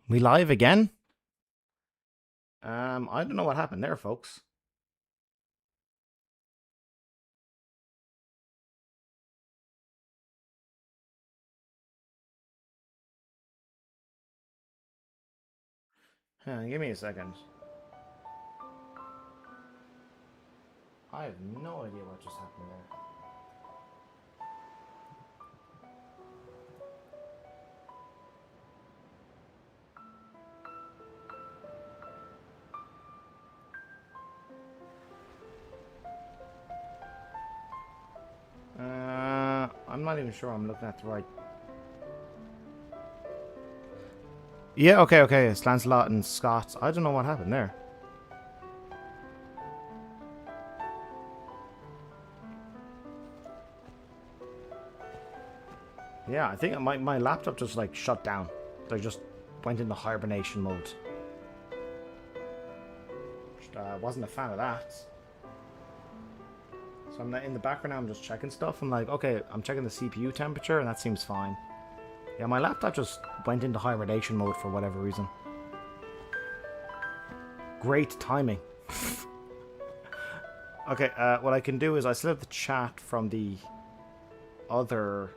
We live again? I don't know what happened there, folks. Give me a second. I have no idea what just happened there. I'm not even sure I'm looking at the right. Yeah, okay. It's Lancelot and Scott. I don't know what happened there. Yeah, I think my laptop just like shut down. I just went into hibernation mode. Wasn't a fan of that. So I'm in the background now, I'm just checking stuff. I'm like, okay, I'm checking the CPU temperature and that seems fine. Yeah, my laptop just went into hibernation mode for whatever reason. Great timing. Okay, what I can do is I still have the chat from the other...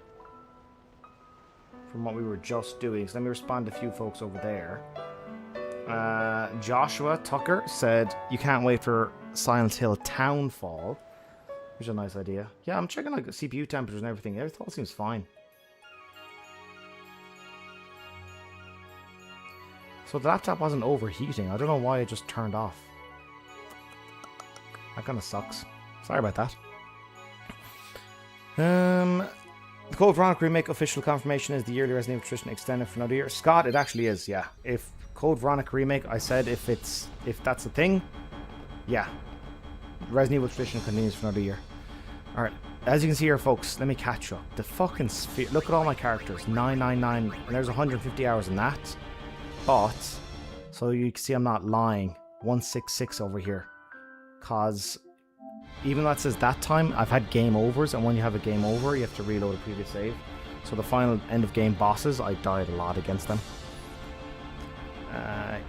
from what we were just doing. So let me respond to a few folks over there. Joshua Tucker said, you can't wait for Silent Hill Townfall. Which is a nice idea. Yeah, I'm checking like CPU temperatures and everything. Everything all seems fine. So the laptop wasn't overheating. I don't know why it just turned off. That kind of sucks. Sorry about that. The Code Veronica remake official confirmation is the yearly Resident Evil tradition extended for another year. Scott, it actually is, yeah. If Code Veronica remake, I said if that's a thing, yeah. Resident Evil tradition continues for another year. Alright, as you can see here, folks, let me catch up. The fucking sphere. Look at all my characters. 999, and there's 150 hours in that. But, so you can see I'm not lying. 166 over here. Because, even though it says that time, I've had game overs, and when you have a game over, you have to reload a previous save. So the final end of game bosses, I died a lot against them.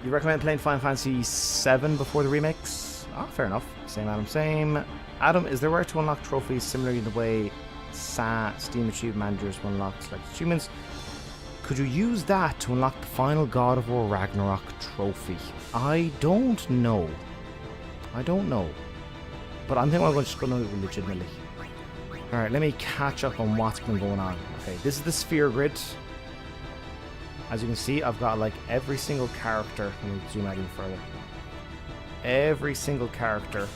You recommend playing Final Fantasy VII before the remakes? Oh, fair enough. Same Adam, same. Adam, is there a way to unlock trophies similarly in the way Steam Achievement Managers will unlock select achievements? Could you use that to unlock the final God of War Ragnarok trophy? I don't know. But I'm thinking I'm just going to do it legitimately. Alright, let me catch up on what's been going on. Okay, this is the sphere grid. As you can see, I've got like every single character. Let me zoom out even further. Every single character.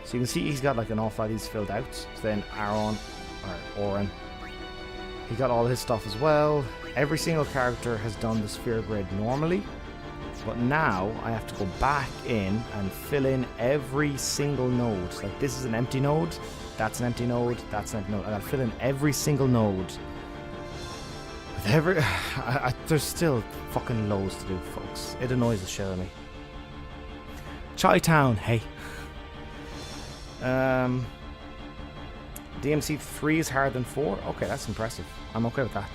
So you can see he's got like an awful lot of these filled out. So then Oren. He got all his stuff as well. Every single character has done the sphere grid normally. But now I have to go back in and fill in every single node. Like this is an empty node. That's an empty node. That's an empty node. I gotta fill in every single node. With there's still fucking loads to do, folks. It annoys the shit out of me. Chi-Town, hey. DMC 3 is harder than 4? Okay, that's impressive. I'm okay with that.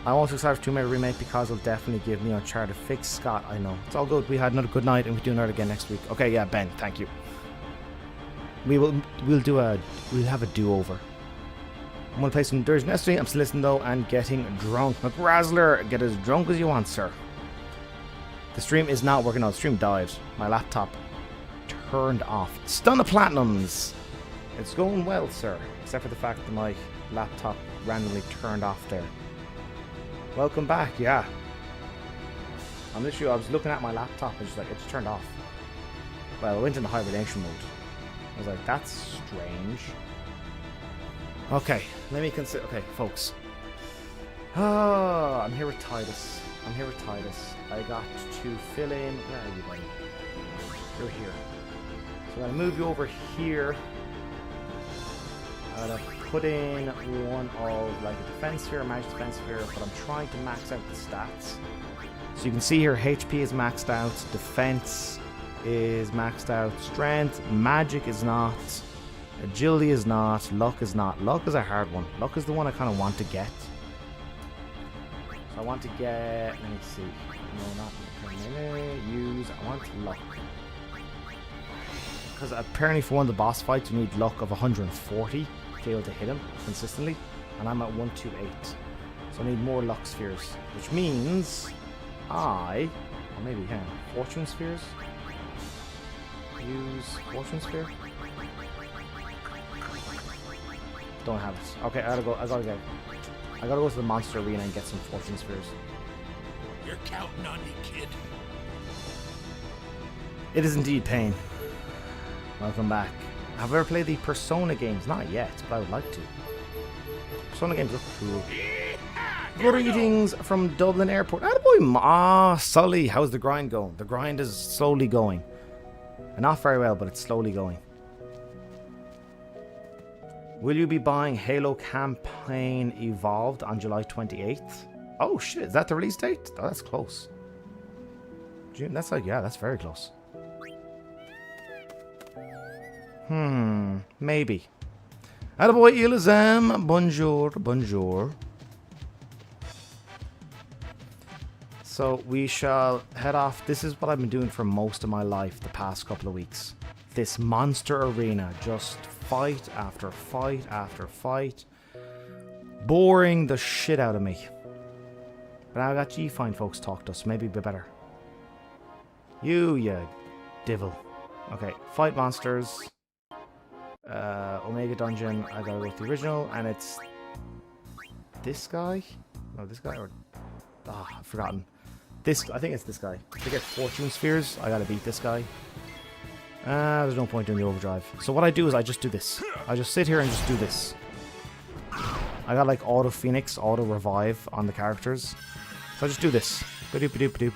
I'm also excited for 2 Maybe remake because it'll definitely give me Uncharted fix. Scott, I know. It's all good. We had another good night and we'll do another again next week. Okay, yeah, Ben, thank you. We'll have a do-over. I'm gonna play some Dirge Destiny. I'm still listening though and getting drunk. McRazzler, get as drunk as you want, sir. The stream is not working out. The stream died. My laptop turned off. Stun of Platinums. It's going well, sir. Except for the fact that my laptop randomly turned off there. Welcome back, yeah. I was looking at my laptop and just like, it just turned off. Well, I went into hibernation mode. I was like, that's strange. Okay, let me consider. Okay, folks. I'm here with Titus. I got to fill in. Where are you going? You're here. So I'm gonna move you over here. I'm gonna put in one of like a defense sphere, a magic defense sphere, but I'm trying to max out the stats. So you can see here, HP is maxed out, defense is maxed out, strength, magic is not. Agility is not. Luck is not. Luck is a hard one. Luck is the one I kind of want to get. So I want to get, let me see. No, not use, I want luck. Because apparently for one of the boss fights you need luck of 140 to be able to hit him consistently. And I'm at 128. So I need more luck spheres. Which means or maybe, hang on, fortune spheres? Use fortune sphere? Don't have it. Okay, I gotta go to the monster arena and get some fortune spheres. You're counting on me, kid. It is indeed pain. Welcome back. Have I ever played the Persona games? Not yet, but I would like to. Persona games look cool. Greetings from Dublin Airport. Attaboy, Sully, how's the grind going? The grind is slowly going. Not very well, but it's slowly going. Will you be buying Halo Campaign Evolved on July 28th? Oh shit, is that the release date? Oh, that's close. June, that's like, yeah, that's very close. Maybe. Attaboy, Ilazam, bonjour, bonjour. So we shall head off. This is what I've been doing for most of my life the past couple of weeks. This monster arena, just fight after fight after fight. Boring the shit out of me. But now I got G-Fine folks talk to us, maybe a bit better. You devil. Okay, fight monsters. Omega Dungeon, I gotta go with the original, and it's this guy? No, this guy, or I've forgotten. This, I think it's this guy. To get fortune spheres, I gotta beat this guy. There's no point in the overdrive. So what I do is I just do this. I just sit here and just do this. I got like auto phoenix, auto revive on the characters. So I just do this. Ba-doop-a-doop-a-doop.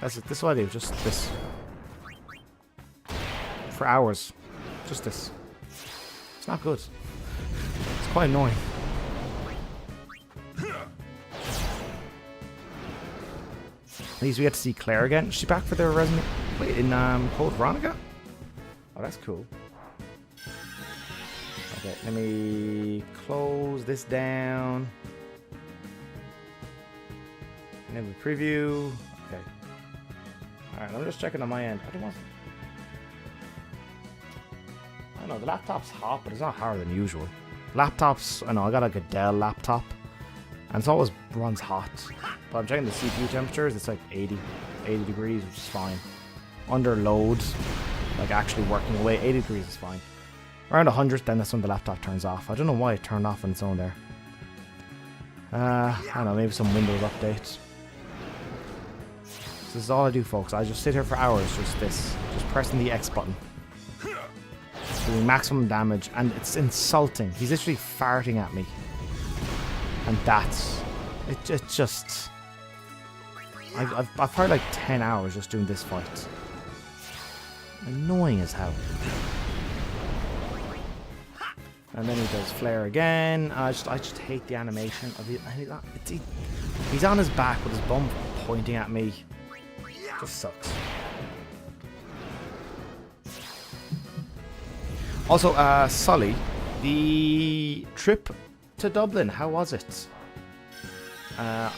That's it. This is what I do. Just this. For hours. Just this. It's not good. It's quite annoying. At least we get to see Claire again. Is she back for the Resident... Wait, in Code Veronica? Oh, that's cool. Okay, let me close this down. And then we preview. Okay. Alright, I'm just checking on my end. I don't know, the laptop's hot, but it's not hotter than usual. Laptops, I know, I got like a Dell laptop. And it always runs hot. But I'm checking the CPU temperatures, it's like 80 degrees, which is fine. Under load, like actually working away, 80 degrees is fine. Around 100, then that's when the laptop turns off. I don't know why it turned off on its own there. I don't know, maybe some Windows update. This is all I do, folks. I just sit here for hours, just this. Just pressing the X button. Doing maximum damage, and it's insulting. He's literally farting at me. And that's... It's just... I've probably like 10 hours just doing this fight. Annoying as hell. And then he does flare again. I just hate the animation of it. He's on his back with his bum pointing at me. Just sucks. Also, Sully, the trip to Dublin, how was it? I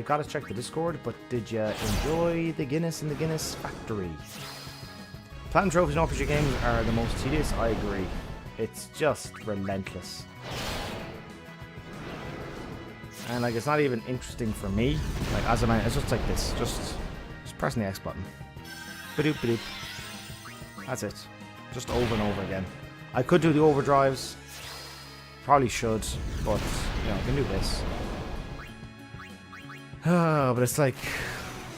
gotta check the Discord, but did you enjoy the Guinness in the Guinness factory? Platinum trophies in RPG games are the most tedious, I agree. It's just relentless. And like, it's not even interesting for me. Like, as a man, it's just like this. Just pressing the X button. Ba-doop, ba-doop. That's it. Just over and over again. I could do the overdrives. Probably should, but, you know, I can do this. But it's like,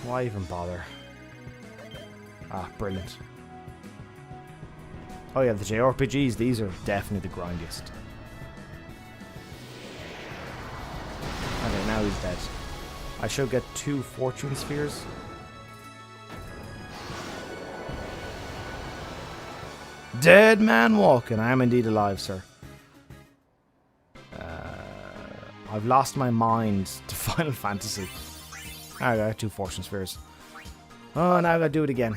why even bother? Ah, brilliant. Oh yeah, the JRPGs, these are definitely the grindiest. Okay, now he's dead. I should get 2 fortune spheres. Dead man walking. I am indeed alive, sir. I've lost my mind to Final Fantasy. I got 2 fortune spheres. Oh, now I gotta do it again.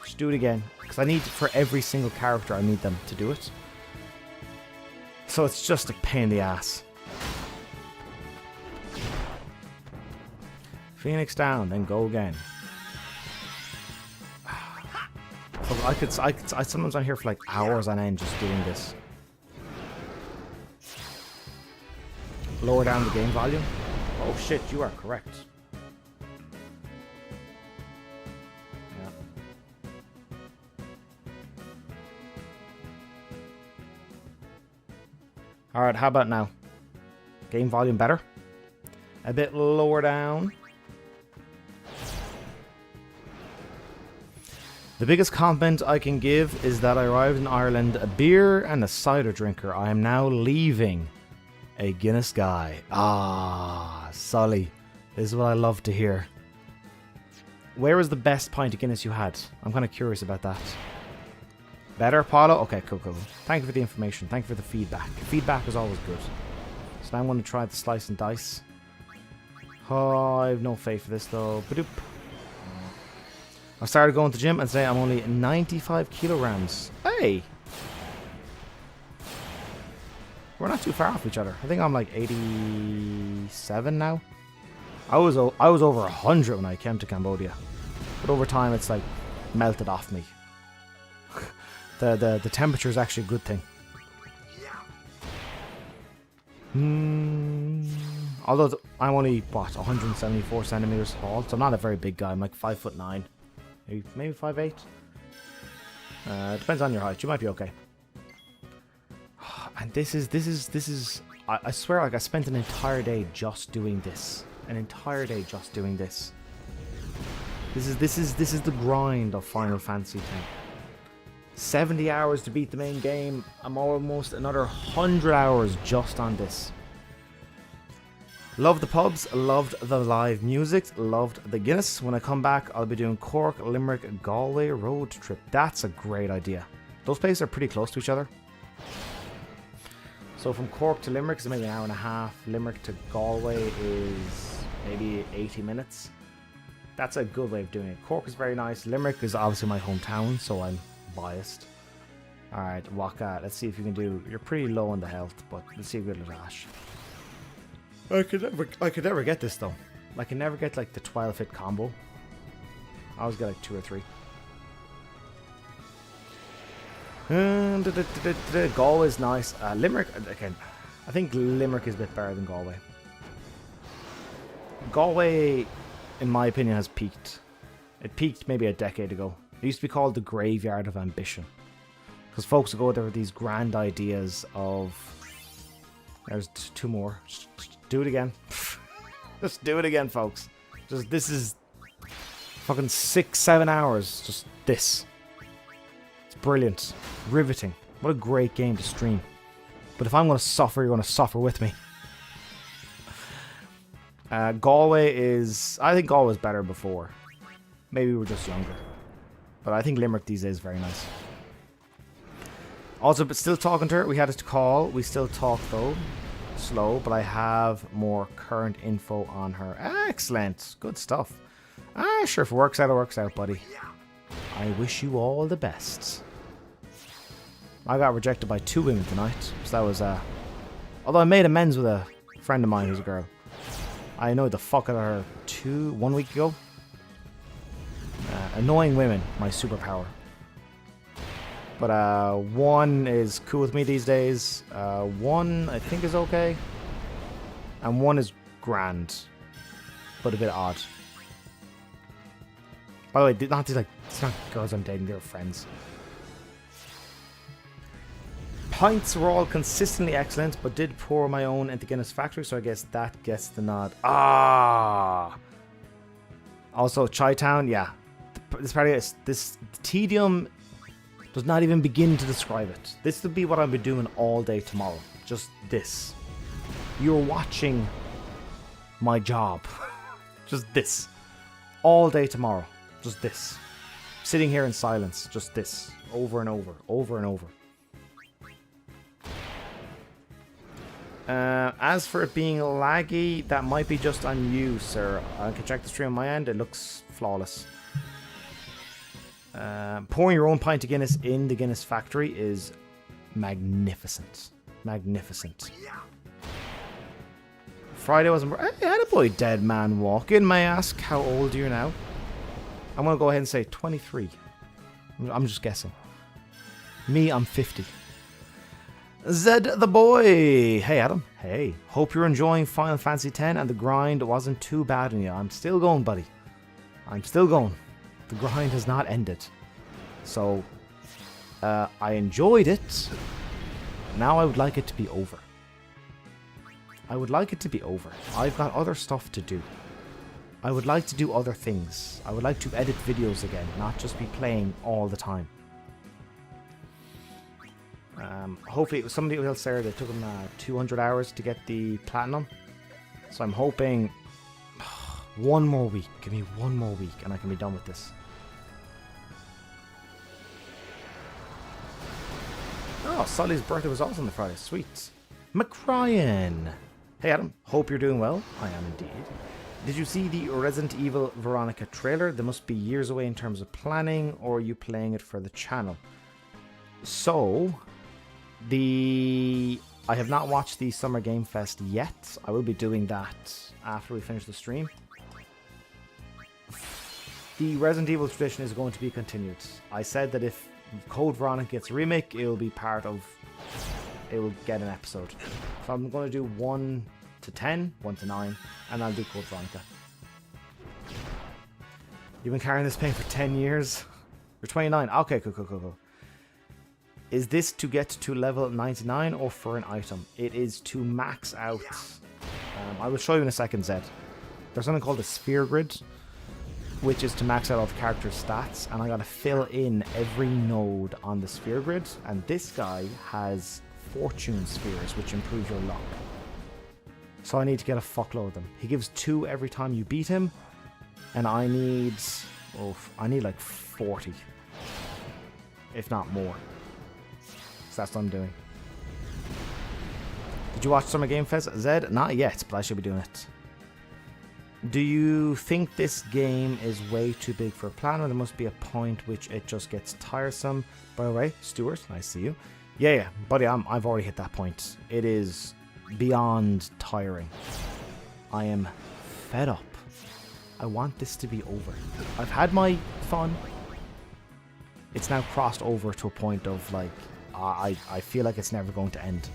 Just do it again. Because I need, for every single character, I need them to do it. So it's just a pain in the ass. Phoenix down, then go again. So I sometimes I'm here for like hours on end just doing this. Lower down the game volume. Oh shit, you are correct. Yeah. Alright, how about now? Game volume better? A bit lower down. The biggest compliment I can give is that I arrived in Ireland a beer and a cider drinker. I am now leaving a Guinness guy. Ah, Sully. This is what I love to hear. Where was the best pint of Guinness you had? I'm kind of curious about that. Better, Paulo? Okay, cool. Thank you for the information. Thank you for the feedback. Feedback is always good. So now I'm going to try the slice and dice. Oh, I have no faith for this though. Badoop. I started going to the gym and today I'm only 95 kilograms. Hey! We're not too far off each other. I think I'm like 87 now. I was over 100 when I came to Cambodia. But over time it's like melted off me. The temperature is actually a good thing. Although I'm only, what, 174 centimeters tall, so I'm not a very big guy. I'm like 5'9". Maybe 5'8". Depends on your height. You might be okay. And this is. I swear, like I spent an entire day just doing this. An entire day just doing this. This is the grind of Final Fantasy X. 70 hours to beat the main game. I'm almost another 100 hours just on this. Loved the pubs, loved the live music, loved the Guinness. When I come back, I'll be doing Cork, Limerick, Galway road trip. That's a great idea. Those places are pretty close to each other. So from Cork to Limerick is maybe an hour and a half. Limerick to Galway is maybe 80 minutes. That's a good way of doing it. Cork is very nice. Limerick is obviously my hometown, so I'm biased. Alright, Waka, let's see if you can do... You're pretty low on the health, but let's see if you get a dash. I could never get this though. I can never get like the 12 hit combo. I always get like 2 or 3. Galway's nice. Limerick, again, I think Limerick is a bit better than Galway. Galway, in my opinion, has peaked. It peaked maybe a decade ago. It used to be called the Graveyard of Ambition. Because folks would go there with these grand ideas of... There's 2 more. Just do it again. Just do it again, folks. This is fucking 6-7 hours. Just this. It's brilliant. Riveting. What a great game to stream. But if I'm going to suffer, you're going to suffer with me. Galway is... I think Galway was better before. Maybe we were just younger. But I think Limerick these days is very nice. Also, but still talking to her. We had a call. We still talk though. Slow, but I have more current info on her. Excellent. Good stuff. Sure, if it works out, buddy. I wish you all the best. I got rejected by 2 women tonight. So that was, although I made amends with a friend of mine who's a girl. I annoyed the fuck out of her 1 week ago. Annoying women, my superpower. But 1 is cool with me these days. 1 I think is okay. And 1 is grand. But a bit odd. By the way, it's not girls I'm dating, they're friends. Pints were all consistently excellent, but did pour my own into Guinness Factory, so I guess that gets the nod. Also, Chi-Town, yeah. This party is... This tedium... does not even begin to describe it. This would be what I'll be doing all day tomorrow. Just this. You're watching my job. Just this. All day tomorrow. Just this. Sitting here in silence. Just this. Over and over. Over and over. As for it being laggy, that might be just on you, sir. I can check the stream on my end. It looks flawless. Pouring your own pint of Guinness in the Guinness factory is magnificent. Magnificent. Friday wasn't... Hey, had a boy, dead man walking. May I ask how old are you now? I'm going to go ahead and say 23. I'm just guessing. Me, I'm 50. Zed the boy. Hey, Adam. Hey. Hope you're enjoying Final Fantasy X and the grind wasn't too bad on you. I'm still going, buddy. I'm still going. The grind has not ended. So, I enjoyed it. Now I would like it to be over. I would like it to be over. I've got other stuff to do. I would like to do other things. I would like to edit videos again, not just be playing all the time. Hopefully, somebody else there, it took them 200 hours to get the platinum. So I'm hoping one more week. Give me one more week and I can be done with this. Oh, Sully's birthday was also on the Friday. Sweet. McRyan. Hey Adam, hope you're doing well. I am indeed. Did you see the Resident Evil Veronica trailer? They must be years away in terms of planning, or are you playing it for the channel? So, I have not watched the Summer Game Fest yet. I will be doing that after we finish the stream. The Resident Evil tradition is going to be continued. I said that if Code Veronica gets a remake, it will be part of... It will get an episode. So I'm going to do 1 to 10, 1 to 9, and I'll do Code Veronica. You've been carrying this pain for 10 years? You're 29. Okay, cool. Is this to get to level 99 or for an item? It is to max out. I will show you in a second, Zed. There's something called a sphere grid, which is to max out all the character's stats, and I gotta fill in every node on the sphere grid, and this guy has fortune spheres, which improve your luck. So I need to get a fuckload of them. He gives 2 every time you beat him, and I need like 40, if not more. So that's what I'm doing. Did you watch Summer Game Fest, Zed? Not yet, but I should be doing it. Do you think this game is way too big for a plan, or there must be a point which it just gets tiresome? By the way, Stuart, nice to see you. Yeah, buddy, I've already hit that point. It is beyond tiring. I am fed up. I want this to be over. I've had my fun. It's now crossed over to a point of like, I feel like it's never going to end.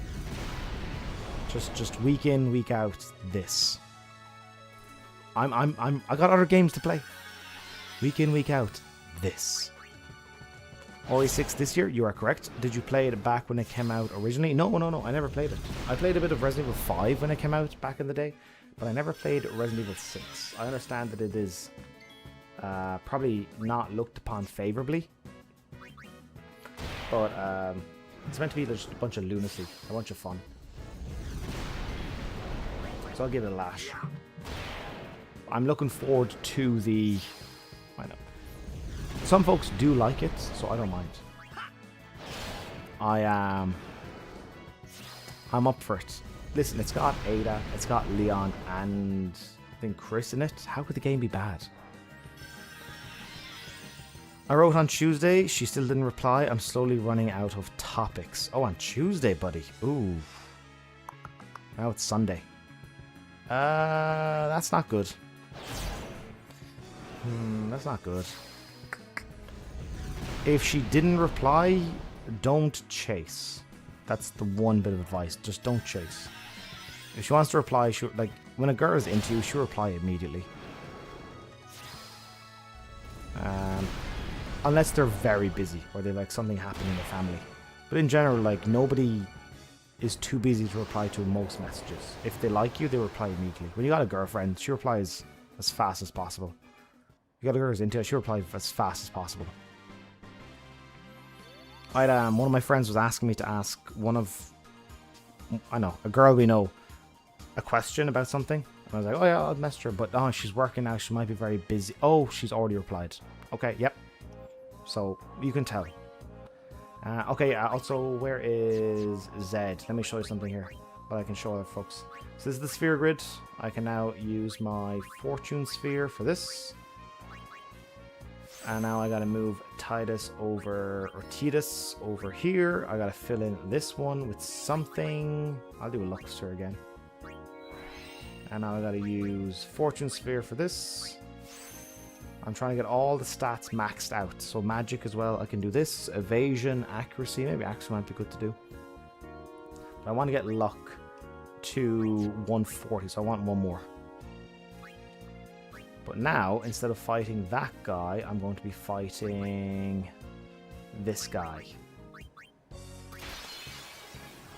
Just week in, week out, this. I got other games to play. Week in, week out, this. RE6 this year, you are correct. Did you play it back when it came out originally? No, I never played it. I played a bit of Resident Evil 5 when it came out back in the day, but I never played Resident Evil 6. I understand that it is probably not looked upon favorably, but it's meant to be just a bunch of lunacy, a bunch of fun. So I'll give it a lash. I'm looking forward to the... I know. Some folks do like it, so I don't mind. I'm up for it. Listen, it's got Ada, it's got Leon, and I think Chris in it. How could the game be bad? I wrote on Tuesday, she still didn't reply. I'm slowly running out of topics. Oh, on Tuesday, buddy. Ooh. Now it's Sunday. That's not good. That's not good. If she didn't reply, don't chase. That's the one bit of advice. Just don't chase. If she wants to reply, like when a girl is into you, she'll reply immediately. Unless they're very busy or they like something happening in their family. But in general, like nobody is too busy to reply to most messages. If they like you, they reply immediately. When you got a girlfriend, she replies as fast as possible. You got a girl who's into it, she replies as fast as possible. One of my friends was asking me to ask a girl we know, a question about something. And I was like, oh yeah, I'll message her. But oh, she's working now, she might be very busy. Oh, she's already replied. Okay, yep. So, you can tell. Also, where is Zed? Let me show you something here. But I can show other folks. So this is the sphere grid. I can now use my fortune sphere for this. And now I gotta move Titus over here. I gotta fill in this one with something. I'll do a Luxor again. And now I gotta use Fortune Sphere for this. I'm trying to get all the stats maxed out. So magic as well. I can do this. Evasion, accuracy. Maybe accuracy might be good to do. But I want to get luck to 140. So I want one more. But now, instead of fighting that guy, I'm going to be fighting this guy.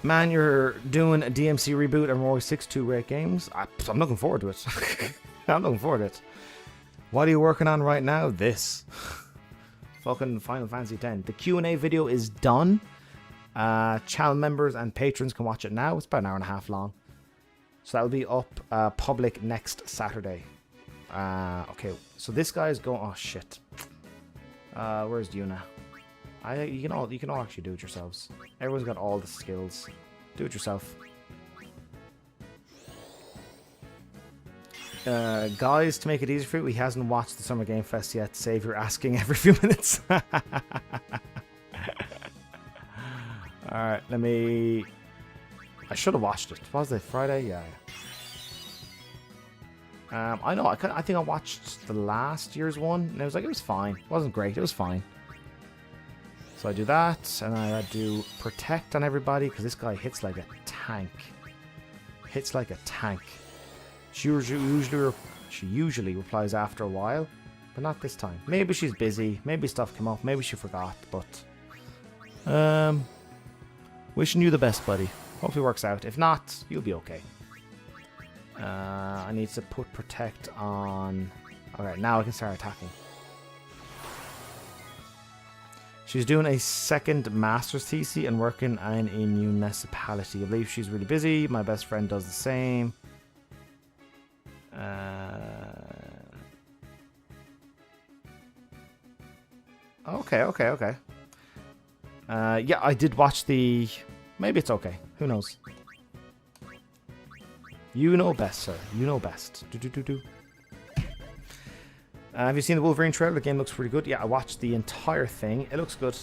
Man, you're doing a DMC reboot and Roy 6-2 great games. I'm looking forward to it. I'm looking forward to it. What are you working on right now? This. Fucking Final Fantasy X. The Q&A video is done. Channel members and patrons can watch it now. It's about an hour and a half long. So that'll be up public next Saturday. Okay, so this guy is going... Oh, shit. Where's Yuna? You can all actually do it yourselves. Everyone's got all the skills. Do it yourself. Guys, to make it easier for you, he hasn't watched the Summer Game Fest yet. Save your asking every few minutes. Alright, let me... I should have watched it. Was it Friday? Yeah. I know, I think I watched the last year's one, and it was like, it was fine. It wasn't great, it was fine. So I do that, and I do protect on everybody, because this guy hits like a tank. Hits like a tank. She usually replies after a while, but not this time. Maybe she's busy, maybe stuff came up, maybe she forgot, but... wishing you the best, buddy. Hopefully it works out. If not, you'll be okay. I need to put protect on... Alright, now I can start attacking. She's doing a second master's thesis and working in a municipality. I believe she's really busy. My best friend does the same. Okay. Yeah, I did watch the... Maybe it's okay. Who knows? You know best, sir. You know best. Have you seen the Wolverine trailer? The game looks pretty good. Yeah, I watched the entire thing. It looks good.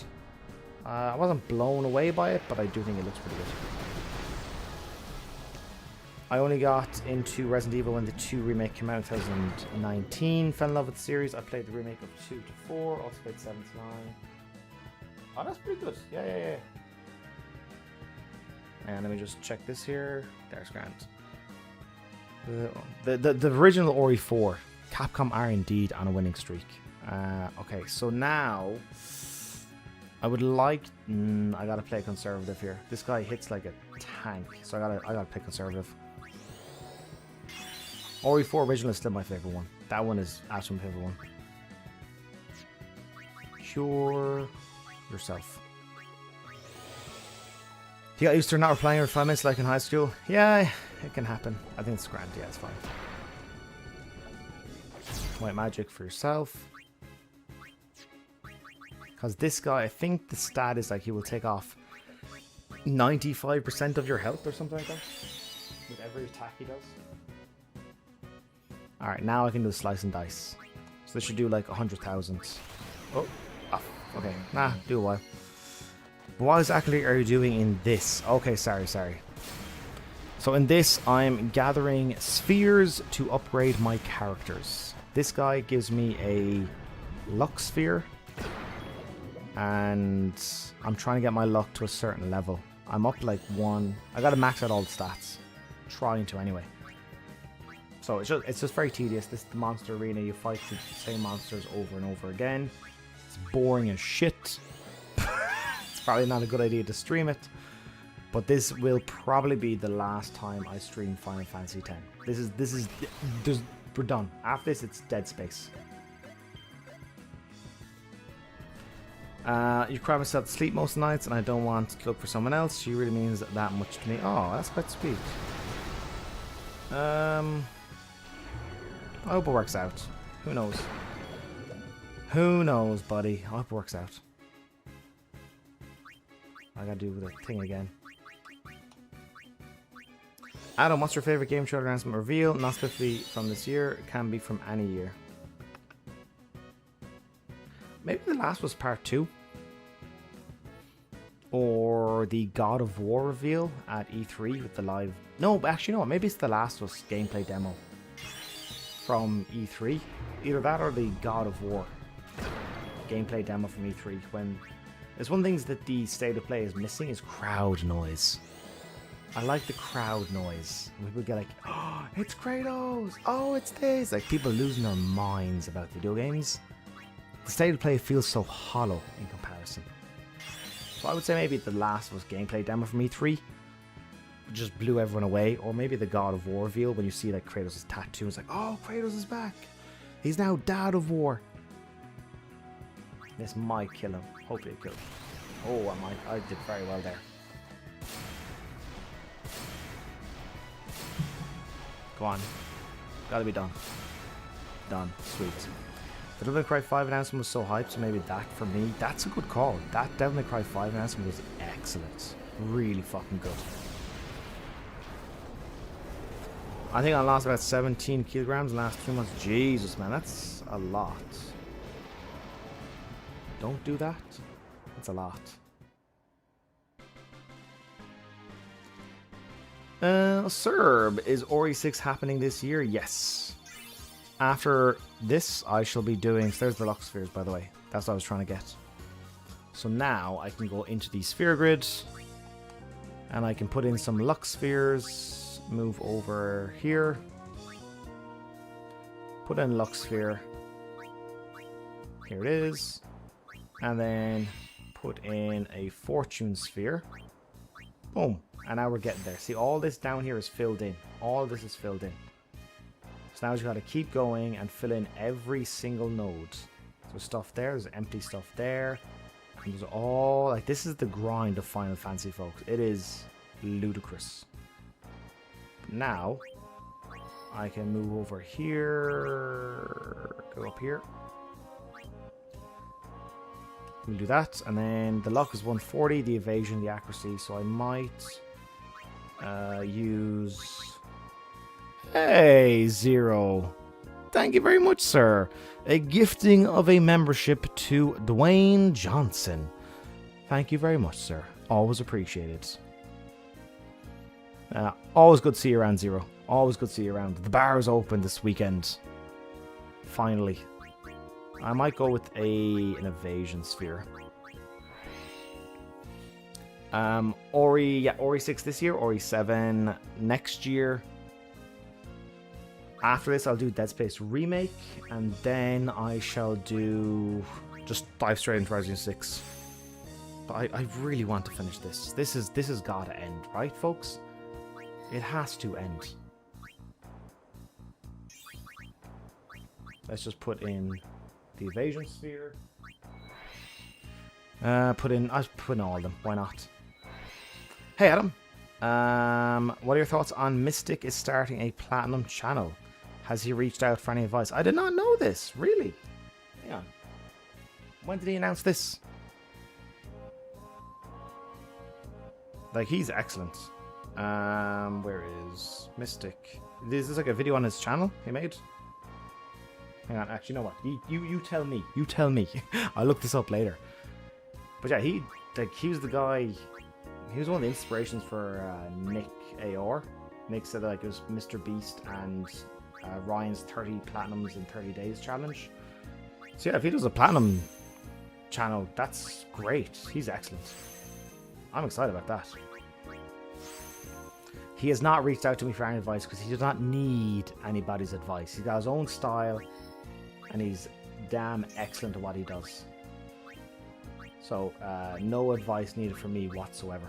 I wasn't blown away by it, but I do think it looks pretty good. I only got into Resident Evil when the 2 remake came out in 2019. Fell in love with the series. I played the remake of 2 to 4. Also played 7 to 9. Oh, that's pretty good. Yeah. And let me just check this here. There's Grant. The original Ori 4. Capcom are indeed on a winning streak. Okay, so now I would like... I gotta play conservative here. This guy hits like a tank, so I gotta play conservative. Ori 4 original is still my favorite one. That one is absolutely my favorite one. Cure yourself. You got used to not replying every 5 minutes like in high school? Yeah, it can happen. I think it's grand. Yeah, it's fine. White magic for yourself. Because this guy, I think the stat is like he will take off 95% of your health or something like that. With every attack he does. Alright, now I can do slice and dice. So this should do like 100,000. Oh, okay. Nah, do a while. What exactly are you doing in this? Okay, sorry. So in this, I'm gathering spheres to upgrade my characters. This guy gives me a luck sphere. And I'm trying to get my luck to a certain level. I'm up like 1. I gotta max out all the stats. Trying to anyway. So it's just very tedious. This is the monster arena. You fight the same monsters over and over again. It's boring as shit. It's probably not a good idea to stream it. But this will probably be the last time I stream Final Fantasy X. We're done. After this, it's dead space. You cry myself to sleep most nights, and I don't want to look for someone else. She really means that much to me. Oh, that's quite sweet. I hope it works out. Who knows? Who knows, buddy? I hope it works out. I gotta do the thing again. Adam, what's your favorite game trailer announcement reveal? Not specifically from this year. It can be from any year. The Last was part 2. Or the God of War reveal at E3 with the live... No, actually, no. Maybe it's The Last of Us gameplay demo from E3. Either that or the God of War gameplay demo from E3. When there's one thing that the state of play is missing is crowd noise. I like the crowd noise. People get like, oh, it's Kratos. Oh, it's this. Like people losing their minds about video games. The state of play feels so hollow in comparison. So I would say maybe the Last of Us gameplay demo from E3 just blew everyone away, or maybe the God of War reveal when you see like Kratos' tattoo. It's like, oh, Kratos is back. He's now Dad of War. This might kill him. Hopefully it kills him. Oh, I did very well there. Go on. Gotta be done. Done. Sweet. The Devil May Cry 5 announcement was so hyped, so maybe that for me, that's a good call. That Devil May Cry 5 announcement was excellent. Really fucking good. I think I lost about 17 kilograms in the last 2 months. Jesus, man, that's a lot. Don't do that. That's a lot. Serb, is Ori 6 happening this year? Yes. After this, I shall be doing... There's the Lux Spheres, by the way. That's what I was trying to get. So now I can go into the Sphere Grid. And I can put in some Lux Spheres. Move over here. Put in Lux Sphere. Here it is. And then put in a Fortune Sphere. Boom. And now we're getting there. See, all this down here is filled in. All this is filled in. So now you got to keep going and fill in every single node. So stuff there, there's empty stuff there. And there's all, like, this is the grind of Final Fantasy, folks. It is ludicrous. But now, I can move over here, go up here. We'll do that, and then the luck is 140, the evasion, the accuracy, so I might use... Hey, Zero. Thank you very much, sir. A gifting of a membership to Dwayne Johnson. Thank you very much, sir. Always appreciated. Always good to see you around, Zero. Always good to see you around. The bar is open this weekend. Finally. I might go with an evasion sphere. Ori 6 this year, Ori 7 next year. After this, I'll do Dead Space Remake, and then I shall just dive straight into Resident 6. But I really want to finish this. This has got to end, right, folks? It has to end. Let's just put in the evasion sphere. I'll put in all of them. Why not? Hey, Adam. What are your thoughts on Mystic is starting a platinum channel? Has he reached out for any advice? I did not know this. Really? Hang on. When did he announce this? Like, he's excellent. Where is Mystic? This is like a video on his channel he made. Hang on, actually, you know what? You tell me. You tell me. I'll look this up later. But yeah, he was the guy. He was one of the inspirations for Nick AR. Nick said that, like, it was Mr. Beast and Ryan's 30 platinums in 30 days challenge. So yeah, if he does a platinum channel, that's great. He's excellent. I'm excited about that. He has not reached out to me for any advice because he does not need anybody's advice. He's got his own style and he's damn excellent at what he does. So, no advice needed from me whatsoever.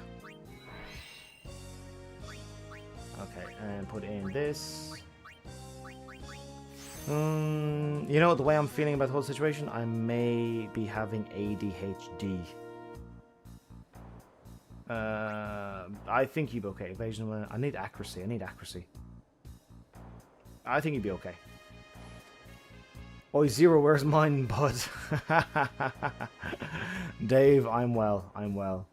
Okay, and put in this. You know, the way I'm feeling about the whole situation, I may be having ADHD. I think you'd be okay. Evasion, I need accuracy. I think you'd be okay. Oh, Zero, where's mine, bud? Dave, I'm well.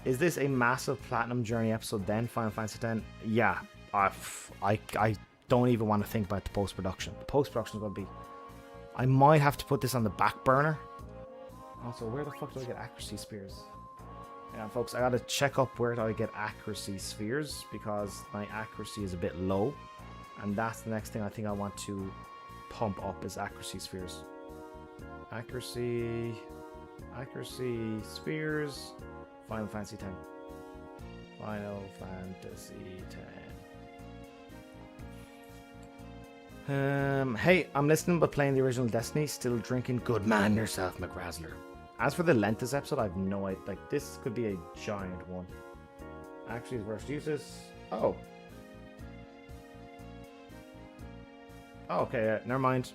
Is this a massive Platinum Journey episode then, Final Fantasy X? Yeah, I don't even want to think about the post-production. The post-production is going to be... I might have to put this on the back burner Also, where the fuck do I get accuracy spheres? Yeah, folks, I gotta check up where do I get accuracy spheres because my accuracy is a bit low. And that's the next thing I think I want to pump up is accuracy spheres. Accuracy spheres. Final Fantasy 10. Final Fantasy 10. Hey, I'm listening but playing the original Destiny, still drinking. Good man yourself, McRazzler. As for the length of this episode, I've no idea. Like, this could be a giant one. Actually, versus uses. Oh. Oh, okay, never mind.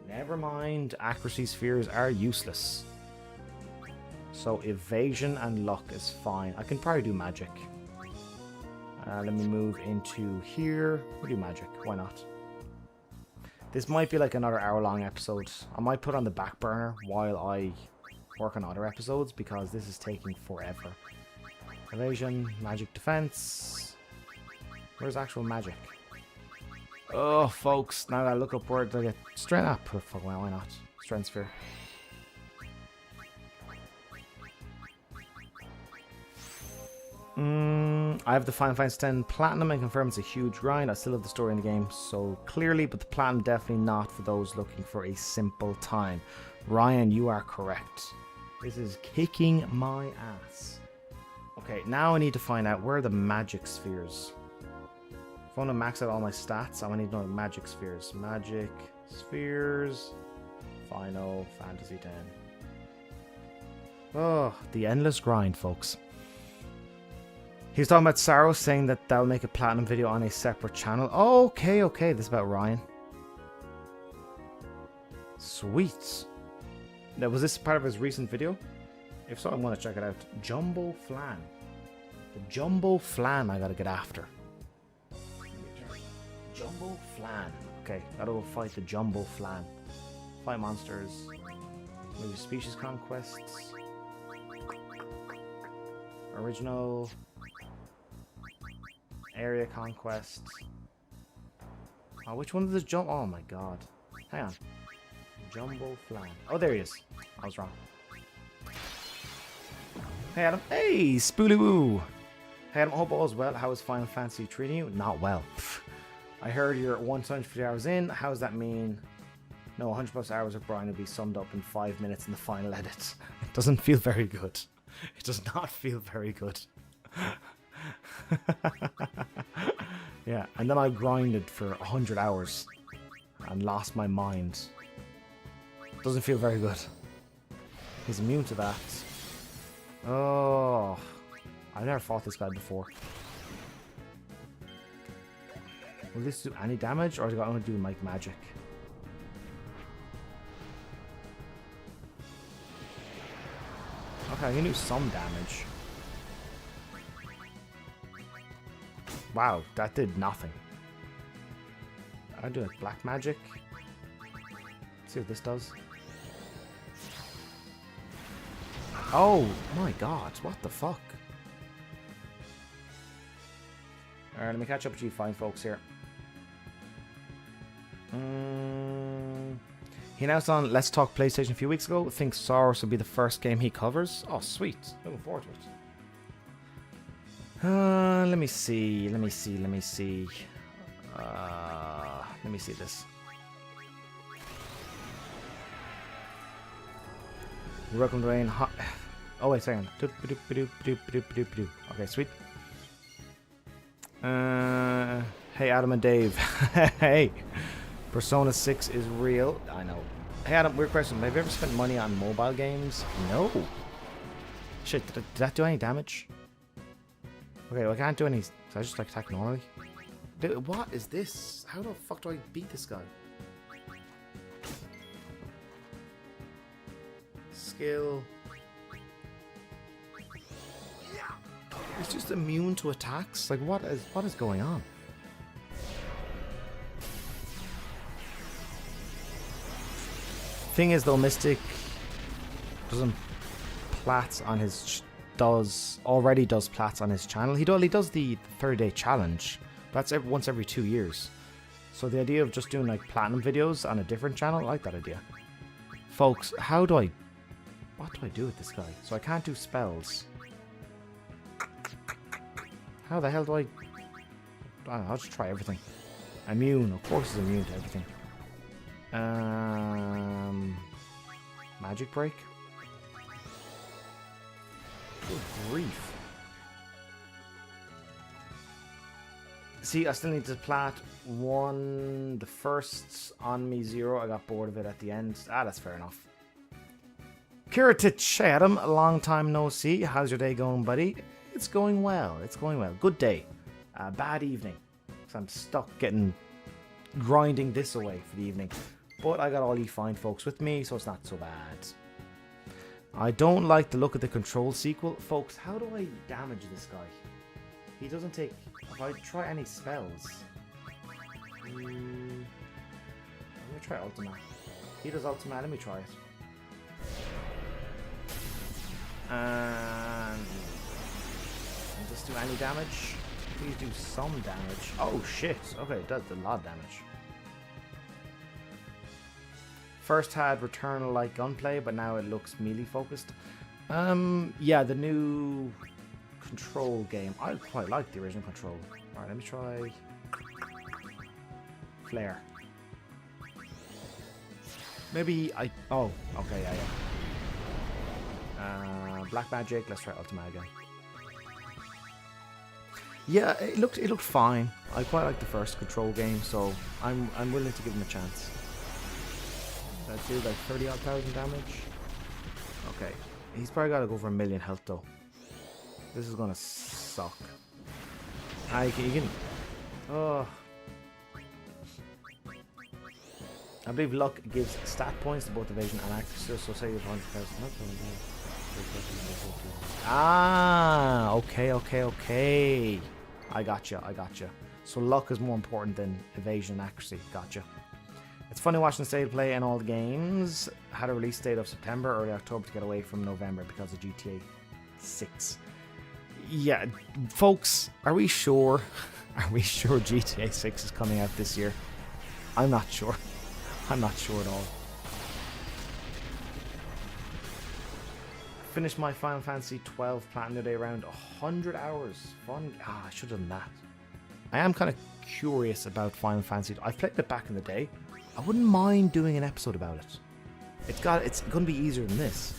Never mind. Accuracy spheres are useless. So evasion and luck is fine. I can probably do magic. Let me move into here. We'll do magic. Why not? This might be like another hour-long episode. I might put on the back burner while I work on other episodes because this is taking forever. Evasion, magic defense. Where's actual magic? Oh, folks. Now I look up where to get strength. Ah, perfect. Well, why not? Strength sphere. I have the Final Fantasy X Platinum and confirm it's a huge grind. I still have the story in the game so clearly, but the Platinum definitely not for those looking for a simple time. Ryan, you are correct. This is kicking my ass. Okay, now I need to find out where are the magic spheres. If I want to max out all my stats, I need to know magic spheres. Magic spheres. Final Fantasy X. Oh, the endless grind, folks. He was talking about Saros saying that they'll make a platinum video on a separate channel. Oh, okay, okay. This is about Ryan. Sweet. Now, was this part of his recent video? If so, I want to check it out. Jumbo Flan. The Jumbo Flan I gotta get after. Jumbo Flan. Okay, gotta go fight the Jumbo Flan. Fight monsters. Maybe species conquests. Original. Area conquest. Oh, which one does jump? Oh my god. Hang on. Jumbo Flan. Oh, there he is. I was wrong. Hey, Adam. Hey, Spoolywoo. Hey, Adam. Hope all's well. How is Final Fantasy treating you? Not well. Pfft. I heard you're 150 hours in. How does that mean? No, 100 plus hours of Brian will be summed up in 5 minutes in the final edit. It doesn't feel very good. It does not feel very good. Yeah, and then I grinded for 100 hours and lost my mind. Doesn't feel very good. He's immune to that. Oh, I've never fought this guy before. Will this do any damage, or is it going to do like magic? Okay, I can do some damage. Wow, that did nothing. I'll do like black magic. See what this does. Oh my god, what the fuck? Alright, let me catch up with you fine folks here. He announced on Let's Talk PlayStation a few weeks ago. Thinks Saros will be the first game he covers. Oh, sweet. Looking forward to it. Let me see. Let me see this. You're welcome to rain. Oh, wait, second. Okay, sweet. Hey, Adam and Dave. Hey. Persona 6 is real. I know. Hey, Adam, weird question. Have you ever spent money on mobile games? No. Shit, did that do any damage? Okay, well, I can't do any. So I just like attack normally. Dude, what is this? How the fuck do I beat this guy? Skill. He's just immune to attacks. Like, what is going on? Thing is, though, Mystic doesn't plats on his already does plats on his channel. He does the 30-day challenge. That's once every 2 years. So the idea of just doing like platinum videos on a different channel, I like that idea. Folks, how do I do I do with this guy? So I can't do spells. How the hell do I... I don't know, I'll just try everything. Immune, of course it's immune to everything. Magic break? Good grief. See, I still need to plat one. The first on me 0. I got bored of it at the end. Ah, that's fair enough. Kiritich, Adam, a long time no see. How's your day going, buddy? It's going well. It's going well. Good day. Bad evening. So I'm stuck grinding this away for the evening. But I got all you fine folks with me, so it's not so bad. I don't like the look of the control sequel. Folks, how do I damage this guy? He doesn't take... If I try any spells... Let me try Ultima. He does Ultima, let me try it. And just do any damage. Please do some damage. Oh shit! Okay, it does a lot of damage. First had Returnal like gunplay, but now it looks melee focused. Yeah, the new Control game. I quite like the original Control. Alright, let me try Flare. Maybe I... Oh, okay, yeah. Black Magic, let's try Ultima again. Yeah, it looked fine. I quite like the first Control game, so I'm willing to give him a chance. That did like 30,000 damage. Okay, he's probably got to go for 1 million health though. This is gonna suck. You can. Oh. I believe luck gives stat points to both evasion and accuracy, so say you're 100,000. Ah, okay. I gotcha. So luck is more important than evasion and accuracy. Gotcha. It's funny watching the state of play and all the games. Had a release date of September, early October to get away from November because of GTA 6. Yeah, folks, are we sure? Are we sure GTA 6 is coming out this year? I'm not sure. I'm not sure at all. Finished my Final Fantasy 12 Platinum today around 100 hours. Fun. I should have done that. I am kind of curious about Final Fantasy. I've played it back in the day. I wouldn't mind doing an episode about it. It's going to be easier than this.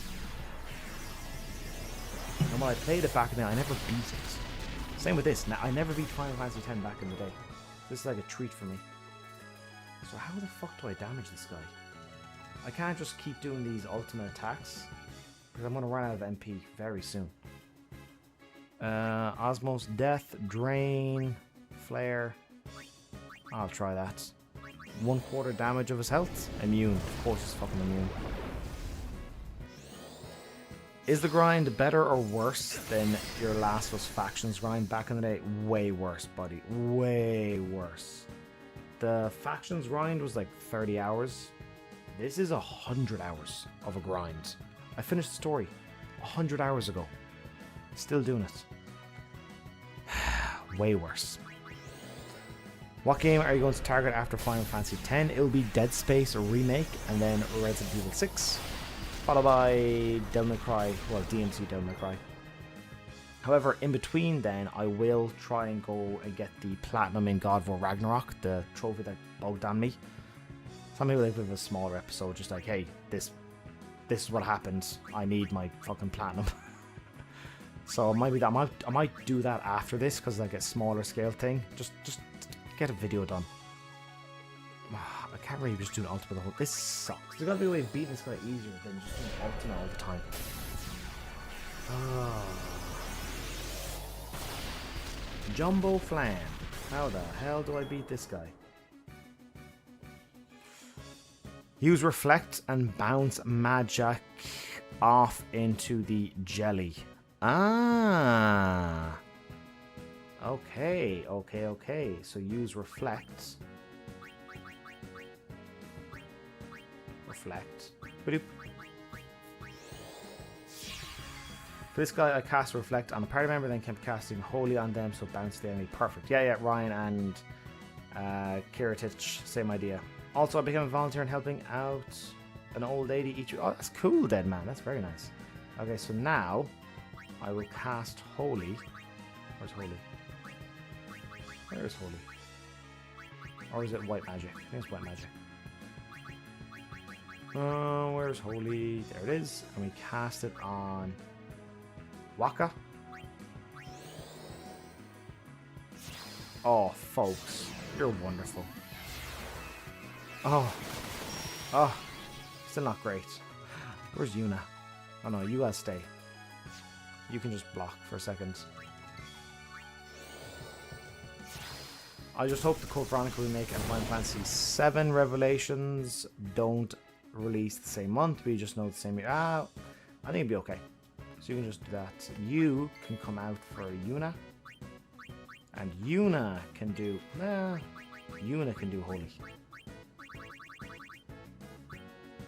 And when I played it back in the day, I never beat it. Same with this. Now, I never beat Final Fantasy 10 back in the day. This is like a treat for me. So how the fuck do I damage this guy? I can't just keep doing these ultimate attacks, because I'm going to run out of MP very soon. Osmos, Death, Drain, Flare. I'll try that. 1/4 damage of his health. Immune. Of course he's fucking immune. Is the grind better or worse than your Last of Us Factions grind back in the day? Way worse, buddy. Way worse. The Factions grind was like 30 hours. This is 100 hours of a grind. I finished the story 100 hours ago. Still doing it. Way worse. What game are you going to target after Final Fantasy X? It will be Dead Space Remake, and then Resident Evil 6, followed by Devil May Cry, well, DMC Devil May Cry. However, in between then, I will try and go and get the Platinum in God of War Ragnarok, the trophy that bugged on me. Some people like a smaller episode, just like, hey, this is what happened. I need my fucking Platinum. So maybe that I might do that after this, because like a smaller scale thing. Just get a video done. I can't really just do an ultimate the whole. This sucks. There's gotta be a way of beating this guy easier than just doing ultimate all the time. Jumbo Flan. How the hell do I beat this guy? Use Reflect and bounce Magic off into the jelly. Ah. Okay. So use Reflect. Badoop. For this guy, I cast Reflect on a party member, then kept casting Holy on them, so bounce the enemy. Perfect. Yeah, Ryan and Kiritich, same idea. Also, I became a volunteer in helping out an old lady each week. Oh, that's cool, dead man. That's very nice. Okay, so now I will cast Holy. Where's Holy? Where's Holy? Or is it White Magic? I think it's White Magic. Where's Holy? There it is. And we cast it on Waka. Oh, folks. You're wonderful. Oh. Oh. Still not great. Where's Yuna? Oh no, you gotta stay. You can just block for a second. I just hope the Code Veronica remake and Final Fantasy VII Revelations don't release the same month. We just know the same year. I think it'll be okay. So you can just do that. You can come out for Yuna. And Yuna can do... Yuna can do Holy.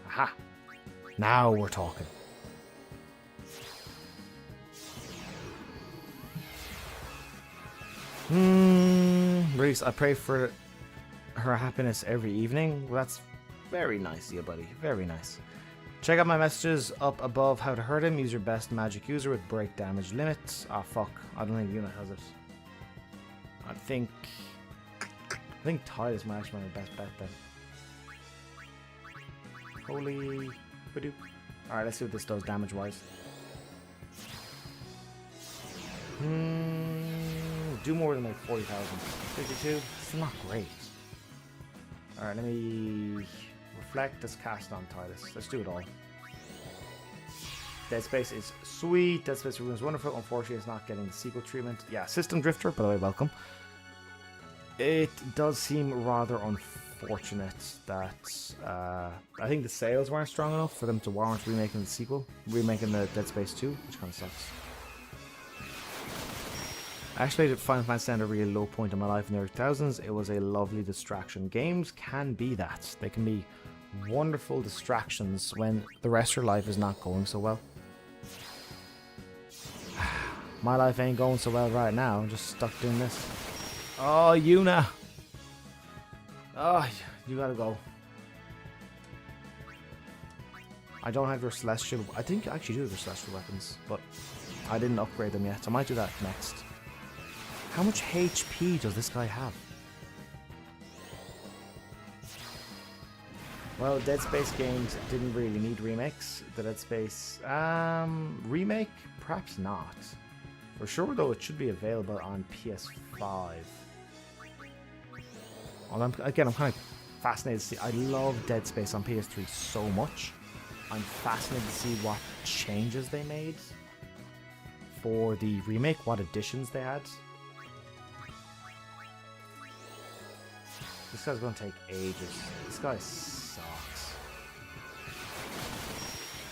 Aha! Now we're talking. Reese, I pray for her happiness every evening. Well, that's very nice of you, buddy. Very nice. Check out my messages up above how to hurt him. Use your best magic user with break damage limits. Ah, fuck. I don't think Yuna has it. I think Titus might actually be my best bet then. Holy... Alright, let's see what this does damage-wise. Do more than like 40,000. 52? It's not great. Alright, let me reflect. Let's cast on Titus. Let's do it all. Dead Space is sweet. Dead Space is wonderful. Unfortunately, it's not getting the sequel treatment. Yeah, System Drifter, by the way, welcome. It does seem rather unfortunate that I think the sales weren't strong enough for them to warrant remaking the sequel, remaking the Dead Space 2, which kind of sucks. Actually, the Final Fantasy at a really low point in my life in the early 2000s. It was a lovely distraction. Games can be that. They can be wonderful distractions when the rest of your life is not going so well. My life ain't going so well right now. I'm just stuck doing this. Oh, Yuna! Oh, you gotta go. I don't have your celestial... I think I actually do have your celestial weapons, but I didn't upgrade them yet. I might do that next. How much HP does this guy have? Well, Dead Space games didn't really need remakes. The Dead Space... remake? Perhaps not. For sure, though, it should be available on PS5. Well, again, I'm kind of fascinated to see... I love Dead Space on PS3 so much. I'm fascinated to see what changes they made for the remake, what additions they had. This guy's going to take ages. This guy sucks.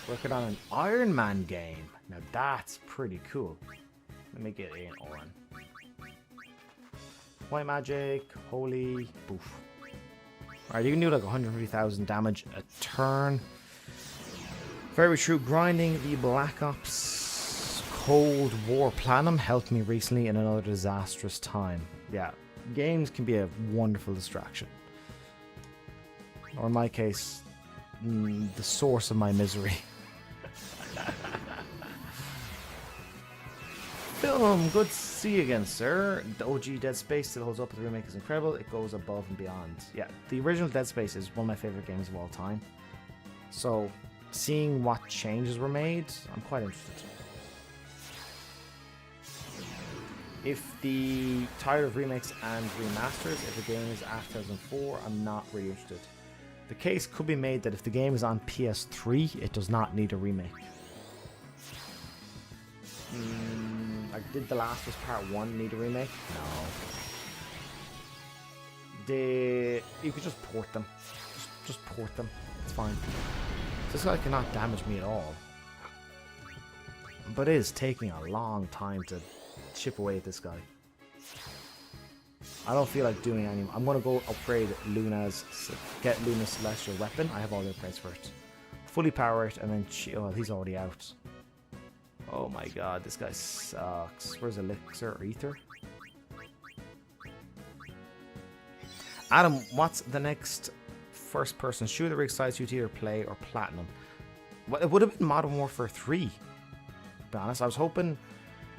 Working on an Iron Man game. Now that's pretty cool. Let me get in on. White Magic, Holy, boof. Alright, you can do like 150,000 damage a turn. Very true. Grinding the Black Ops Cold War Platinum helped me recently in another disastrous time. Yeah, games can be a wonderful distraction. Or in my case, the source of my misery. Film, good to see you again, sir. The OG Dead Space still holds up. The remake is incredible. It goes above and beyond. Yeah, the original Dead Space is one of my favorite games of all time. So, seeing what changes were made, I'm quite interested. If the tired of remakes and remasters, if the game is after 2004, I'm not really interested. The case could be made that if the game is on PS3, it does not need a remake. Like, did The Last of Us Part 1 need a remake? No. You could just port them. Just port them. It's fine. This guy cannot damage me at all. But it is taking a long time to chip away at this guy. I don't feel like doing any. I'm gonna go upgrade get Luna's celestial weapon. I have all the upgrades for it. Fully power it, and then oh, he's already out. Oh my god, this guy sucks. Where's Elixir or Ether? Adam, what's the next first-person shooter excites you to either play or platinum? Well, it would have been Modern Warfare 3. be honest. I was hoping...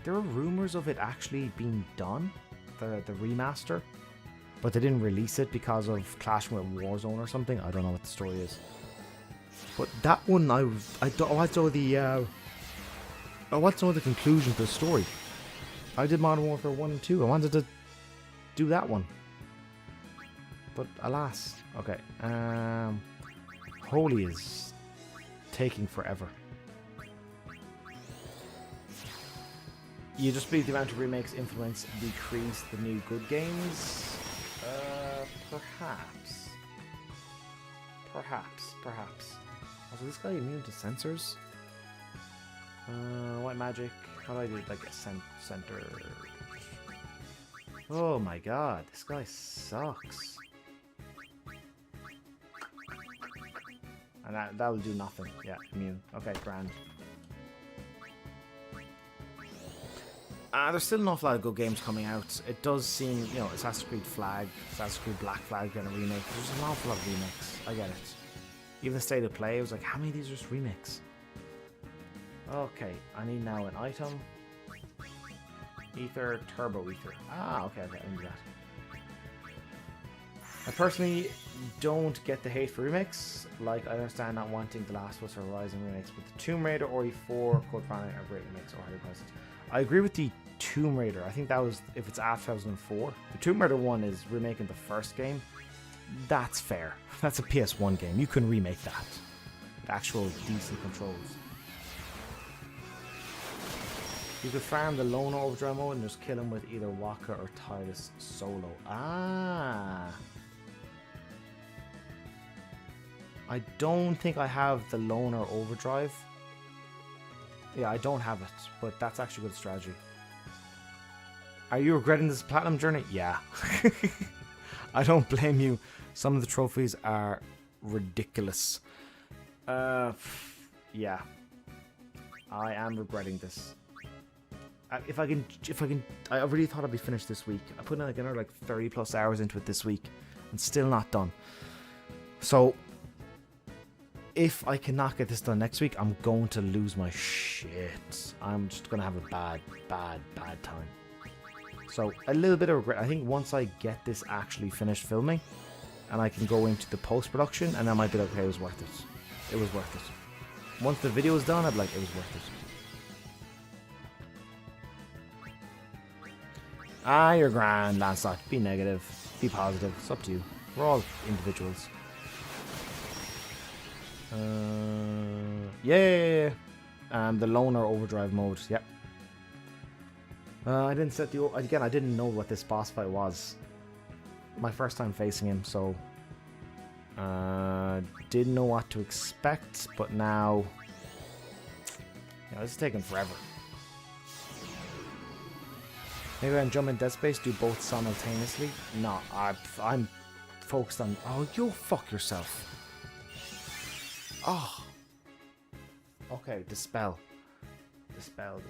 There were rumors of it actually being done, the remaster, but they didn't release it because of clashing with Warzone or something. I don't know what the story is. But that one, I want to know the conclusion to the story. I did Modern Warfare 1 and 2. I wanted to do that one. But alas. Okay. Holy is taking forever. You just believe the amount of remakes influence decrease the new good games? Perhaps. Perhaps. Also, this guy immune to sensors? White magic. How do I do like a center? Oh my god, this guy sucks. And that will do nothing. Yeah, immune. Okay, grand. There's still an awful lot of good games coming out. It does seem, you know, Assassin's Creed Black Flag getting a remake. There's an awful lot of remakes. I get it. Even the State of Play, I was like, how many of these are just remakes? Okay, I need now an item. Ether, Turbo Ether. Okay, I can do that. I personally don't get the hate for remakes. Like, I understand not wanting The Last of Us or Horizon remakes, but the Tomb Raider, RE4, Code Veronica are great remakes or highly priced. I agree with the Tomb Raider. I think that was, if it's after 2004. The Tomb Raider 1 is remaking the first game. That's fair. That's a PS1 game. You can remake that. Actual decent controls. You could farm the Loner Overdrive mode and just kill him with either Waka or Titus solo. I don't think I have the Loner Overdrive. Yeah, I don't have it, but that's actually good strategy. Are you regretting this platinum journey? Yeah. I don't blame you. Some of the trophies are ridiculous. Yeah. I am regretting this. If I can, I really thought I'd be finished this week. I put in like another 30 plus hours into it this week and still not done. So, if I cannot get this done next week, I'm going to lose my shit. I'm just going to have a bad time. So, a little bit of regret. I think once I get this actually finished filming, and I can go into the post-production, and I might be like, okay, it was worth it. It was worth it. Once the video is done, I'd be like, it was worth it. You're grand, Lancelot. Be negative. Be positive. It's up to you. We're all individuals. Yeah. The Loner Overdrive mode. Yep. I didn't set the... Again, I didn't know what this boss fight was. My first time facing him, so... Didn't know what to expect, but now... You know, this is taking forever. Maybe I can jump in Dead Space, do both simultaneously? No, I'm focused on... Oh, you'll fuck yourself. Oh. Okay, Dispel. Dispel.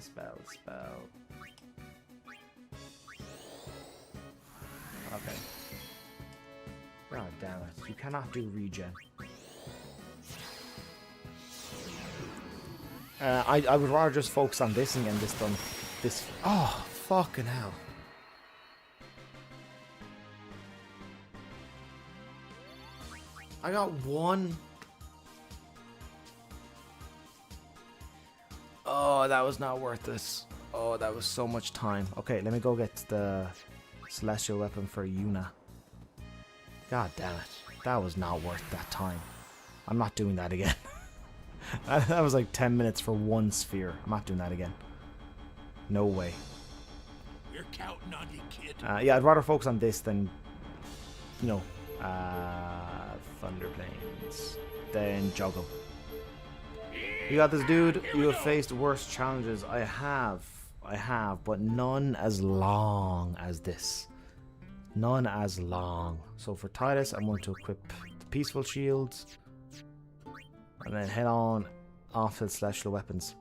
Okay. God damn it. You cannot do regen. I would rather just focus on this and get this done. This... Oh, fucking hell. I got one... Oh, that was not worth this. Oh, that was so much time. Okay, let me go get the celestial weapon for Yuna. God damn it. That was not worth that time. I'm not doing that again. That was like 10 minutes for one sphere. I'm not doing that again. No way. You're counting on you, kid. Yeah, I'd rather focus on this than, you know, Thunder Plains, than Juggle. You got this, dude. You have faced worse challenges. I have, but none as long as this. None as long. So for Titus, I'm going to equip the Peaceful Shields and then head on off to the Celestial Weapons.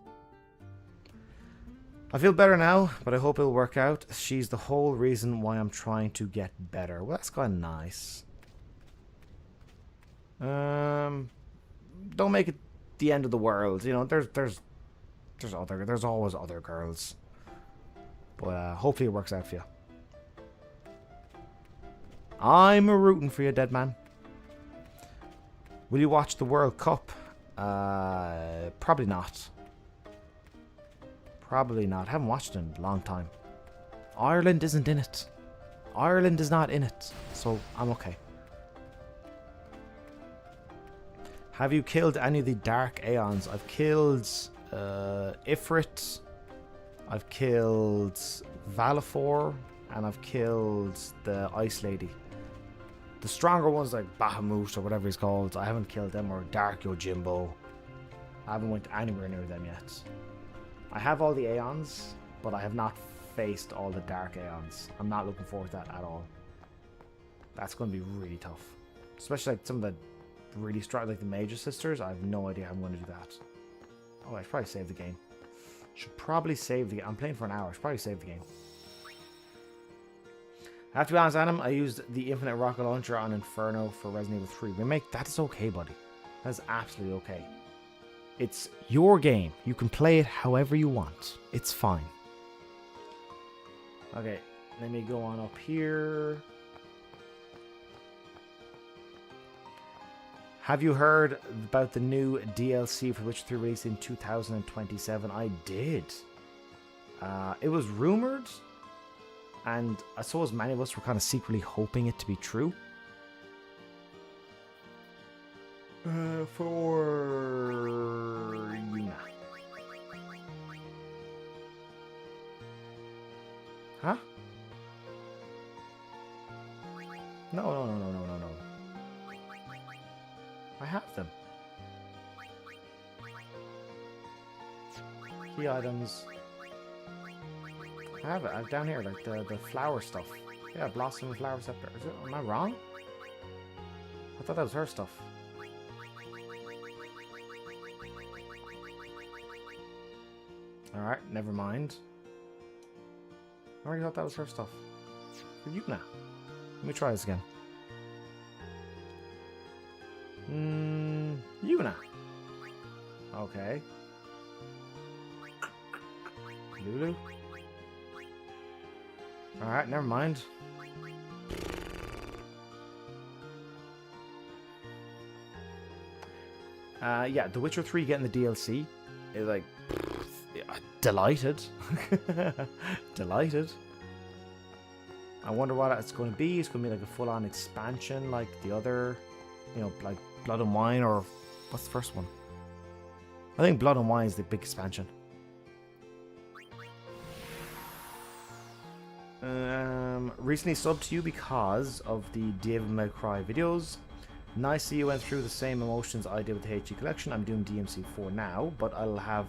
I feel better now, but I hope it'll work out. She's the whole reason why I'm trying to get better. Well, that's kind of nice. Don't make it the end of the world. You know, there's There's always other girls. But hopefully it works out for you. I'm rooting for you, dead man. Will you watch the World Cup? Probably not. Probably not. I haven't watched it in a long time. Ireland isn't in it. Ireland is not in it. So I'm okay. Have you killed any of the Dark Aeons? I've killed Ifrit. I've killed Valifor. And I've killed the Ice Lady. The stronger ones like Bahamut or whatever he's called, I haven't killed them, or Dark Yojimbo. I haven't went anywhere near them yet. I have all the Aeons, but I have not faced all the Dark Aeons. I'm not looking forward to that at all. That's going to be really tough. Especially like some of the really strong, like the Major Sisters. I have no idea how I'm going to do that. Oh, I should probably save the game. Should probably save the game. I'm playing for an hour. I should probably save the game. I have to be honest, Adam, I used the Infinite Rocket Launcher on Inferno for Resident Evil 3 Remake. That's okay, buddy. That's absolutely okay. It's your game. You can play it however you want. It's fine. Okay, let me go on up here. Have you heard about the new DLC for Witcher 3 released in 2027? I did. It was rumored. And I suppose many of us were kind of secretly hoping it to be true. For Yuna. Huh? No. I have them. Key items. I have it. I have down here, like the flower stuff. Yeah, Blossom and Flower Scepter. Is it? Am I wrong? I thought that was her stuff. Alright, never mind. I already thought that was her stuff. Yuna. Let me try this again. Yuna. Okay. Lulu. Alright, never mind. Yeah, The Witcher 3 getting the DLC is like delighted. Delighted. I wonder what it's going to be. It's going to be like a full-on expansion like the other, you know, like Blood and Wine, or what's the first one? I think Blood and Wine is the big expansion. Recently subbed to you because of the Devil May Cry videos. Nice that you went through the same emotions I did with the HG collection. I'm doing DMC4 now, but I'll have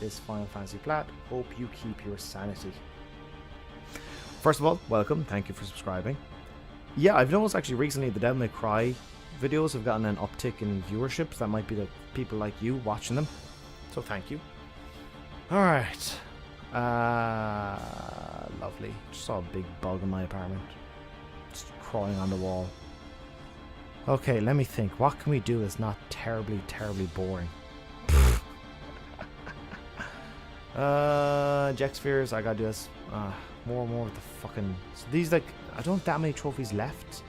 this Final Fantasy plat. Hope you keep your sanity. First of all, welcome. Thank you for subscribing. Yeah, I've noticed actually recently the Devil May Cry videos have gotten an uptick in viewership. So that might be the people like you watching them. So thank you. Alright. Lovely. Just saw a big bug in my apartment. Just crawling on the wall. Okay, let me think. What can we do that's not terribly, terribly boring? Jack Spheres, I gotta do this. More and more with the fucking... So these, like, I don't have that many trophies left.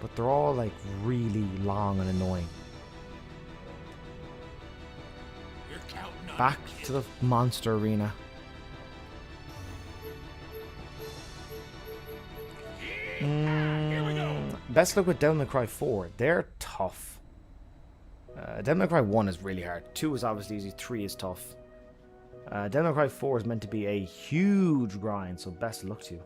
But they're all, like, really long and annoying. Back to the monster arena. Best look with Devil May Cry 4. They're tough. Devil May Cry 1 is really hard. 2 is obviously easy. 3 is tough. Devil May Cry 4 is meant to be a huge grind, so best of luck to you.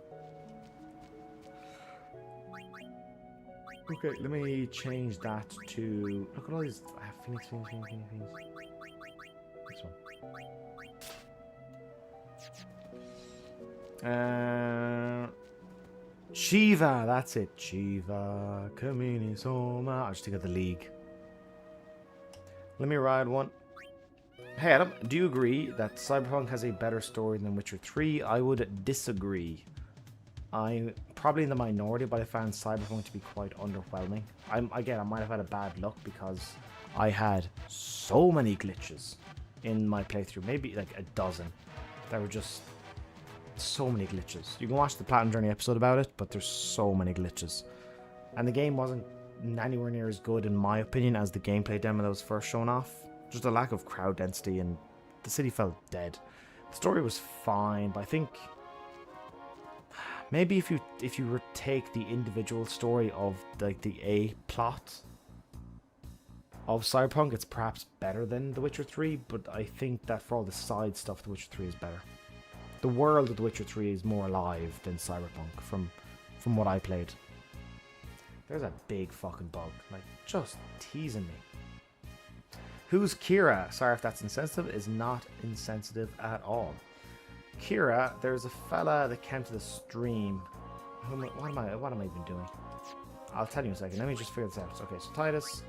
Okay, let me change that to... Look at all these... I have Phoenix. This one. Shiva, that's it. Shiva, Kamini Soma. I'll just take out the League. Let me ride one. Hey Adam, do you agree that Cyberpunk has a better story than Witcher 3? I would disagree. I'm probably in the minority, but I found Cyberpunk to be quite underwhelming. I might have had a bad luck because I had so many glitches. in my playthrough, maybe like a dozen. There were just so many glitches. You can watch the Platinum Journey episode about it, but there's so many glitches. And the game wasn't anywhere near as good, in my opinion, as the gameplay demo that was first shown off. Just a lack of crowd density, and the city felt dead. The story was fine, but I think maybe if you take the individual story of like the A plot of Cyberpunk, it's perhaps better than The Witcher 3, but I think that for all the side stuff, The Witcher 3 is better. The world of The Witcher 3 is more alive than Cyberpunk from what I played. There's a big fucking bug, like just teasing me. Who's Kira? Sorry if that's insensitive. Is not insensitive at all. Kira, there's a fella that came to the stream. What am I even doing? I'll tell you in a second. Let me just figure this out. Okay, so Titus,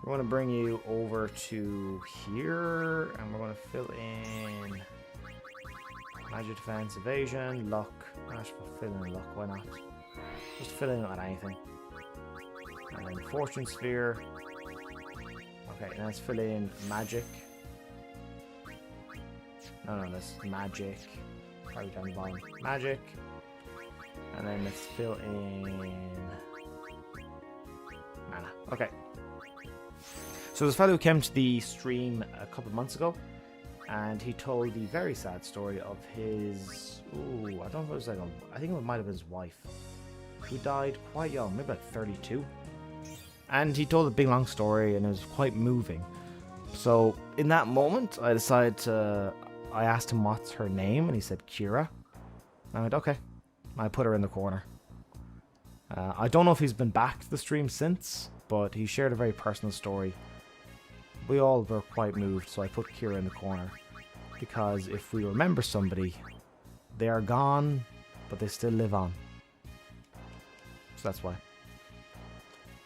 we're going to bring you over to here, and we're going to fill in magic defense, evasion, luck. I should fill in luck. Why not? Just fill in on anything. And then fortune sphere. Okay, now let's fill in magic. No, let's magic. Probably down the bottom. Magic. And then let's fill in mana. Okay. So there's a fellow who came to the stream a couple of months ago, and he told the very sad story of his... Ooh, I don't know if it was like I think it might have been his wife, who died quite young, maybe like 32. And he told a big long story, and it was quite moving. So in that moment, I decided to... I asked him what's her name, and he said Kira. And I went, okay. I put her in the corner. I don't know if he's been back to the stream since, but he shared a very personal story. We all were quite moved, so I put Kira in the corner. Because if we remember somebody, they are gone, but they still live on. So that's why.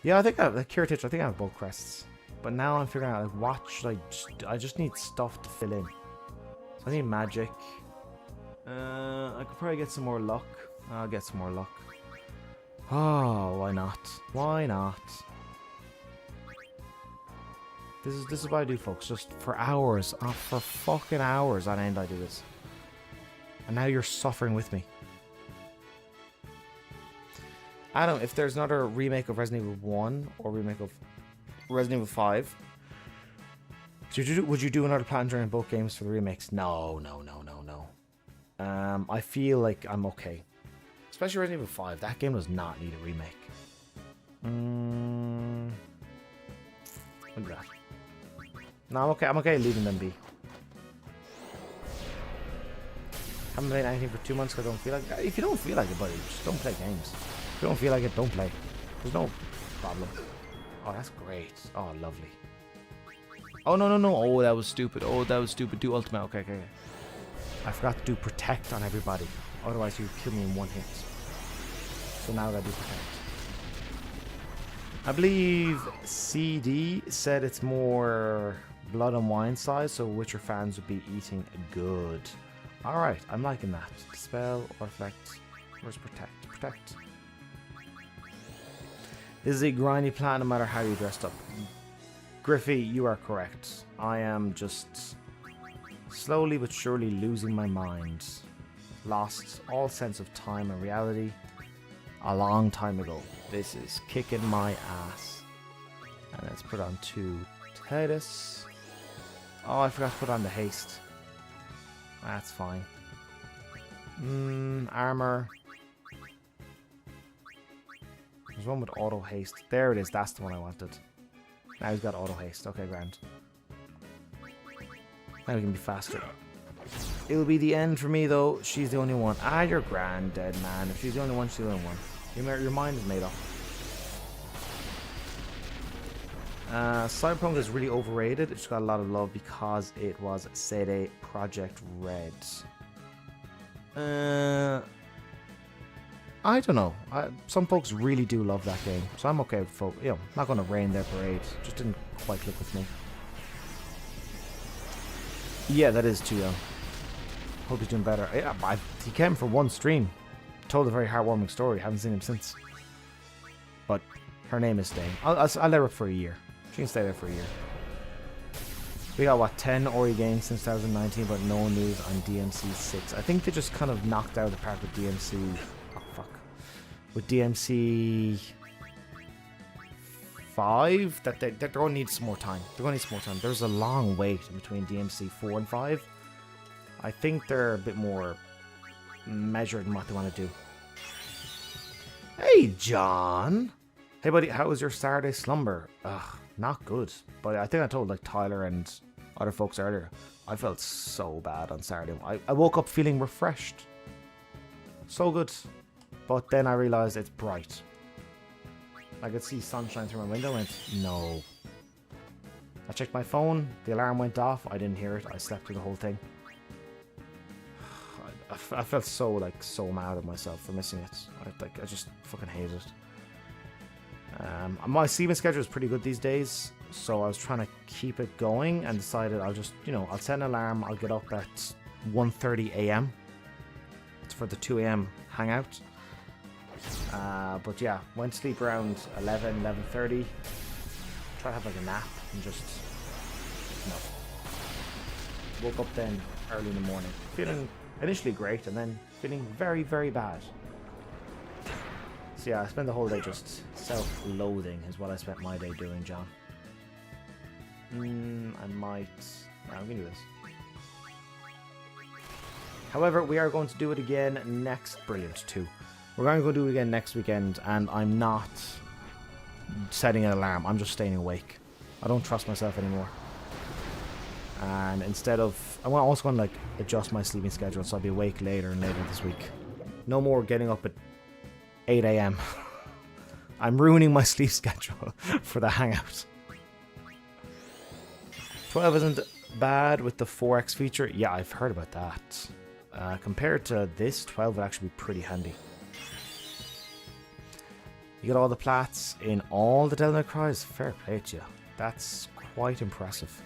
Yeah, I think I have the Kira Titch, I think I have both crests. But now I'm figuring out, like, what should I just need stuff to fill in. So I need magic. I could probably get some more luck. I'll get some more luck. Oh, why not? Why not? This is what I do, folks. Just for hours, for fucking hours on end I do this. And now you're suffering with me. Adam, if there's another remake of Resident Evil 1 or remake of Resident Evil 5, would you do another Platinum Journey in both games for the remakes? No. I feel like I'm okay. Especially Resident Evil 5. That game does not need a remake. Look at that. No, I'm okay. I'm okay leaving them be. Haven't played anything for 2 months because I don't feel like it. If you don't feel like it, buddy, just don't play games. If you don't feel like it, don't play. There's no problem. Oh, that's great. Oh, lovely. Oh, no. Oh, that was stupid. Do ultimate. Okay. I forgot to do protect on everybody. Otherwise, you'd kill me in one hit. So now I gotta do protect. I believe CD said it's more blood and wine size, so Witcher fans would be eating good. Alright, I'm liking that. Dispel, Reflect. Where's protect? Protect. This is a grindy plan no matter how you dressed up. Griffey, you are correct. I am just slowly but surely losing my mind. Lost all sense of time and reality a long time ago. This is kicking my ass. And let's put on 2 Titus. Oh, I forgot to put on the haste. That's fine. Armor. There's one with auto haste. There it is. That's the one I wanted. Now he's got auto haste. Okay, grand. Now we can be faster. It'll be the end for me, though. She's the only one. Ah, you're grand, dead man. If she's the only one, she's the only one. Your mind is made up. Cyberpunk is really overrated. It just got a lot of love because it was CD Projekt Red. I don't know. Some folks really do love that game, so I'm okay with folk. You know, not going to rain their parade. Just didn't quite click with me. Yeah, that is too young. Hope he's doing better. Yeah, he came for one stream. Told a very heartwarming story. Haven't seen him since. But her name is staying. I'll let her up for a year. She can stay there for a year. We got, what, 10 Ori games since 2019, but no news on DMC 6. I think they just kind of knocked out the park with DMC... Oh, fuck. With DMC 5, that they're going to need some more time. They're going to need some more time. There's a long wait in between DMC 4 and 5. I think they're a bit more measured in what they want to do. Hey, John. Hey, buddy, how was your Saturday slumber? Ugh, not good. But I think I told, like, Tyler and other folks earlier, I felt so bad on Saturday. I woke up feeling refreshed. So good. But then I realized it's bright. I could see sunshine through my window and no. I checked my phone. The alarm went off. I didn't hear it. I slept through the whole thing. I felt so mad at myself for missing it. I just fucking hated it. My sleeping schedule is pretty good these days, so I was trying to keep it going and decided I'll just, I'll set an alarm. I'll get up at 1:30 a.m. It's for the 2 a.m. hangout. But yeah, went to sleep around 11:30. Try to have like a nap and just, woke up then early in the morning, feeling initially great and then feeling very, very bad. So yeah, I spent the whole day just self-loathing is what I spent my day doing, John. I might... No, I'm going to do this. However, we are going to do it again next... Brilliant, too. We're going to go do it again next weekend, and I'm not setting an alarm. I'm just staying awake. I don't trust myself anymore. And instead of... I'm also going to like adjust my sleeping schedule, so I'll be awake later and later this week. No more getting up at 8 a.m. I'm ruining my sleep schedule for the hangout. 12 isn't bad with the 4x feature. Yeah, I've heard about that. Compared to this, 12 would actually be pretty handy. You get all the plats in all the Devil May Cries. Fair play to you. That's quite impressive.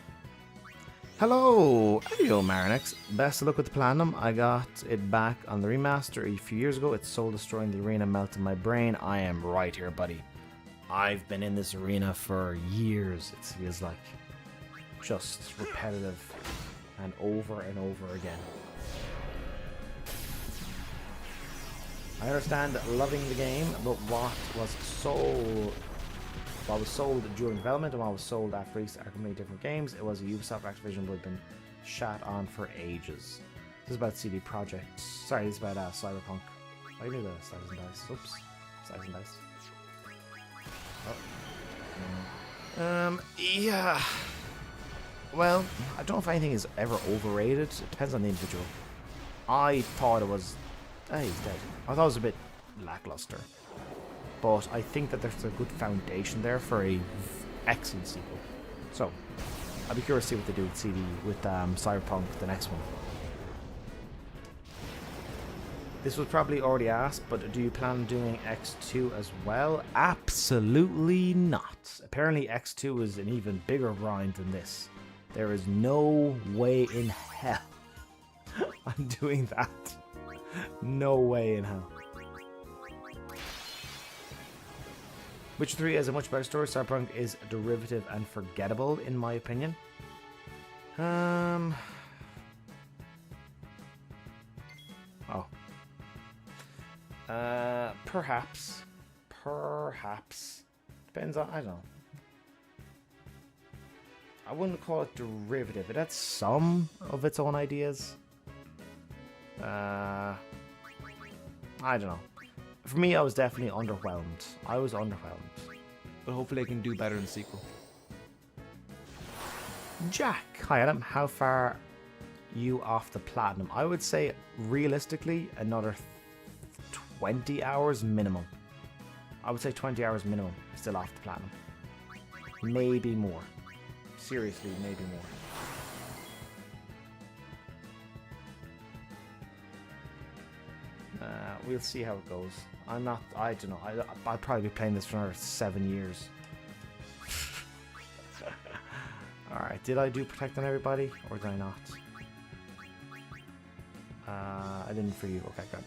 Hello! Hello, Marinix. Best of luck with the Platinum. I got it back on the remaster a few years ago. It's soul destroying the arena, melting my brain. I am right here, buddy. I've been in this arena for years, it feels like. Just repetitive and over again. I understand loving the game, but what was sold during development and what was sold after release are completely different games. It was a Ubisoft Activision would have been shat on for ages. This is about CD Projekt. Sorry, this is about Cyberpunk. I knew that. Slice and Dice. Oops. Slice and Dice. Oh. Yeah. Well, I don't know if anything is ever overrated. It depends on the individual. I thought it was... he's dead. I thought it was a bit lackluster. But I think that there's a good foundation there for a excellent sequel. So, I'll be curious to see what they do with Cyberpunk, the next one. This was probably already asked, but do you plan on doing X2 as well? Absolutely not. Apparently X2 is an even bigger grind than this. There is no way in hell I'm doing that. No way in hell. Witcher 3 has a much better story. Cyberpunk is derivative and forgettable, in my opinion. Oh. Perhaps. Depends on, I don't know. I wouldn't call it derivative. It had some of its own ideas. I don't know. For me, I was definitely underwhelmed. I was underwhelmed. But hopefully I can do better in the sequel. Jack, hi Adam. How far you off the platinum? I would say, realistically, another 20 hours minimum. I would say 20 hours minimum still off the platinum. Maybe more. Seriously, maybe more. We'll see how it goes. I don't know. I'll probably be playing this for another 7 years. Alright, did I do Protect on Everybody? Or did I not? I didn't for you. Okay, good.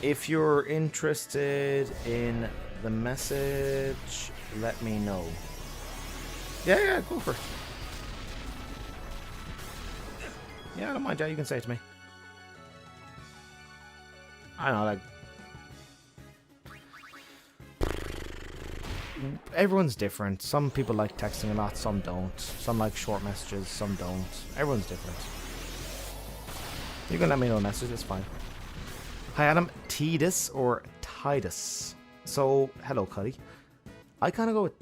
If you're interested in the message, let me know. Yeah, go for it. Yeah, I don't mind, yeah, you can say it to me. I don't know, like... Everyone's different. Some people like texting a lot, some don't. Some like short messages, some don't. Everyone's different. You can let me know a message, it's fine. Hi Adam, Tidus or Titus? So, hello Cuddy. I kind of go with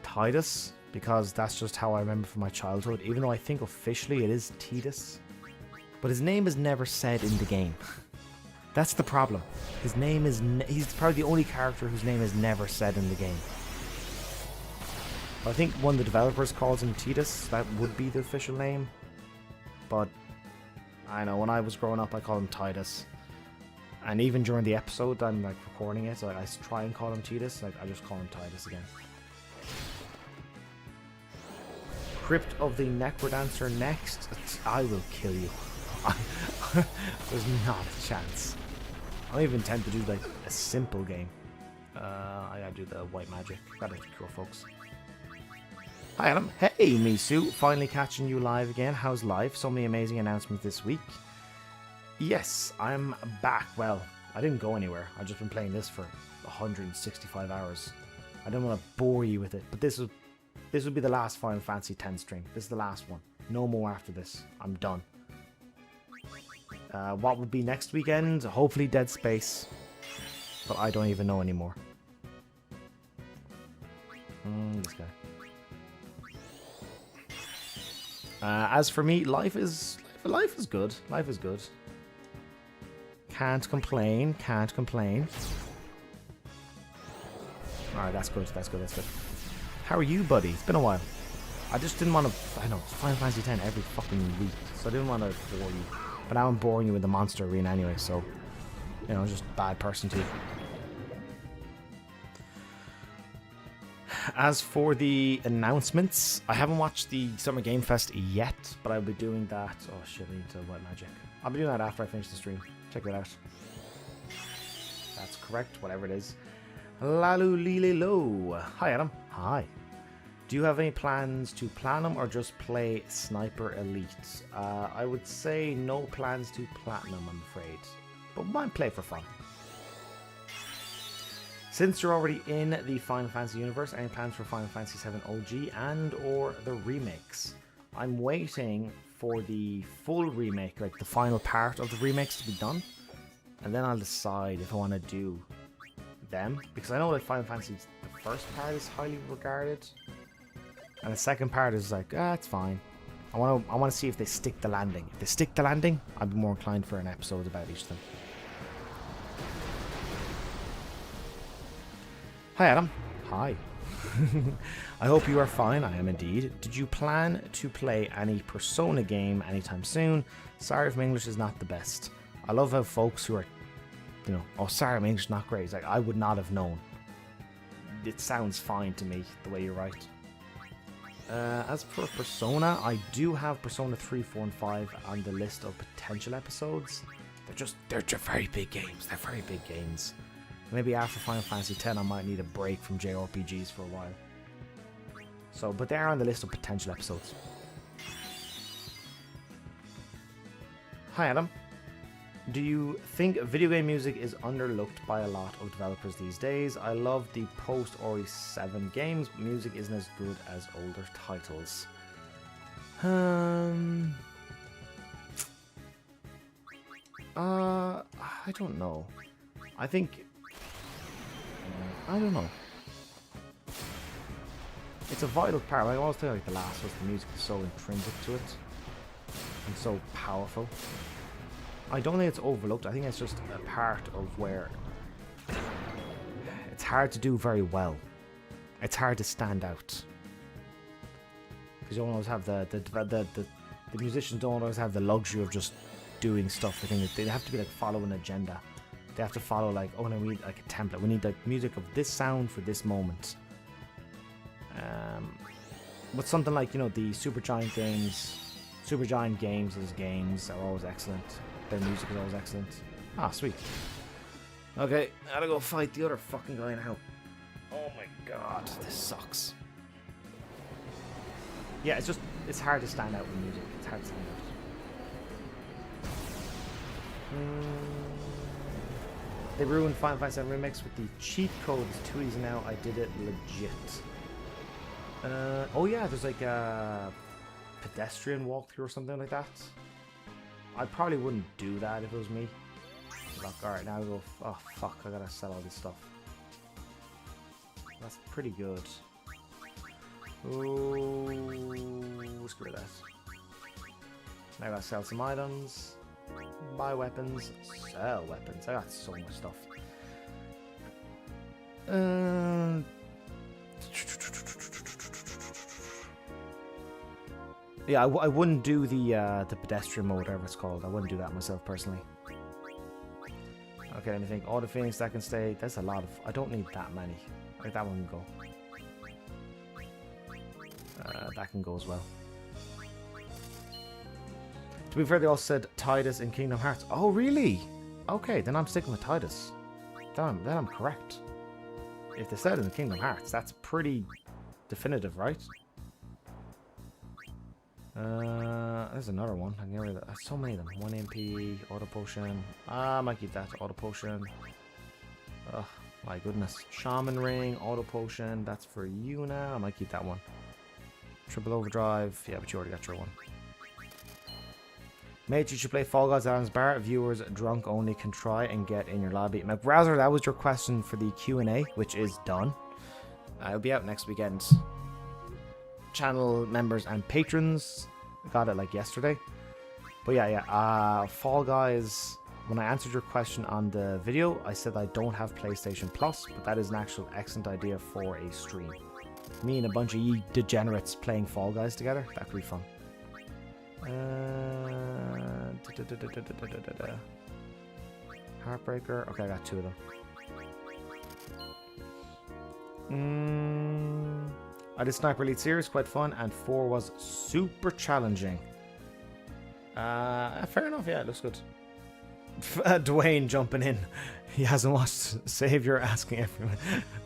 Titus because that's just how I remember from my childhood, even though I think officially it is Tidus. But his name is never said in the game. That's the problem. His name is... he's probably the only character whose name is never said in the game. I think one of the developers calls him Tidus. That would be the official name. But I know when I was growing up I called him Titus. And even during the episode I'm like recording it, so I try and call him Tidus. Like I just call him Titus again. Crypt of the Necrodancer next. I will kill you. There's not a chance. I don't even tend to do like a simple game. I gotta do the white magic. Gotta cure folks. Hi Adam. Hey Misu. Finally catching you live again. How's life? So many amazing announcements this week. Yes, I'm back. Well, I didn't go anywhere. I've just been playing this for 165 hours. I don't want to bore you with it, but this would be the last Final Fantasy X stream. This is the last one. No more after this. I'm done. What would be next weekend? Hopefully Dead Space. But I don't even know anymore. This guy. As for me, life is good. Life is good. Can't complain. Can't complain. Alright, that's good. That's good. That's good. How are you, buddy? It's been a while. I just didn't want to... I know, Final Fantasy X every fucking week. So I didn't want to bore you. But now I'm boring you with the monster arena anyway, so... You know, just a bad person too. As for the announcements, I haven't watched the Summer Game Fest yet, but I'll be doing that... Oh shit, I need to white magic. I'll be doing that after I finish the stream. Check that out. That's correct, whatever it is. Lalu Lili Lo. Hi Adam. Hi. Do you have any plans to platinum or just play Sniper Elite? I would say no plans to platinum, I'm afraid. But might play for fun. Since you're already in the Final Fantasy universe, any plans for Final Fantasy VII OG and or the remakes? I'm waiting for the full remake, like the final part of the remakes to be done. And then I'll decide if I want to do them. Because I know like Final Fantasy, the first part is highly regarded. And the second part is like, it's fine. I want to see if they stick the landing. If they stick the landing, I'd be more inclined for an episode about each of them. Hi Adam. Hi. I hope you are fine. I am indeed. Did you plan to play any Persona game anytime soon? Sorry if my English is not the best. I love how folks who are, you know, oh sorry my English is not great. It's like I would not have known. It sounds fine to me the way you write. As for Persona, I do have Persona 3, 4, and 5 on the list of potential episodes. They're just very big games. They're very big games. Maybe after Final Fantasy X, I might need a break from JRPGs for a while. So, but they are on the list of potential episodes. Hi Adam. Do you think video game music is underlooked by a lot of developers these days? I love the post-Ori 7 games, but music isn't as good as older titles. I don't know. I think... I don't know. It's a vital part. I always feel like The Last of Us, the music is so intrinsic to it. And so powerful. I don't think it's overlooked. I think it's just a part of where it's hard to do very well. It's hard to stand out because you don't always have the musicians don't always have the luxury of just doing stuff. I think they have to be like follow an agenda. They have to follow like, oh no, we need like a template. We need like music of this sound for this moment. But something like, you know, the Supergiant games are always excellent. Their music is always excellent. Ah, sweet. Okay, gotta go fight the other fucking guy now. Oh my god, this sucks. Yeah, it's hard to stand out with music. It's hard to stand out. They ruined Final Fantasy VII Remix with the cheat code. It's too easy now. I did it legit. Oh yeah, there's like a pedestrian walkthrough or something like that. I probably wouldn't do that if it was me. Like, alright, now I go. Oh fuck, I gotta sell all this stuff. That's pretty good. Ooh, screw that. Now I gotta sell some items. Buy weapons. Sell weapons. I got so much stuff. Yeah, I wouldn't do the pedestrian mode, whatever it's called. I wouldn't do that myself personally. Okay, let me think. Auto Phoenix, that can stay. There's a lot of. I don't need that many. Like that one can go. That can go as well. To be fair, they all said Tidus in Kingdom Hearts. Oh, really? Okay, then I'm sticking with Tidus. Then I'm correct. If they said in Kingdom Hearts, that's pretty definitive, right? There's another one. I can get rid of that. So many of them. 1 MP, auto potion. I might keep that. Auto potion. Oh, my goodness. Shaman ring, auto potion. That's for you now. I might keep that one. Triple overdrive. Yeah, but you already got your one. Mate, you should play Fall Guys Adam's Bar. Viewers drunk only can try and get in your lobby. McBrowser, that was your question for the Q&A, which is done. It'll be out next weekend. Channel members and patrons got it like yesterday. But yeah. Fall Guys, when I answered your question on the video, I said I don't have PlayStation Plus, but that is an actual excellent idea for a stream. Me and a bunch of ye degenerates playing Fall Guys together. That could be fun. Heartbreaker. Okay, I got 2 of them. I did Sniper Elite Series, quite fun, and 4 was super challenging. Fair enough, yeah, it looks good. Dwayne jumping in. He hasn't watched Savior asking everyone.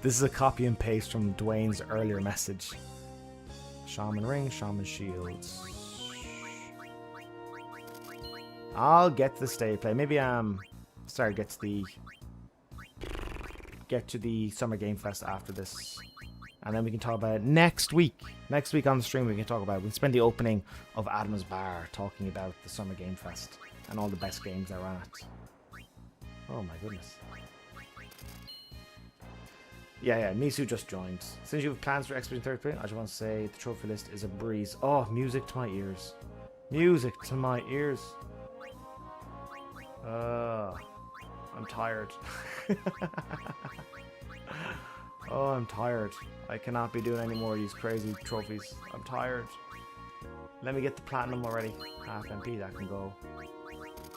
This is a copy and paste from Dwayne's earlier message. Shaman Ring, Shaman Shields. I'll get to the state play. Maybe sorry, get to the Summer Game Fest after this. And then we can talk about it next week. Next week on the stream we can talk about it. We can spend the opening of Adam's Bar talking about the Summer Game Fest and all the best games that ran it. Oh my goodness. Yeah, Misu just joined. Since you have plans for Expedition 33, I just want to say the trophy list is a breeze. Oh, music to my ears. Music to my ears. I'm tired. Oh, I'm tired. I cannot be doing any more of these crazy trophies. I'm tired. Let me get the platinum already. Half MP, that can go.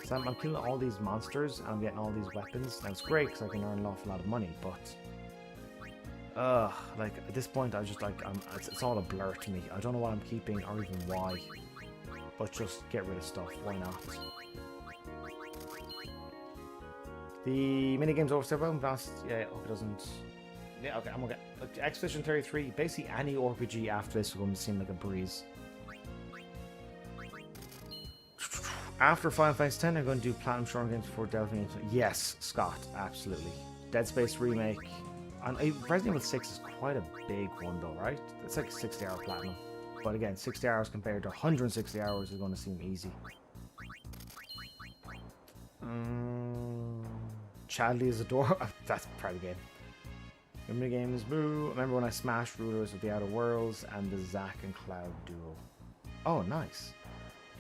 So I'm killing all these monsters and I'm getting all these weapons. Now it's great because I can earn an awful lot of money, but like at this point I just like it's all a blur to me. I don't know what I'm keeping or even why. But just get rid of stuff. Why not? The minigame's over several fast. Yeah, hope it doesn't. Yeah, okay, I'm okay. Look, Expedition 33, basically any RPG after this is going to seem like a breeze. After Final Fantasy X, I'm going to do Platinum Short games before delving into. Yes, Scott, absolutely. Dead Space Remake. And Resident Evil 6 is quite a big one, though, right? It's like a 60-hour platinum. But again, 60 hours compared to 160 hours is going to seem easy. Chadley is adorable. That's part of the game. The game is boo. Remember when I smashed rulers of the Outer Worlds and the Zack and Cloud duo? Oh, nice.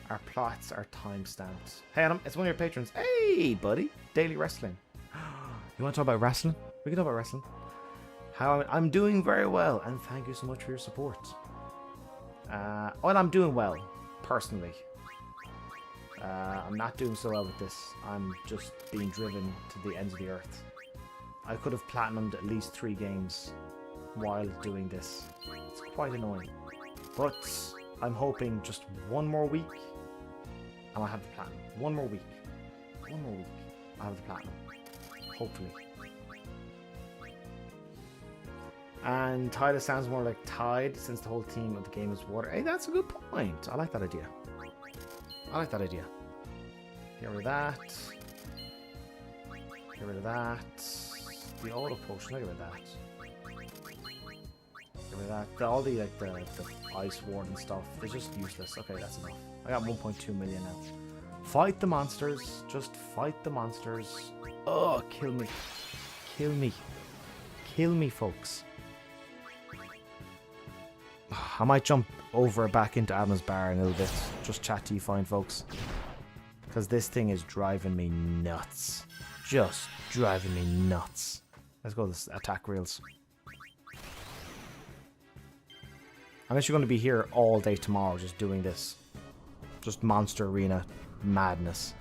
Our plots are time-stamped. Hey, Adam, it's one of your patrons. Hey, buddy. Daily Wrestling. You want to talk about wrestling? We can talk about wrestling. I'm doing very well, and thank you so much for your support. Well, I'm doing well, personally. I'm not doing so well with this. I'm just being driven to the ends of the earth. I could have platinumed at least 3 games while doing this. It's quite annoying. But I'm hoping just one more week and I'll have the platinum. One more week. I'll have the platinum. Hopefully. And Tide sounds more like Tide since the whole theme of the game is water. Hey, that's a good point. I like that idea. I like that idea. Get rid of that. Get rid of that. The auto potion, look at that. Get rid of that. All the like the ice ward and stuff, they're just useless. Okay, that's enough. I got 1.2 million now. Fight the monsters. Just fight the monsters. Oh, kill me. Kill me. Kill me, folks. I might jump over back into Adam's bar in a little bit. Just chat to you fine, folks. Because this thing is driving me nuts. Just driving me nuts. Let's go to the attack reels. I'm actually going to be here all day tomorrow just doing this. Just Monster Arena madness.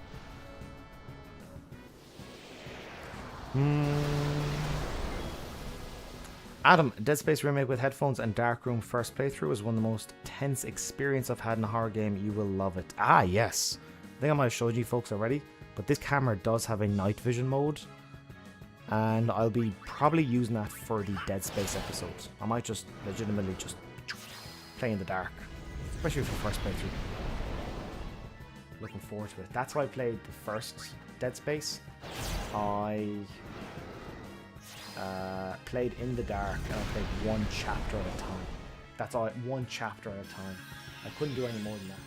Adam, Dead Space remake with headphones and Darkroom first playthrough is one of the most tense experience I've had in a horror game. You will love it. Ah, yes. I think I might have showed you folks already, but this camera does have a night vision mode, and I'll be probably using that for the Dead Space episodes. I might just legitimately just play in the dark, especially for first playthrough. Looking forward to it. That's why I played the first Dead Space. I played in the dark and I played one chapter at a time. That's all, one chapter at a time. I couldn't do any more than that.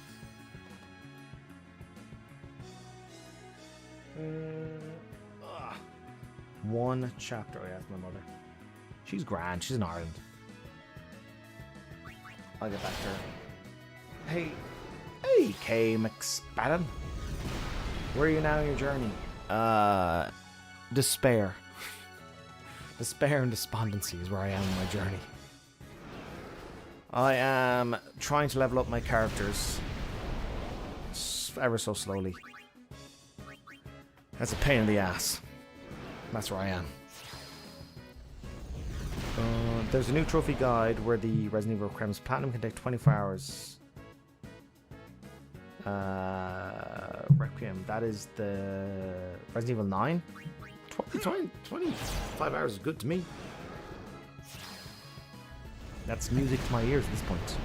One chapter. Oh yeah, that's my mother. She's grand. She's in Ireland. I'll get back to her. Hey, Kay McSpadden. Where are you now in your journey? Despair. Despair and despondency is where I am in my journey. I am trying to level up my characters ever so slowly. That's a pain in the ass. That's where I am. There's a new trophy guide where the Resident Evil Requiems Platinum can take 24 hours. Requiem, that is the Resident Evil 9. 25 hours is good to me. That's music to my ears at this point.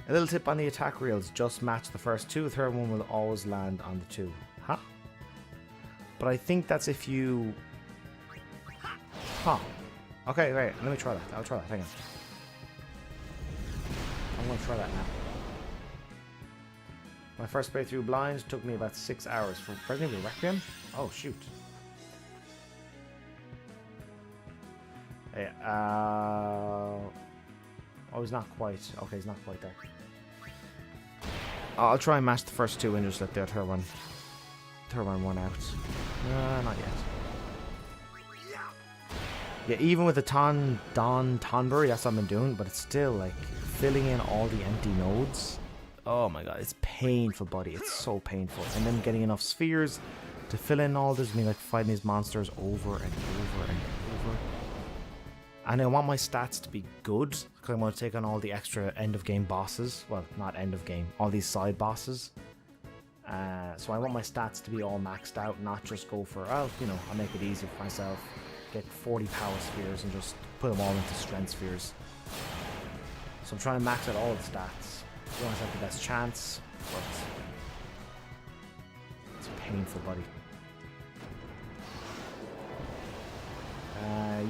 A little tip on the attack reels, just match the first two, the third one will always land on the two. Huh? But I think that's if you... Huh. Okay, right, let me try that. I'll try that, hang on. I'm going to try that now. My first playthrough blind took me about 6 hours. For Resident Evil Requiem? Oh, shoot. Hey, oh, he's not quite. Okay, he's not quite there. I'll try and match the first two and just let the third one run out. Not yet. Yeah, even with the Don Tonbury, that's what I've been doing, but it's still like filling in all the empty nodes. Oh my god, it's painful, buddy. It's so painful. And then getting enough spheres to fill in all this, and like fighting these monsters over and over and over. And I want my stats to be good, because I want to take on all the extra end of game bosses. Well, not end of game, all these side bosses. So I want my stats to be all maxed out, not just go for, oh, you know, I'll make it easy for myself. Get 40 power spheres and just put them all into strength spheres. So I'm trying to max out all the stats. You want to have the best chance, but it's painful, buddy.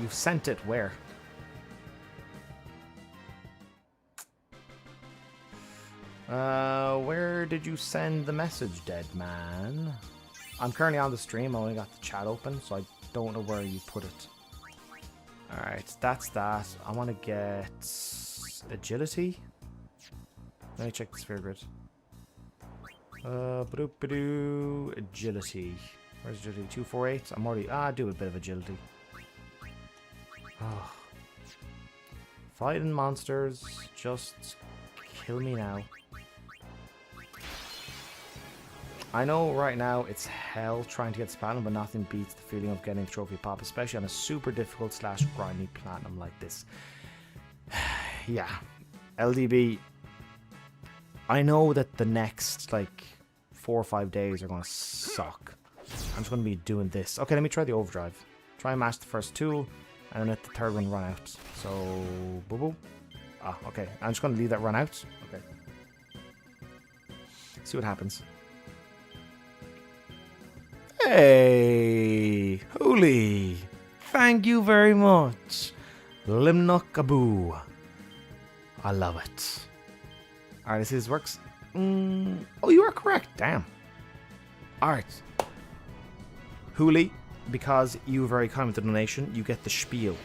You've sent it where? Where did you send the message, dead man? I'm currently on the stream. I only got the chat open, so I don't know where you put it. Alright, that's that. I want to get agility. Let me check the sphere grid. Agility. Where's agility? 248. I'm already. I do a bit of agility. Oh. Fighting monsters. Just kill me now. I know right now it's hell trying to get platinum, but nothing beats the feeling of getting a trophy pop, especially on a super difficult / grindy platinum like this. Yeah. LDB. I know that the next, like, 4 or 5 days are going to suck. I'm just going to be doing this. Okay, let me try the overdrive. Try and match the first two. And then let the third one run out. So, boo boo. Ah, okay. I'm just going to leave that run out. Okay. See what happens. Hey, Hooli. Thank you very much. Limnockaboo. I love it. Alright, this works. Oh, you are correct. Damn. Alright. Hooli, because you were very kind with the donation, you get the spiel.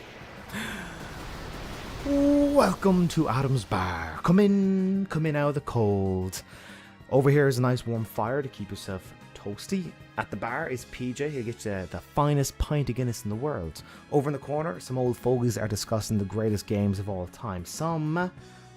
Welcome to Adam's Bar. Come in out of the cold. Over here is a nice warm fire to keep yourself toasty. At the bar is PJ. He'll get you the finest pint of Guinness in the world. Over in the corner, some old fogies are discussing the greatest games of all time. Some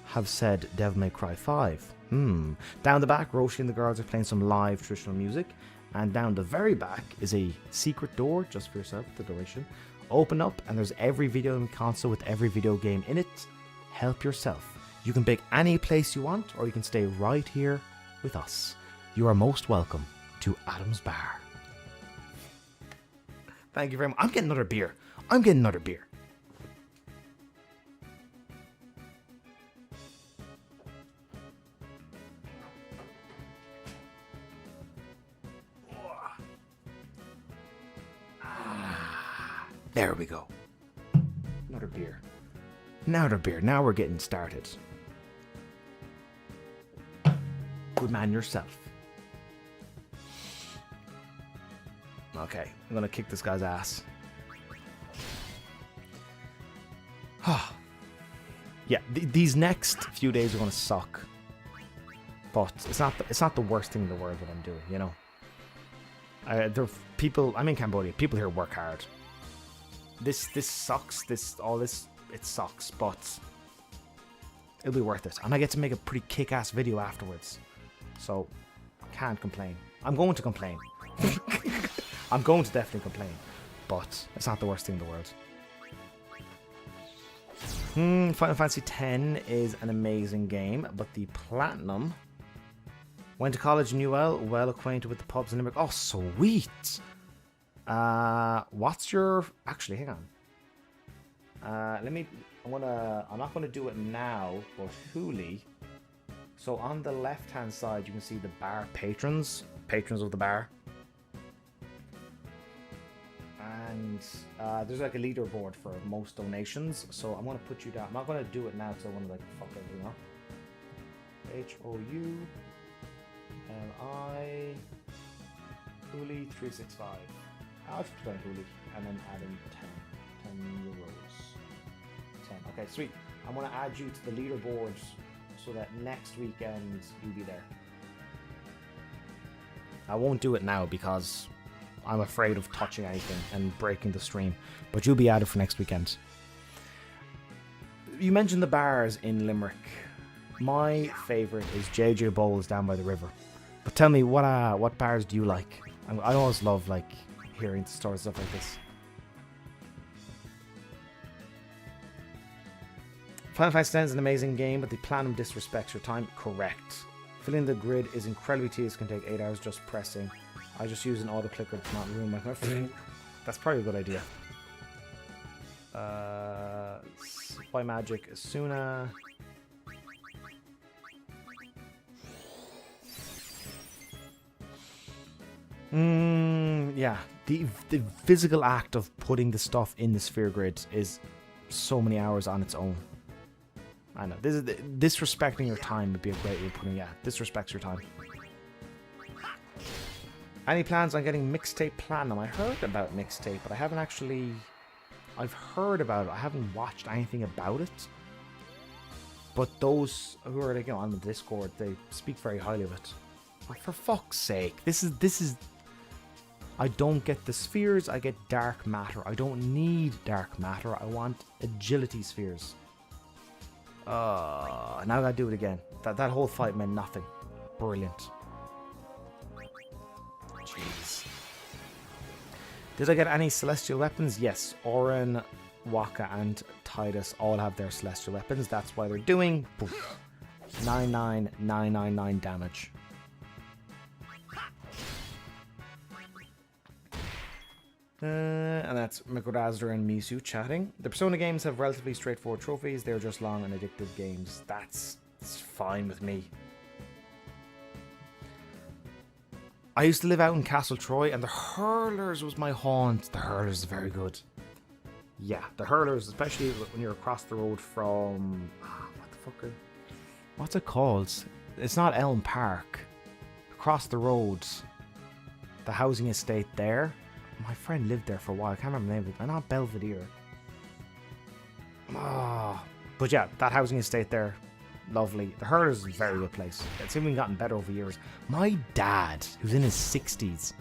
have said Devil May Cry 5. Down the back, Roshi and the girls are playing some live traditional music. And down the very back is a secret door, just for yourself, the duration. Open up, and there's every video game console with every video game in it. Help yourself. You can pick any place you want, or you can stay right here with us. You are most welcome to Adam's Bar. Thank you very much. I'm getting another beer. There we go. Another beer. Now we're getting started. Good man yourself. Okay, I'm gonna kick this guy's ass. Yeah, these next few days are gonna suck. But it's not the worst thing in the world that I'm doing, you know. There are people. I'm in Cambodia. People here work hard. This sucks. It sucks, but it'll be worth it. And I get to make a pretty kick-ass video afterwards. So, can't complain. I'm going to complain. I'm going to definitely complain. But it's not the worst thing in the world. Final Fantasy X is an amazing game, but the Platinum... Went to college in UL, well acquainted with the pubs in Limerick. Oh, sweet! What's your... Actually, hang on. I'm not gonna do it now, but Hooli. So on the left-hand side, you can see the bar patrons of the bar. And there's like a leaderboard for most donations. So I'm gonna put you down. I'm not gonna do it now because I want to like fuck everything up. HOULI Hooli 365. I'll just put down Hooli and then add in 10 euros. 10. Okay, sweet. I'm gonna add you to the leaderboard so that next weekend you'll be there. I won't do it now because I'm afraid of touching anything and breaking the stream, but you'll be added for next weekend. You mentioned the bars in Limerick. My favourite is JJ Bowles down by the river. But tell me, what bars do you like? I always love like hearing stories, stuff like this. Final Fantasy X is an amazing game, but the Platinum disrespects your time. Correct. Filling the grid is incredibly tedious, can take 8 hours just pressing. I just use an auto clicker to not ruin my card. That's probably a good idea. By Magic, Asuna. Yeah. The physical act of putting the stuff in the sphere grid is so many hours on its own. I know. Disrespecting your time would be a great way of putting it. Yeah, disrespects your time. Any plans on getting Mixtape Platinum? I heard about Mixtape, but I haven't actually... I've heard about it. I haven't watched anything about it. But those who are like, on the Discord, they speak very highly of it. But for fuck's sake, this is... I don't get the spheres, I get dark matter. I don't need dark matter. I want agility spheres. Now I gotta do it again. That whole fight meant nothing. Brilliant. Jeez. Did I get any celestial weapons? Yes. Oren, Waka, and Titus all have their celestial weapons. That's why they're doing 99999 damage. And that's Mikorazder and Misu chatting. The Persona games have relatively straightforward trophies. They're just long and addictive games. That's fine with me. I used to live out in Castle Troy, and the Hurlers was my haunt. The Hurlers is very good. Yeah, the Hurlers, especially when you're across the road from... what the fuck? What's it called? It's not Elm Park. Across the road. The housing estate there. My friend lived there for a while. I can't remember the name of it. Not Belvedere. But yeah, that housing estate there. Lovely. The Hurlers is a very good place. It's even gotten better over years. My dad, who's in his 60s,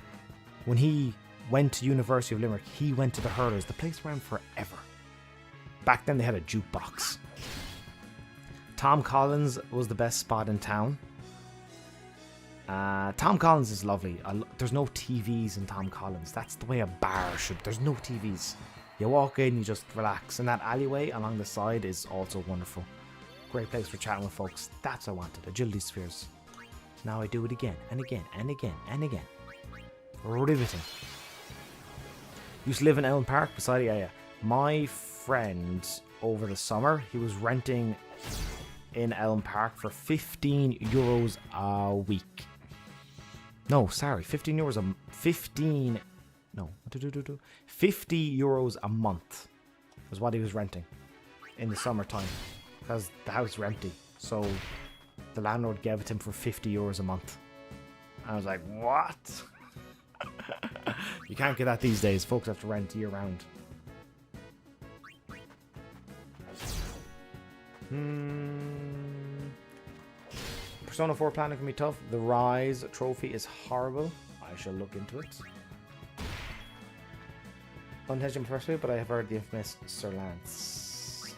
when he went to University of Limerick, he went to the Hurlers. The place ran forever. Back then they had a jukebox. Tom Collins was the best spot in town. Tom Collins is lovely. There's no TVs in Tom Collins. That's the way a bar should. There's no TVs. You walk in, you just relax. And that alleyway along the side is also wonderful. Great place for chatting with folks. That's what I wanted. Agility spheres. Now I do it again and again and again and again. Riveting. Used to live in Elm Park beside it. Yeah. My friend over the summer, he was renting in Elm Park for €15 a week. No, sorry, €50 a month was what he was renting in the summertime because the house was empty. So the landlord gave it to him for €50 a month. I was like, what? You can't get that these days. Folks have to rent year round. Persona 4 planning can be tough. The Rise trophy is horrible. I shall look into it. Unintentional firstly, but I have heard the infamous Sir Lance.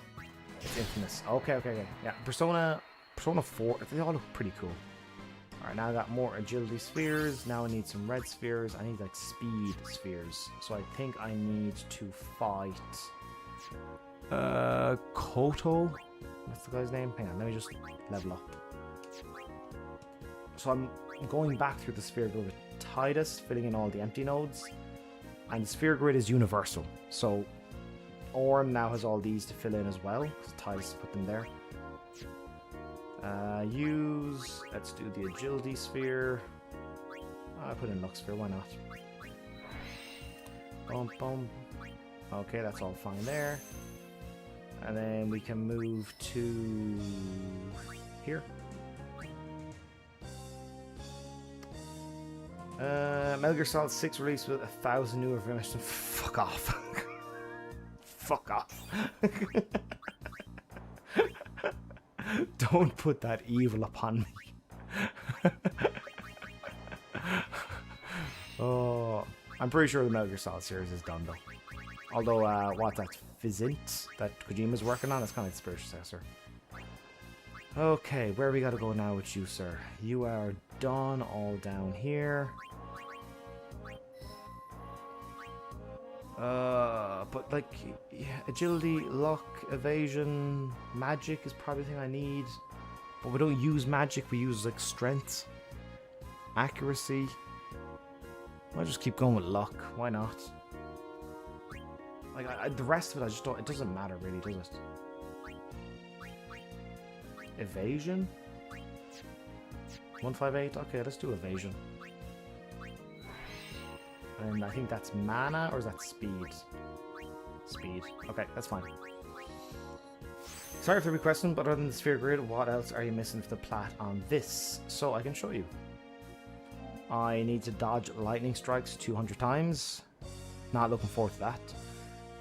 It's infamous. Okay. Yeah, Persona 4, they all look pretty cool. Alright, now I got more agility spheres. Now I need some red spheres. I need like speed spheres. So I think I need to fight Koto. What's the guy's name? Hang on, let me just level up. So I'm going back through the sphere grid with Tidus, filling in all the empty nodes. And the sphere grid is universal. So Orm now has all these to fill in as well, because Tidus put them there. Let's do the agility sphere. I put in Lux sphere, why not? Boom. Okay, that's all fine there. And then we can move to here. Metal Gear Solid 6 released with 1,000 new information. Fuck off. Fuck off. Don't put that evil upon me. Oh, I'm pretty sure the Metal Gear Solid series is done though. Although, what's that? Physint that Kojima's working on? It's kind of like the spiritual successor. Okay, where we gotta go now with you, sir? You are done all down here. But like, yeah, agility, luck, evasion, magic is probably the thing I need. But we don't use magic, we use like strength, accuracy. I'll just keep going with luck, why not? Like, the rest of it, I just don't, it doesn't matter really, does it? Evasion? 158, okay, let's do evasion. And I think that's mana, or is that speed? Speed. Okay, that's fine. Sorry for the question, but other than the sphere grid, what else are you missing for the plat on this? So I can show you. I need to dodge lightning strikes 200 times. Not looking forward to that.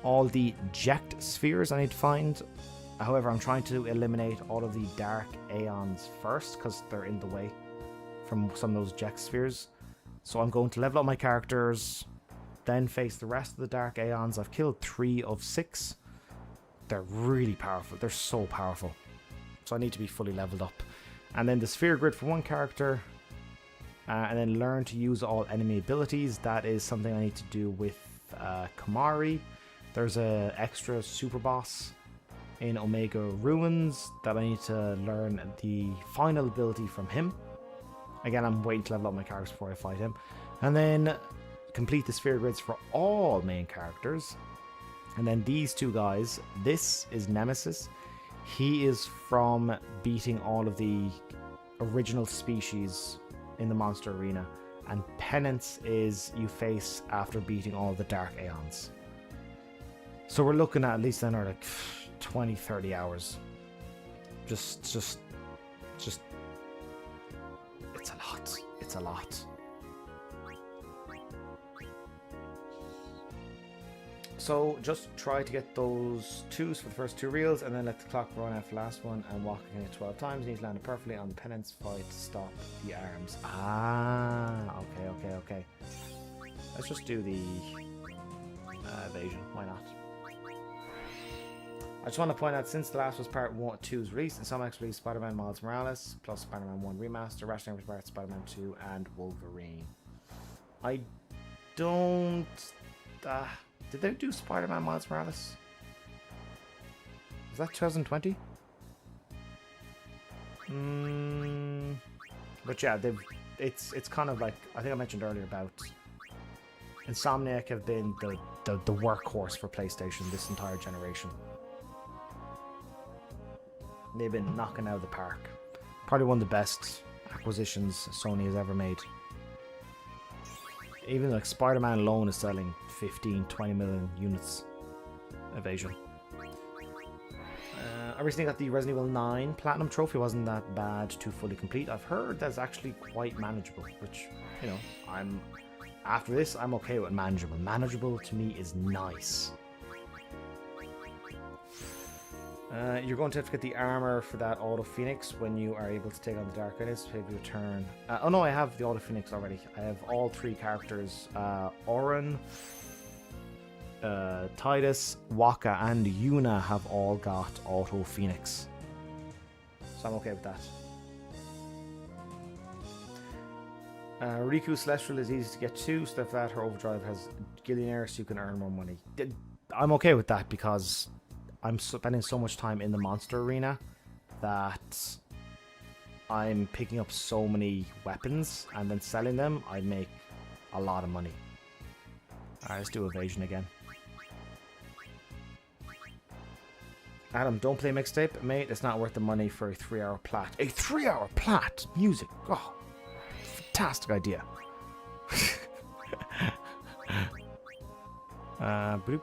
All the Ject spheres I need to find. However, I'm trying to eliminate all of the Dark Aeons first, because they're in the way from some of those Ject spheres. So I'm going to level up my characters, then face the rest of the Dark Aeons. I've killed 3 of 6. They're really powerful. They're so powerful. So I need to be fully leveled up. And then the sphere grid for one character. And then learn to use all enemy abilities. That is something I need to do with Kamari. There's an extra super boss in Omega Ruins that I need to learn the final ability from him. Again, I'm waiting to level up my characters before I fight him. And then complete the sphere grids for all main characters. And then these two guys, this is Nemesis. He is from beating all of the original species in the monster arena. And Penance is you face after beating all the Dark Aeons. So we're looking at least another like 20, 30 hours. Just it's a lot. It's a lot. So just try to get those 2s for the first 2 reels, and then let the clock run out for the last one, and walk again at 12 times. You need to land it perfectly on the Penance fight to stop the arms. Ah, okay. Let's just do the evasion. Why not? I just want to point out, since the last was part 2's release, and some actually released Spider-Man Miles Morales, plus Spider-Man 1 Remaster, Ratchet & Clank Spider-Man 2, and Wolverine. I don't... did they do Spider-Man Miles Morales? Was that 2020? But yeah, it's kind of like, I think I mentioned earlier about Insomniac have been the workhorse for PlayStation this entire generation. They've been knocking out of the park. Probably one of the best acquisitions Sony has ever made. Even like Spider-Man alone is selling 15, 20 million units. Evasion. I recently got the Resident Evil 9 Platinum Trophy. Wasn't that bad to fully complete. I've heard that's actually quite manageable, which, you know, after this, I'm okay with manageable. Manageable to me is nice. You're going to have to get the armor for that Auto Phoenix when you are able to take on the Dark Knights. Maybe return. Oh no, I have the Auto Phoenix already. I have all 3 characters. Orin, Titus, Waka, and Yuna have all got Auto Phoenix. So I'm okay with that. Riku Celestial is easy to get to, so that her overdrive has Gillionaire, so you can earn more money. I'm okay with that because I'm spending so much time in the monster arena that I'm picking up so many weapons and then selling them. I make a lot of money. Alright, let's do evasion again. Adam, don't play mixtape, mate. It's not worth the money for a 3-hour plat. A 3-hour plat! Music! Oh, fantastic idea. Bloop.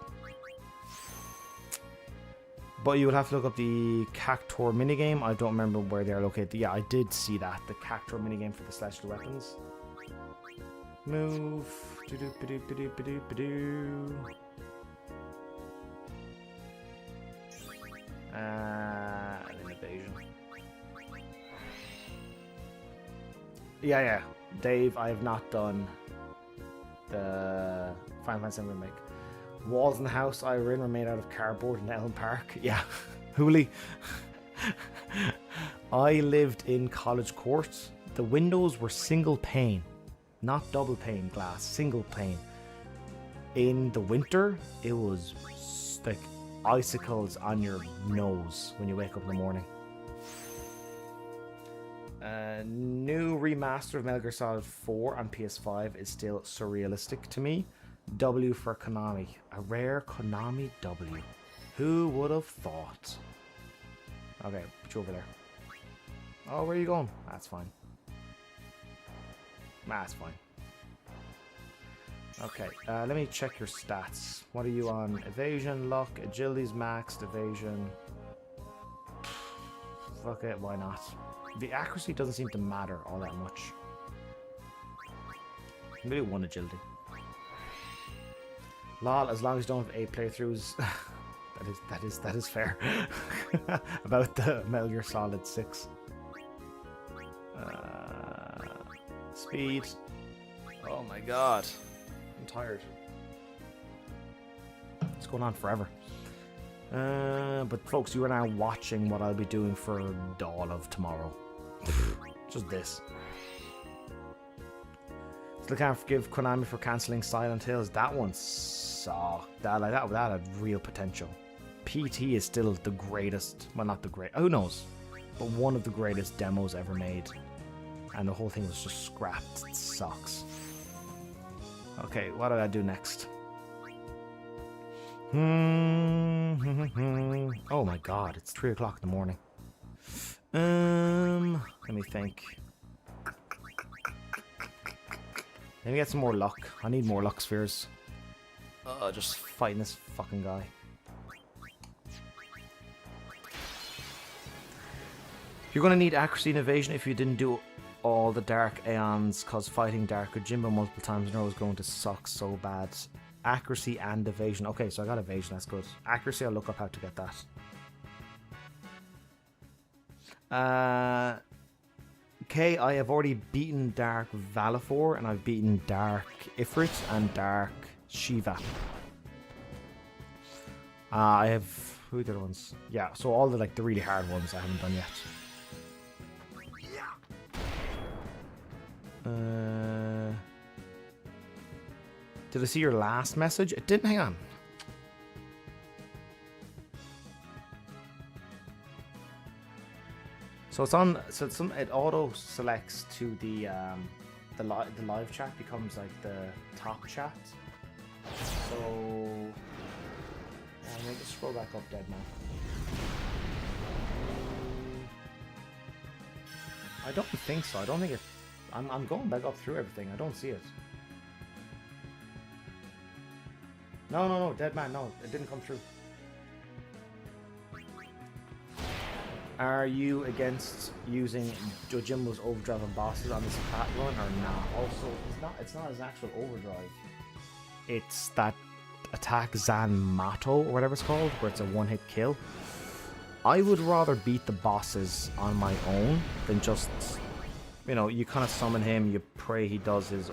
But you will have to look up the Cactor minigame. I don't remember where they are located. Yeah, I did see that. The Cactor minigame for the celestial weapons. Move. And then evasion. Yeah. Dave, I have not done the Final Fantasy VII Remake. Walls in the house I were in were made out of cardboard in Elm Park. Yeah, Hooli. I lived in College Court. The windows were single pane, not double pane glass, single pane. In the winter, it was like icicles on your nose when you wake up in the morning. New remaster of Metal Gear Solid 4 on PS5 is still surrealistic to me. W for Konami. A rare Konami W. Who would have thought? Okay, put you over there. Oh, where are you going? That's fine. That's fine. Okay, let me check your stats. What are you on? Evasion, luck, agility's maxed, evasion. Fuck it, why not? The accuracy doesn't seem to matter all that much. Maybe 1 agility. Lol, as long as you don't have 8 playthroughs. that is fair. About the Metal Gear Solid 6. Speed. Oh my god. I'm tired. It's going on forever. But folks, you are now watching what I'll be doing for all of tomorrow. Just this. Still can't forgive Konami for cancelling Silent Hills. That one sucked. That had real potential. PT is still the greatest. Well, not the great. Who knows? But one of the greatest demos ever made. And the whole thing was just scrapped. It sucks. Okay, what do I do next? Oh my god, it's 3 o'clock in the morning. Let me think. Let me get some more luck. I need more luck spheres. Just fighting this fucking guy. You're gonna need accuracy and evasion if you didn't do all the Dark Aeons, cause fighting Dark Jimbo multiple times in a row is going to suck so bad. Accuracy and evasion. Okay, so I got evasion, that's good. Accuracy, I'll look up how to get that. Okay, I have already beaten Dark Valifor, and I've beaten Dark Ifrit and Dark Shiva. I have... who are the other ones? Yeah, so all the like the really hard ones I haven't done yet. Did I see your last message? It didn't. Hang on. So it's on. So it's it auto selects to the live chat becomes like the top chat. So let me just scroll back up, dead man. I don't think so. I don't think it. I'm going back up through everything. I don't see it. No, dead man. No, it didn't come through. Are you against using Jojimbo's overdrive on bosses on this plat run or not? Also, it's not his actual overdrive. It's that attack Zanmato or whatever it's called, where it's a one-hit kill. I would rather beat the bosses on my own than just, you know, you kind of summon him, you pray he does his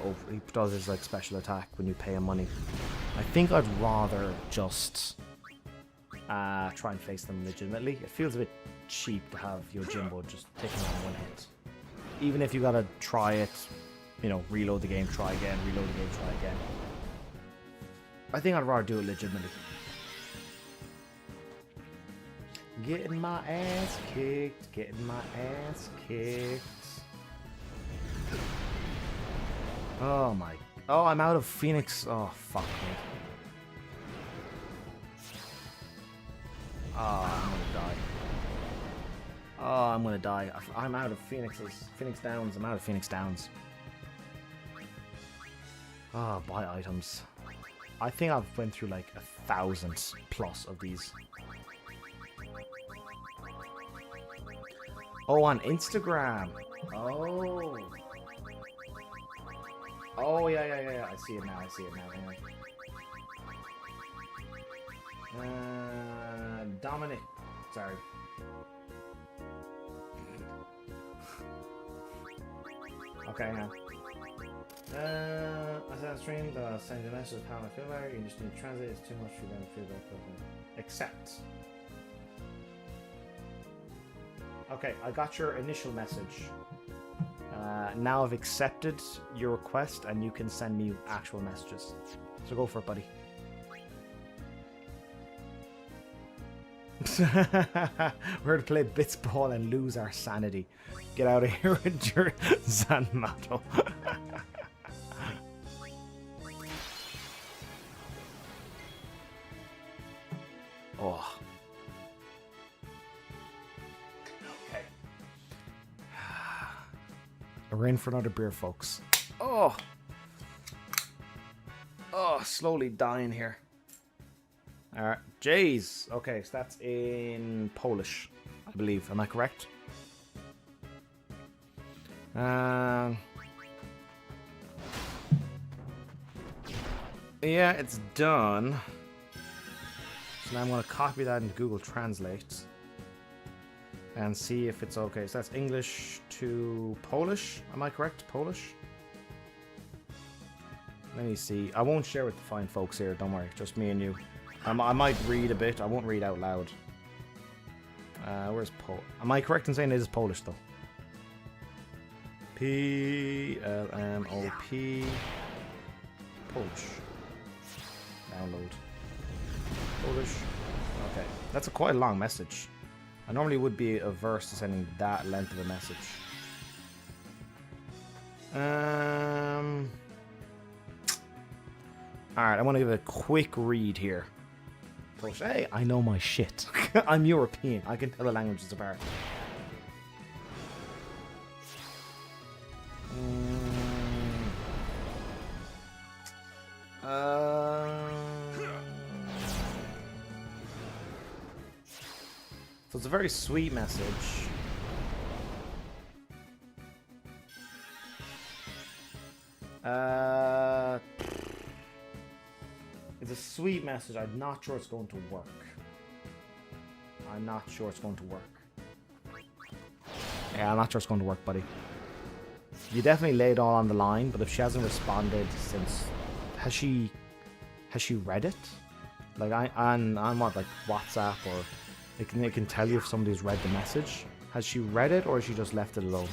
like special attack when you pay him money. I think I'd rather just try and face them legitimately. It feels a bit cheap to have Yojimbo just taking on one hit. Even if you gotta try it, you know, reload the game, try again, reload the game, try again. I think I'd rather do it legitimately. Getting my ass kicked, getting my ass kicked. Oh my, oh, I'm out of Phoenix. Oh, fuck me. Oh, I'm gonna die. Oh, I'm gonna die. I'm out of Phoenix Downs. I'm out of Phoenix Downs. Oh, buy items. I think I've went through like 1,000 plus of these. Oh, on Instagram. Oh. Oh, yeah. I see it now. Hang on. Dominic. Sorry. Okay, hang on. I said on stream, sending the message of how I feel about it. You just need to translate. It's too much for them to feel like accept. Okay, I got your initial message. Now I've accepted your request and you can send me actual messages. So go for it, buddy. We're to play Bits Ball and lose our sanity. Get out of here with your Zanmato. Oh. Okay. We're in for another beer, folks. Oh. Oh, slowly dying here. Alright, Jays. Okay, so that's in Polish, I believe. Am I correct? Yeah, it's done. So now I'm going to copy that into Google Translate and see if it's okay. So that's English to Polish. Am I correct? Polish? Let me see. I won't share with the fine folks here. Don't worry. Just me and you. I might read a bit. I won't read out loud. Where's Am I correct in saying it is Polish though? PLMOP. Polish. Download. Polish. Okay. That's quite a long message. I normally would be averse to sending that length of a message. Alright, I want to give it a quick read here. But hey, I know my shit. I'm European. I can tell the languages apart. So it's a very sweet message. It's a sweet message. I'm not sure it's going to work. I'm not sure it's going to work. Yeah, I'm not sure it's going to work, buddy. You definitely laid all on the line, but if she hasn't responded since... Has she read it? Like, on what, like WhatsApp, or... It can tell you if somebody's read the message. Has she read it, or has she just left it alone?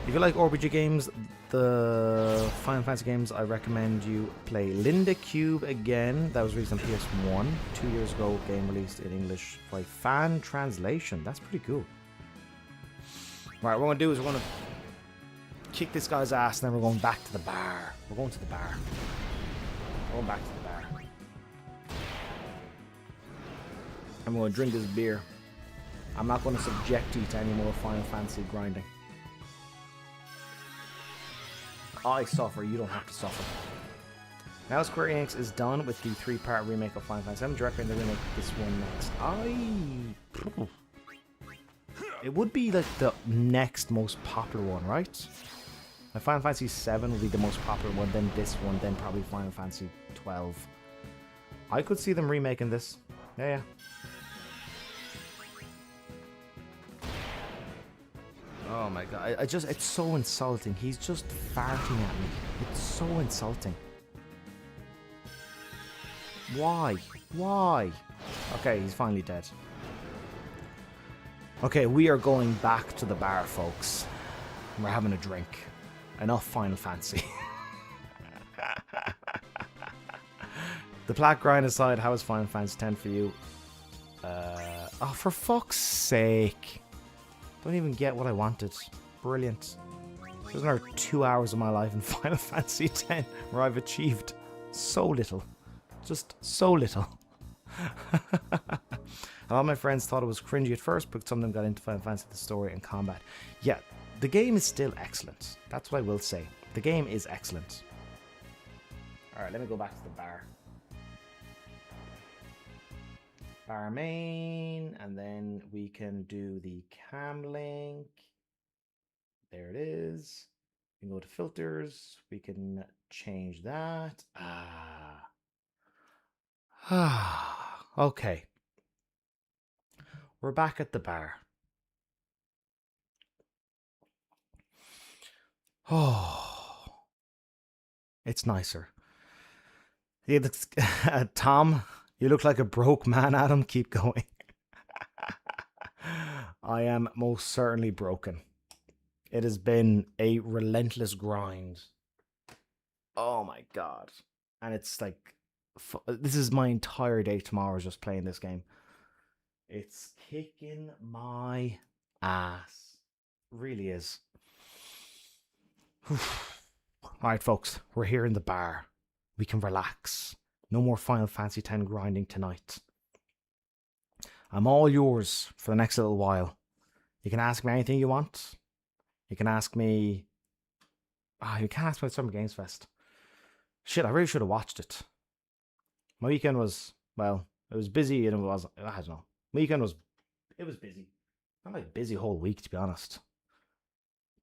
If you like RPG games, the Final Fantasy games, I recommend you play Linda Cube again. That was released on PS1 2 years ago. Game released in English by fan translation. That's pretty cool. Right, what we're going to do is we're going to kick this guy's ass, and then we're going back to the bar. We're going to the bar. We're going back to the bar. I'm going to drink this beer. I'm not going to subject you to any more Final Fantasy grinding. I suffer, you don't have to suffer. Now Square Enix is done with the 3-part remake of Final Fantasy VII. Do you reckon they're going to make this one next? It would be like the next most popular one, right? Like Final Fantasy VII would be the most popular one, then this one, then probably Final Fantasy XII. I could see them remaking this. Yeah. Oh my god, it's so insulting. He's just farting at me. It's so insulting. Why? Why? Okay, he's finally dead. Okay, we are going back to the bar, folks. We're having a drink. Enough Final Fantasy. The plat grind aside, how is Final Fantasy X for you? Oh, for fuck's sake. Don't even get what I wanted. Brilliant. There's another 2 hours of my life in Final Fantasy X where I've achieved so little. Just so little. A lot of my friends thought it was cringy at first, but some of them got into Final Fantasy, the story and combat. Yeah, the game is still excellent. That's what I will say. The game is excellent. Alright, let me go back to the bar. Bar main, and then we can do the cam link. There it is. We can go to filters. We can change that. Okay. We're back at the bar. Oh, it's nicer. Yeah, Tom, you look like a broke man, Adam. Keep going. I am most certainly broken. It has been a relentless grind. Oh my god. And it's like, this is my entire day tomorrow is just playing this game. It's kicking my ass. Really is. Alright, folks. We're here in the bar. We can relax. No more Final Fantasy X grinding tonight. I'm all yours for the next little while. You can ask me anything you want. You can ask me... you can't ask me about Summer Games Fest. Shit, I really should have watched it. My weekend was... Well, it was busy and it was... I don't know. My weekend was... It was busy. Not like busy whole week, to be honest.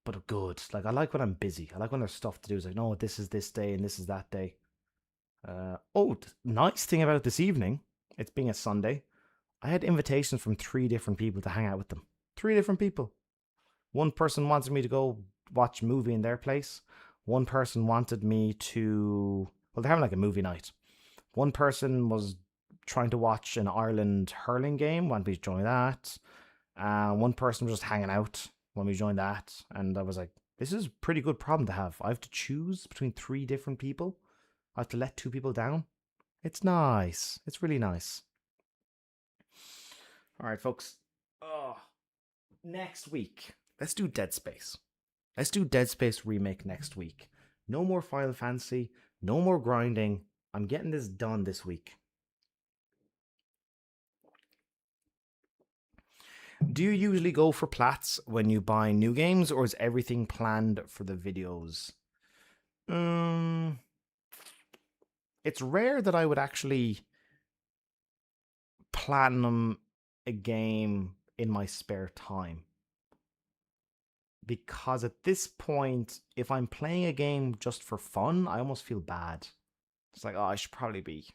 But good. Like, I like when I'm busy. I like when there's stuff to do. It's like, no, this is this day and this is that day. Nice thing about this evening, it's being a Sunday, I had invitations from 3 different people to hang out with them. 3 different people. One person wanted me to go watch a movie in their place. One person wanted me to... Well, they're having like a movie night. One person was trying to watch an Ireland hurling game, wanted me to join that. One person was just hanging out, wanted me to join that. And I was like, this is a pretty good problem to have. I have to choose between 3 different people. I have to let 2 people down. It's nice. It's really nice. All right, folks. Next week, let's do Dead Space. Let's do Dead Space Remake next week. No more Final Fantasy. No more grinding. I'm getting this done this week. Do you usually go for plats when you buy new games, or is everything planned for the videos? It's rare that I would actually platinum a game in my spare time. Because at this point, if I'm playing a game just for fun, I almost feel bad. It's like, oh, I should probably be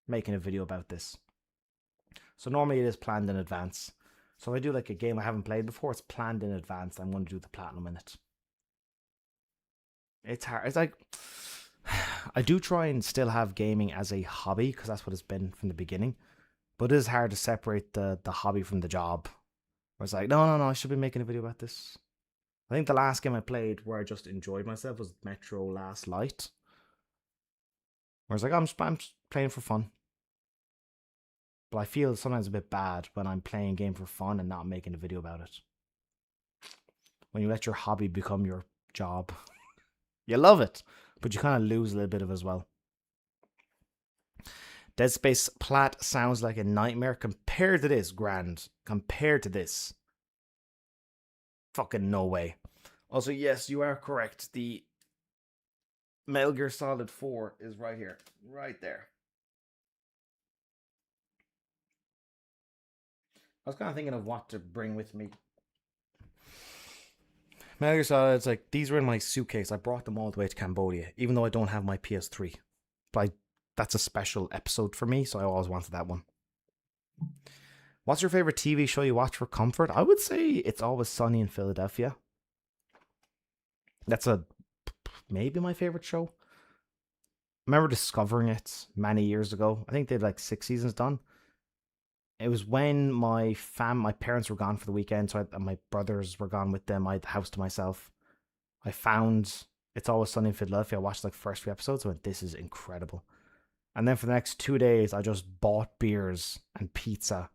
making a video about this. So normally it is planned in advance. So if I do like a game I haven't played before, it's planned in advance. I'm going to do the platinum in it. It's hard. It's like, I do try and still have gaming as a hobby because that's what it's been from the beginning. But it is hard to separate the hobby from the job. Where it's like, no, I should be making a video about this. I think the last game I played where I just enjoyed myself was Metro Last Light. Where it's like, I'm just playing for fun. But I feel sometimes a bit bad when I'm playing a game for fun and not making a video about it. When you let your hobby become your job. You love it, but you kind of lose a little bit of it as well. Dead Space Plat sounds like a nightmare. Compared to this, grand. Compared to this. Fucking no way. Also, yes, you are correct. The Metal Gear Solid 4 is right here. Right there. I was kind of thinking of what to bring with me. Metal Gear Solid, it's like, these were in my suitcase. I brought them all the way to Cambodia, even though I don't have my PS3. But that's a special episode for me, so I always wanted that one. What's your favorite TV show you watch for comfort? I would say It's Always Sunny in Philadelphia. That's maybe my favorite show. I remember discovering it many years ago. I think they had like 6 seasons done. It was when my parents were gone for the weekend, so my brothers were gone with them. I had the house to myself. I found It's Always Sunny in Philadelphia. I watched like the first few episodes. I went, this is incredible. And then for the next 2 days, I just bought beers and pizza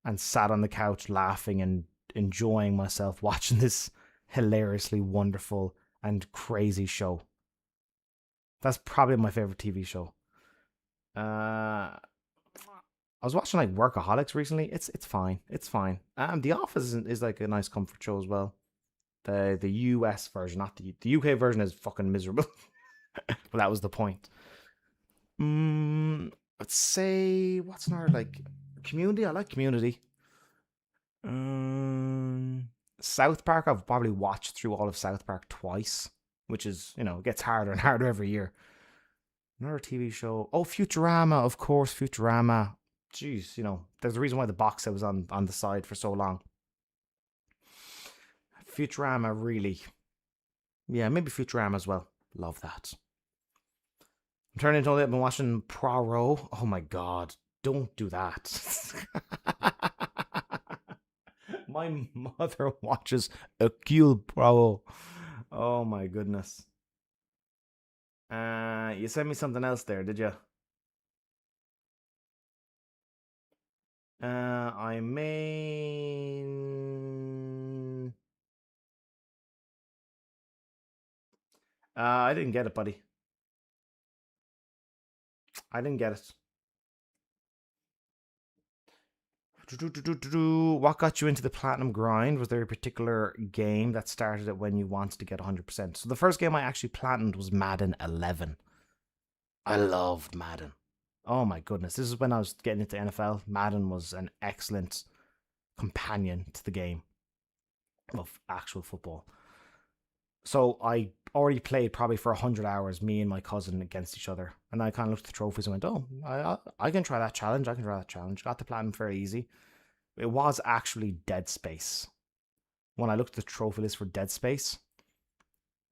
and sat on the couch laughing and enjoying myself watching this hilariously wonderful and crazy show. That's probably my favorite TV show. I was watching like Workaholics recently. It's fine. It's fine. The Office is like a nice comfort show as well. The US version, not the UK version, is fucking miserable. But that was the point. Let's say what's another like Community. I like Community. South Park. I've probably watched through all of South Park twice, which is, it gets harder and harder every year. Another TV show. Oh, Futurama, of course, Futurama. Jeez, there's a reason why the box set was on the side for so long. Futurama, really. Yeah, maybe Futurama as well. Love that. I'm turning into I've been watching Poirot. Oh my god, don't do that. My mother watches Hercule Poirot. Oh my goodness. You sent me something else there, did you? I mean... I didn't get it, buddy. I didn't get it. What got you into the platinum grind? Was there a particular game that started it when you wanted to get 100%? So the first game I actually platinumed was Madden 11. I loved Madden. Oh my goodness. This is when I was getting into NFL. Madden was an excellent companion to the game of actual football. So I already played probably for 100 hours, me and my cousin against each other. And I kind of looked at the trophies and went, oh, I can try that challenge. I can try that challenge. Got the platinum fairly easy. It was actually Dead Space. When I looked at the trophy list for Dead Space,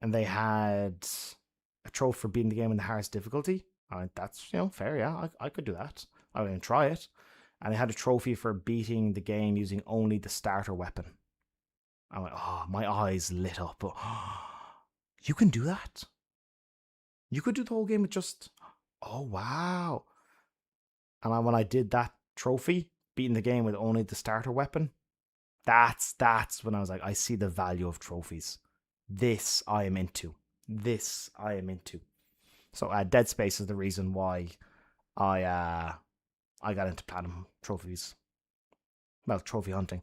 and they had a trophy for beating the game in the hardest difficulty, I went, that's, fair, yeah, I could do that. I went and try it. And they had a trophy for beating the game using only the starter weapon. I went, oh, my eyes lit up. Oh, you can do that? You could do the whole game with just, oh, wow. And when I did that trophy, beating the game with only the starter weapon, that's when I was like, I see the value of trophies. This I am into. This I am into. So Dead Space is the reason why I got into platinum trophies. Well, trophy hunting.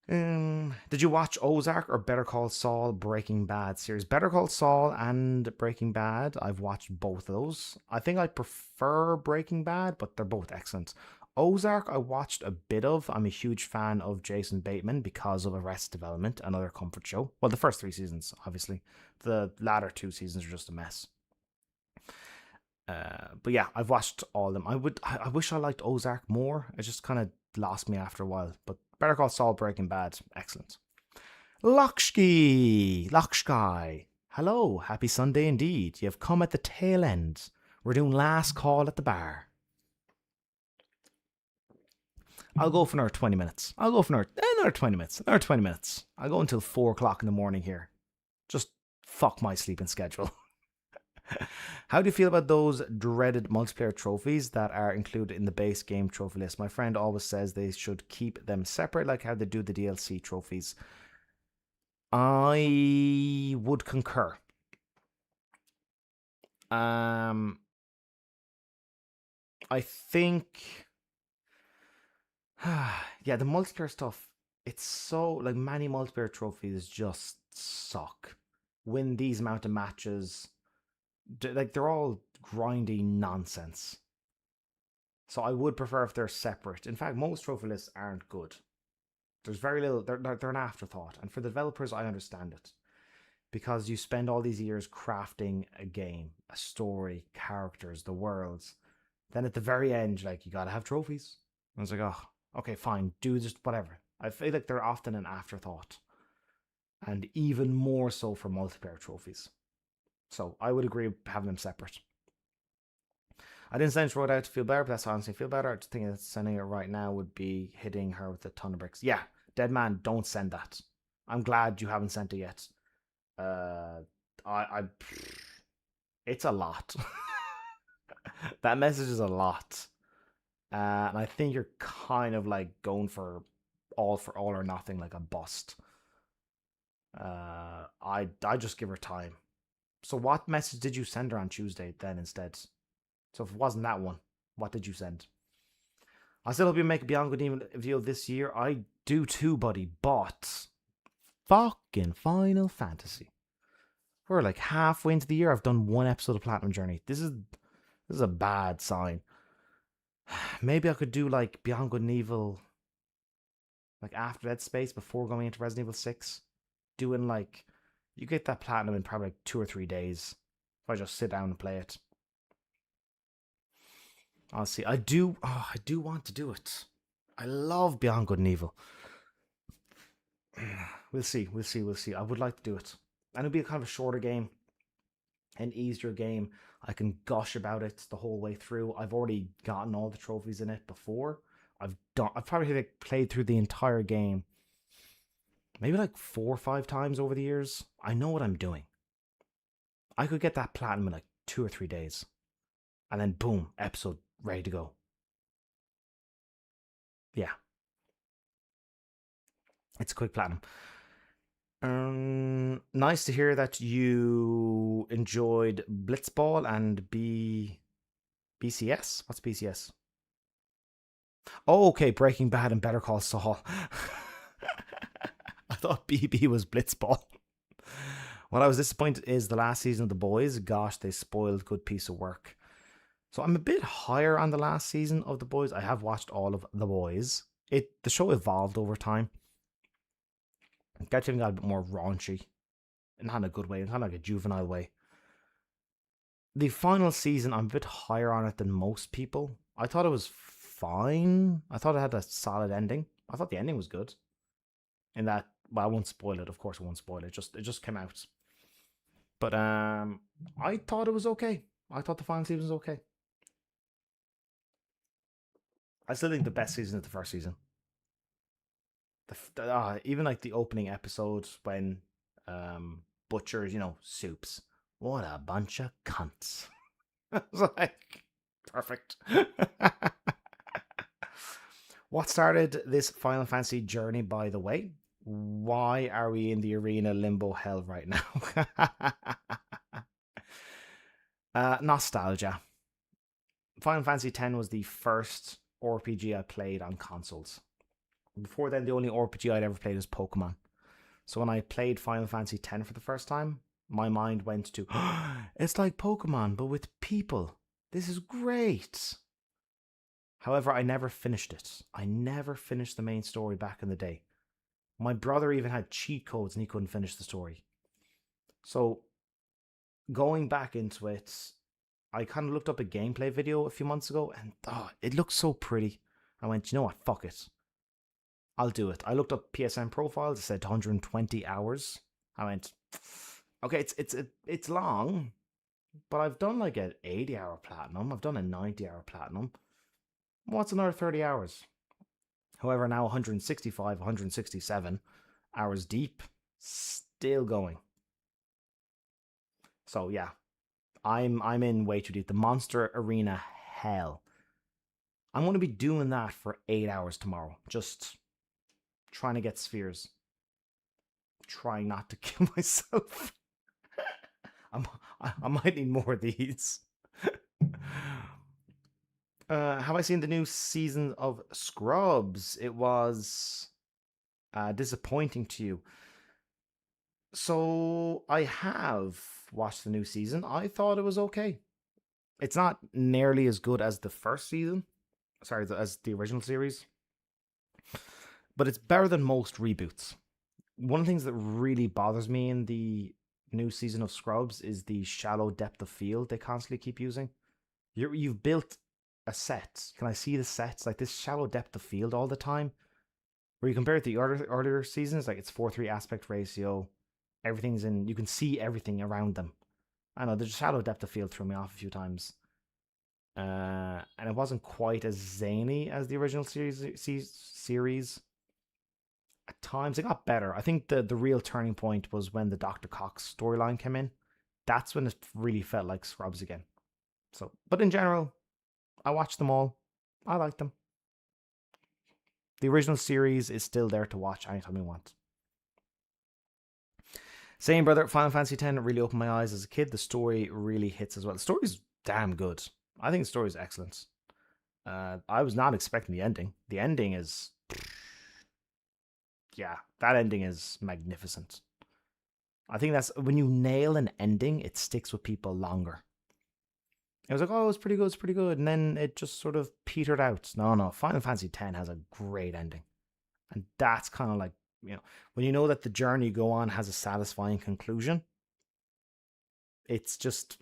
Did you watch Ozark or Better Call Saul Breaking Bad series? Better Call Saul and Breaking Bad. I've watched both of those. I think I prefer Breaking Bad, but they're both excellent. Ozark, I watched a bit of. I'm a huge fan of Jason Bateman because of Arrested Development, another comfort show. Well, the first 3 seasons, obviously. The latter 2 seasons are just a mess. But yeah, I've watched all of them. I wish I liked Ozark more. It just kind of lost me after a while. But Better Call Saul, Breaking Bad, excellent. Lokshki, hello, happy Sunday indeed. You have come at the tail end. We're doing last call at the bar. I'll go for another 20 minutes. I'll go for another 20 minutes. Another 20 minutes. I'll go until 4 o'clock in the morning here. Just fuck my sleeping schedule. How do you feel about those dreaded multiplayer trophies that are included in the base game trophy list? My friend always says they should keep them separate, like how they do the DLC trophies. I would concur. I think, yeah, the multiplayer stuff. It's so like many multiplayer trophies just suck. Win these amount of matches. Like they're all grindy nonsense. So I would prefer if they're separate. In fact, most trophy lists aren't good. There's very little. They're an afterthought, and for the developers, I understand it, because you spend all these years crafting a game, a story, characters, the worlds. Then at the very end, like you gotta have trophies. And it's like, oh, okay, fine, do just whatever. I feel like they're often an afterthought, and even more so for multiplayer trophies. So I would agree with having them separate. I didn't send it out to feel better, but that's honestly feel better. I just think that sending it right now would be hitting her with a ton of bricks. Yeah, dead man, don't send that. I'm glad you haven't sent it yet. It's a lot. That message is a lot, and I think you're kind of like going for all or nothing, like a bust. I just give her time. So what message did you send her on Tuesday then instead? So if it wasn't that one, what did you send? I still hope you make a Beyond Good Evil video this year. I do too, buddy. But fucking Final Fantasy. We're like halfway into the year. I've done 1 episode of Platinum Journey. This is a bad sign. Maybe I could do like Beyond Good and Evil, like after Dead Space, before going into Resident Evil 6. Doing like, you get that platinum in probably like 2 or 3 days. If I just sit down and play it. I'll see. I do want to do it. I love Beyond Good and Evil. We'll see. I would like to do it. And it'll be a kind of a shorter game. An easier game. I can gush about it the whole way through. I've already gotten all the trophies in it before. I've probably like played through the entire game maybe like 4 or 5 times over the years. I know what I'm doing. I could get that platinum in like 2 or 3 days. And then boom, episode ready to go. Yeah. It's a quick platinum. Nice to hear that you enjoyed Blitzball and BCS. What's BCS? Oh, okay, Breaking Bad and Better Call Saul. I thought BB was Blitzball. What I was disappointed is the last season of The Boys. Gosh, they spoiled good piece of work. So I'm a bit higher on the last season of The Boys. I have watched all of The Boys. The show evolved over time. It got a bit more raunchy. Not in a good way, kind of like a juvenile way. The final season, I'm a bit higher on it than most people. I thought it was fine. I thought it had a solid ending. I thought the ending was good. In that, well, I won't spoil it. Of course I won't spoil it. It just came out. But I thought it was okay. I thought the final season was okay. I still think the best season is the first season. Even like the opening episode when Butcher, Soups. What a bunch of cunts. It's like, perfect. What started this Final Fantasy journey, by the way? Why are we in the arena limbo hell right now? Nostalgia. Final Fantasy X was the first RPG I played on consoles. Before then, the only RPG I'd ever played was Pokemon. So when I played Final Fantasy X for the first time, my mind went to, it's like Pokemon, but with people. This is great. However, I never finished it. I never finished the main story back in the day. My brother even had cheat codes and he couldn't finish the story. So, going back into it, I kind of looked up a gameplay video a few months ago and it looked so pretty. I went, you know what, fuck it. I'll do it. I looked up PSN profiles, it said 120 hours. I went, okay, it's long, but I've done like an 80-hour platinum. I've done a 90-hour platinum. What's another 30 hours? However, now 165, 167 hours deep, still going. So yeah, I'm in way too deep. The Monster Arena hell. I'm going to be doing that for 8 hours tomorrow. Just trying to get spheres. Trying not to kill myself. I might need more of these. Have I seen the new season of Scrubs? It was disappointing to you. So I have watched the new season. I thought it was okay. It's not nearly as good as the first season. Sorry, as the original series. But it's better than most reboots. One of the things that really bothers me in the new season of Scrubs is the shallow depth of field they constantly keep using. You've built a set. Can I see the sets? Like this shallow depth of field all the time. Where you compare it to the earlier seasons, like it's 4:3 aspect ratio. Everything's in, you can see everything around them. I know, the shallow depth of field threw me off a few times. And it wasn't quite as zany as the original series. At times, it got better. I think the real turning point was when the Dr. Cox storyline came in. That's when it really felt like Scrubs again. So, but in general, I watched them all. I like them. The original series is still there to watch anytime you want. Same, brother. Final Fantasy X really opened my eyes as a kid. The story really hits as well. The story's damn good. I think the story is excellent. I was not expecting the ending. The ending is... yeah, that ending is magnificent. I think that's... when you nail an ending, it sticks with people longer. It was like, oh, it's pretty good. And then it just sort of petered out. No. Final Fantasy X has a great ending. And that's kind of like, you know, when you know that the journey you go on has a satisfying conclusion, it's just,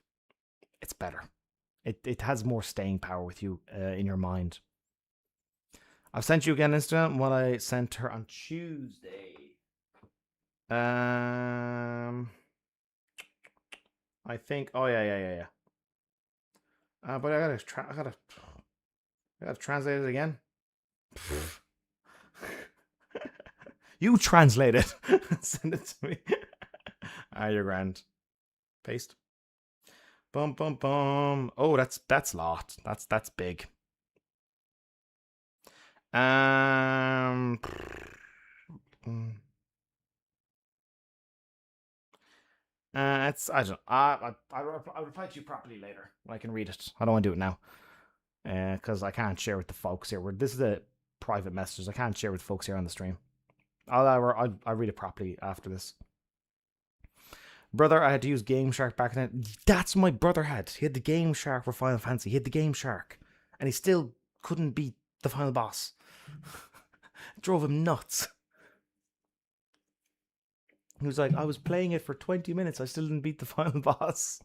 it's better. It has more staying power with you in your mind. I've sent you again Instagram what I sent her on Tuesday. I think, oh yeah. But I gotta translate it again. You translate it. Send it to me. You're grand. Paste. Bum. Oh, that's a lot. That's big. It's I don't. I'll reply to you properly later when I can read it. I don't want to do it now, because I can't share with the folks here. This is a private message. I can't share with folks here on the stream. I'll read it properly after this. Brother, I had to use Game Shark back then. That's what my brother had. He had the Game Shark for Final Fantasy. He had the Game Shark, and he still couldn't beat the final boss. It drove him nuts. He was like, I was playing it for 20 minutes. I still didn't beat the final boss.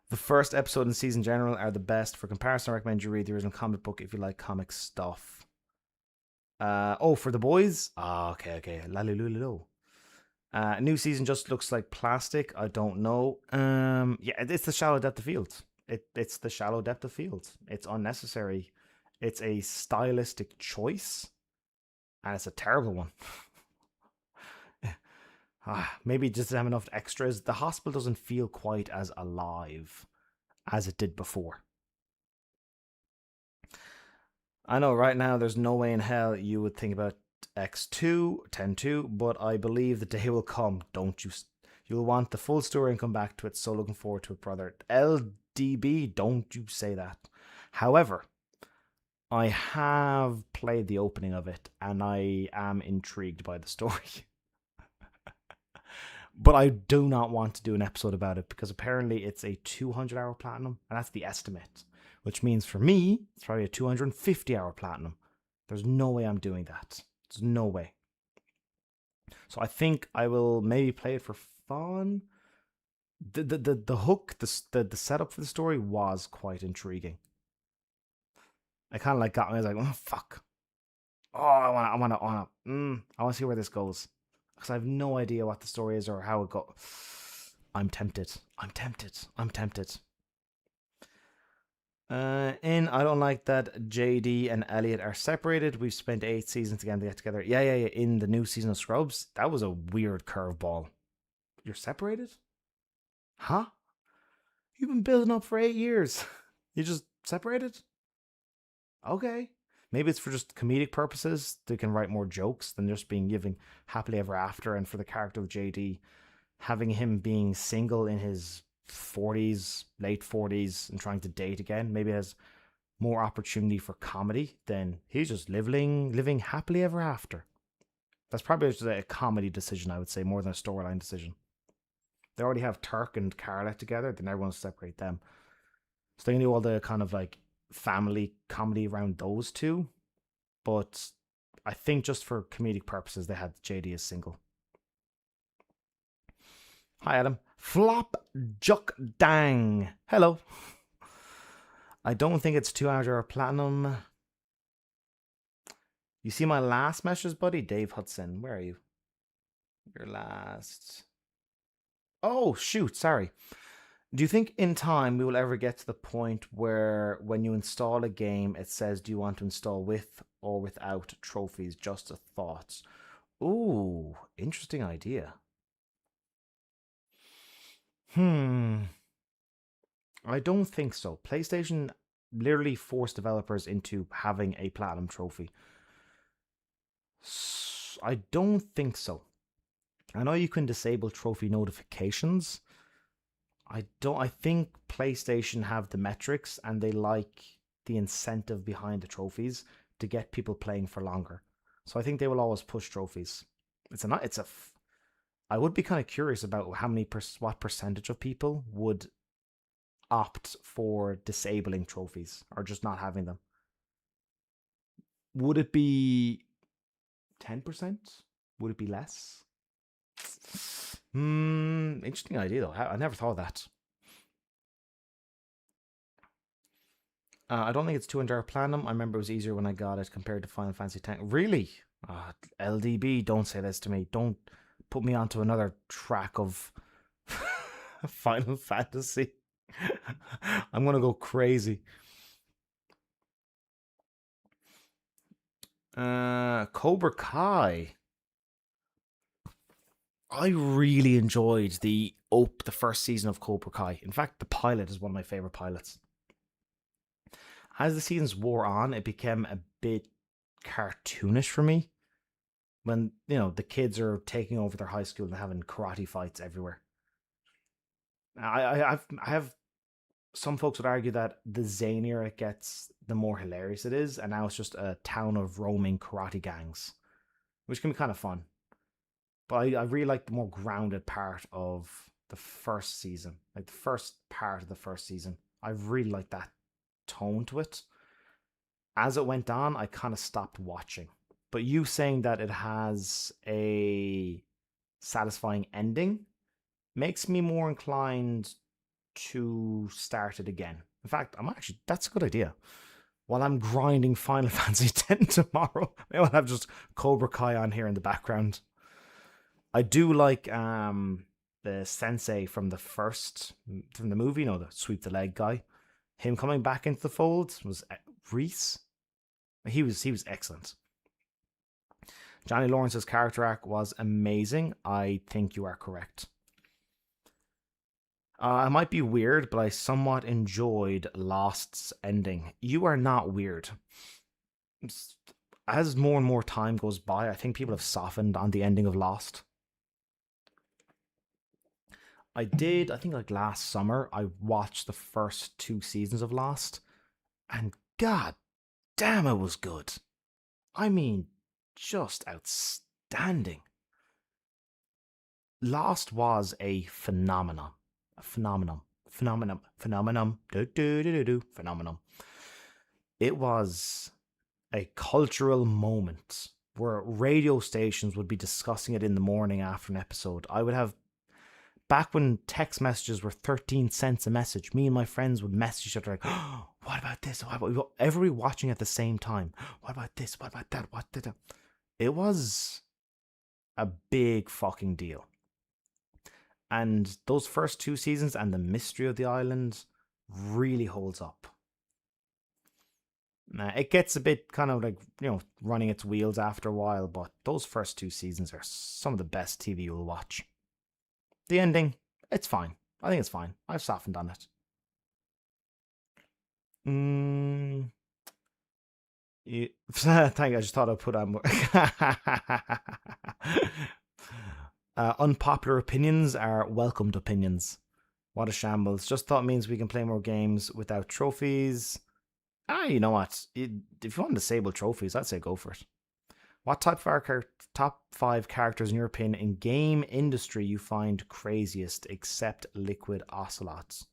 The first episode and season in general are the best. For comparison, I recommend you read the original comic book if you like comic stuff. For the boys? Okay. Lalululu. New season just looks like plastic. I don't know. Yeah, it's the shallow depth of field. It's the shallow depth of field. It's unnecessary. It's a stylistic choice. And it's a terrible one. Maybe it just doesn't have enough extras. The hospital doesn't feel quite as alive as it did before. I know right now there's no way in hell you would think about X2, 10-2, but I believe the day will come, don't you? You'll want the full story and come back to it, so looking forward to it, brother. LDB, don't you say that. However, I have played the opening of it, and I am intrigued by the story. But I do not want to do an episode about it, because apparently it's a 200-hour platinum, and that's the estimate. Which means for me, it's probably a 250-hour platinum. There's no way I'm doing that. There's no way. So I think I will maybe play it for fun. The hook, the setup for the story was quite intriguing. I kind of like got me. I was like, oh fuck. Oh, I want to see where this goes, because I have no idea what the story is or how it goes. I'm tempted. I don't like that JD and Elliot are separated. We've spent 8 seasons again to get together. Yeah. In the new season of Scrubs, that was a weird curveball. You're separated? Huh? You've been building up for 8 years. You just separated? Okay. Maybe it's for just comedic purposes. They can write more jokes than just being giving happily ever after. And for the character of JD, having him being single in his 40s, late 40s, and trying to date again, maybe has more opportunity for comedy than he's just living happily ever after. That's probably just a comedy decision, I would say, more than a storyline decision. They already have Turk and Carla together, then everyone will separate them. So they can do all the kind of like family comedy around those two. But I think just for comedic purposes, they had JD as single. Hi, Adam. Flop Juk Dang. Hello. I don't think it's 2 hours or platinum. You see my last messages, buddy? Dave Hudson. Where are you? Your last. Oh, shoot. Sorry. Do you think in time we will ever get to the point where when you install a game, it says, do you want to install with or without trophies? Just a thought. Ooh, interesting idea. I don't think so. PlayStation literally forced developers into having a platinum trophy. I don't think so. I know you can disable trophy notifications. I think PlayStation have the metrics and they like the incentive behind the trophies to get people playing for longer. So I think they will always push trophies. I would be kind of curious about what percentage of people would opt for disabling trophies or just not having them. Would it be 10%? Would it be less? Interesting idea though. I never thought of that. I don't think it's 200 platinum. I remember it was easier when I got it compared to Final Fantasy X. Really? LDB, don't say this to me. Don't put me onto another track of Final Fantasy. I'm gonna go crazy. Cobra Kai. I really enjoyed the first season of Cobra Kai. In fact, the pilot is one of my favorite pilots. As the seasons wore on, it became a bit cartoonish for me. When, the kids are taking over their high school and having karate fights everywhere. I have some folks would argue that the zanier it gets, the more hilarious it is, and now it's just a town of roaming karate gangs, which can be kind of fun. But I really like the more grounded part of the first season, like the first part of the first season. I really like that tone to it. As it went on, I kind of stopped watching. But you saying that it has a satisfying ending makes me more inclined to start it again. In fact, that's a good idea. While I'm grinding Final Fantasy X tomorrow, maybe I'll have just Cobra Kai on here in the background. I do like the sensei from the movie, the sweep the leg guy. Him coming back into the fold was Reese. He was excellent. Johnny Lawrence's character arc was amazing. I think you are correct. I might be weird, but I somewhat enjoyed Lost's ending. You are not weird. as more and more time goes by, I think people have softened on the ending of Lost. I think like last summer, I watched the first 2 seasons of Lost, and god damn, it was good. I mean, just outstanding. Lost was a phenomenon. A phenomenon. Phenomenon. Phenomenon. Phenomenon. It was a cultural moment where radio stations would be discussing it in the morning after an episode. I would have, back when text messages were 13 cents a message, me and my friends would message each other like, oh, what about this? What about, everybody watching at the same time. What about this? What about that? What did it was a big fucking deal. And those first 2 seasons and the mystery of the island really holds up. It gets a bit kind of like, running its wheels after a while, but those first 2 seasons are some of the best TV you'll watch. The ending, it's fine. I think it's fine. I've softened on it. Thank you. I just thought I'd put on more. Unpopular opinions are welcomed opinions. What a shambles. Just thought means we can play more games without trophies. You know what? If you want to disable trophies, I'd say go for it. What top 5 characters, in your opinion, in game industry you find craziest, except Liquid Ocelots?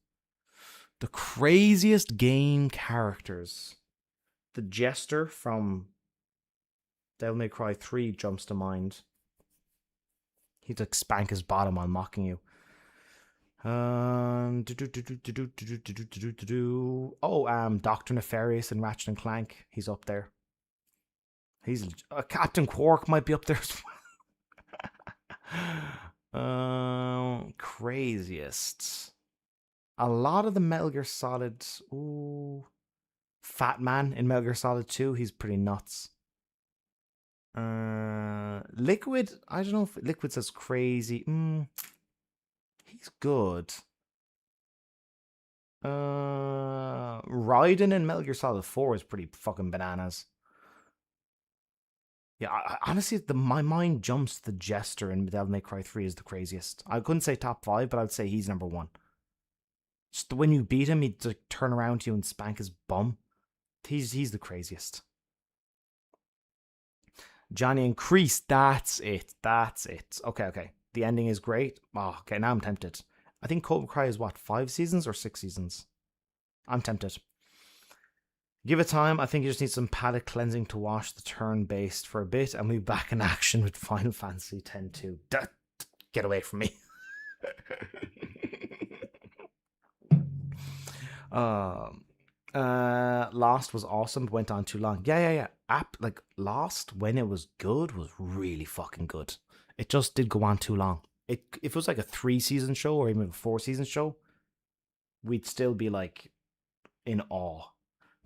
The craziest game characters. The Jester from Devil May Cry 3 jumps to mind. He'd like spank his bottom while mocking you. Dr. Nefarious and Ratchet and Clank. He's up there. He's Captain Quark might be up there as well. Craziest. A lot of the Metal Gear Solid. Ooh. Fat Man in Metal Gear Solid 2. He's pretty nuts. Liquid. I don't know if Liquid says crazy. He's good. Raiden in Metal Gear Solid 4 is pretty fucking bananas. Yeah, honestly, my mind jumps to the Jester in Devil May Cry 3 is the craziest. I couldn't say top 5, but I would say he's number 1. Just when you beat him, he'd like, turn around to you and spank his bum. He's the craziest. Johnny and Crease, that's it. Okay. The ending is great. Oh, okay, now I'm tempted. I think Cobra Kai is what, 5 seasons or 6 seasons? I'm tempted. Give it time. I think you just need some palate cleansing to wash the turn-based for a bit, and we'll be back in action with Final Fantasy X-2. Get away from me. Lost was awesome, but went on too long. Yeah. Lost, when it was good, was really fucking good. It just did go on too long. If it was like a 3-season show or even a 4-season show, we'd still be like in awe.